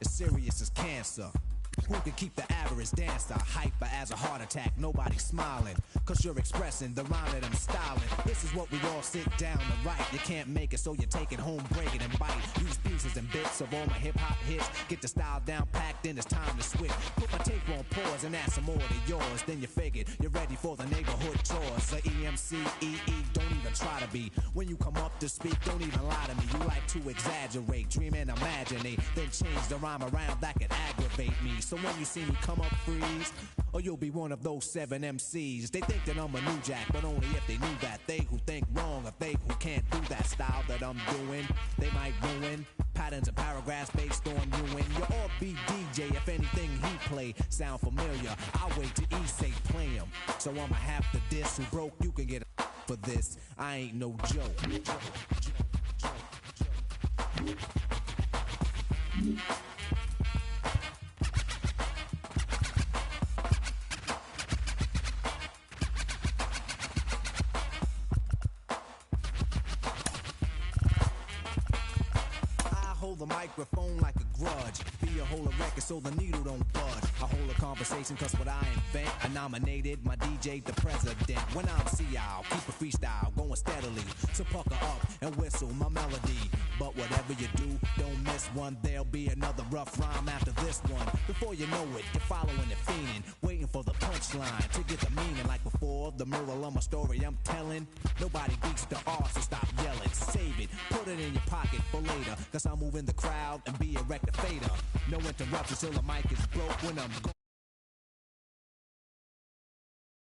As serious as cancer. Who can keep the average dancer hyper as a heart attack? Nobody's smiling, cause you're expressing the rhyme that I'm styling. This is what we all sit down to write. You can't make it, so you take it home, break it and bite. Use pieces and bits of all my hip-hop hits. Get the style down packed, then it's time to switch. Put my tape on pause and add some more to yours. Then you figured you're ready for the neighborhood chores. The EMC, EE, don't even try to be. When you come up to speak, don't even lie to me. You like to exaggerate, dream and imaginate, then change the rhyme around that could aggravate me. So when you see me come up, freeze, or you'll be one of those 7 MCs. They think that I'm a new jack, but only if they knew that. They who think wrong, or they who can't do that style that I'm doing, they might ruin patterns and paragraphs based on you and your offbeat DJ. If anything he play sound familiar, I'll wait till he say play him. So I'ma have to diss. Who broke, you can get a for this. I ain't no joke. The microphone like a grudge. Be a whole of record so the needle don't budge. I hold a conversation cause what I invent, I nominated my DJ the president. When I'm CL, keep a freestyle going steadily. So pucker up and whistle my melody. But whatever you do, don't miss one. There'll be another rough rhyme after this one. Before you know it, you're following the fiending, waiting for the punchline to get the meaning. Like before, the moral of my story I'm telling. Nobody beats the art, so stop yelling. Save it, put it in your pocket for later. Cause I'm moving the crowd and be a rectifier. No interruptions till the mic is broke when I'm gone.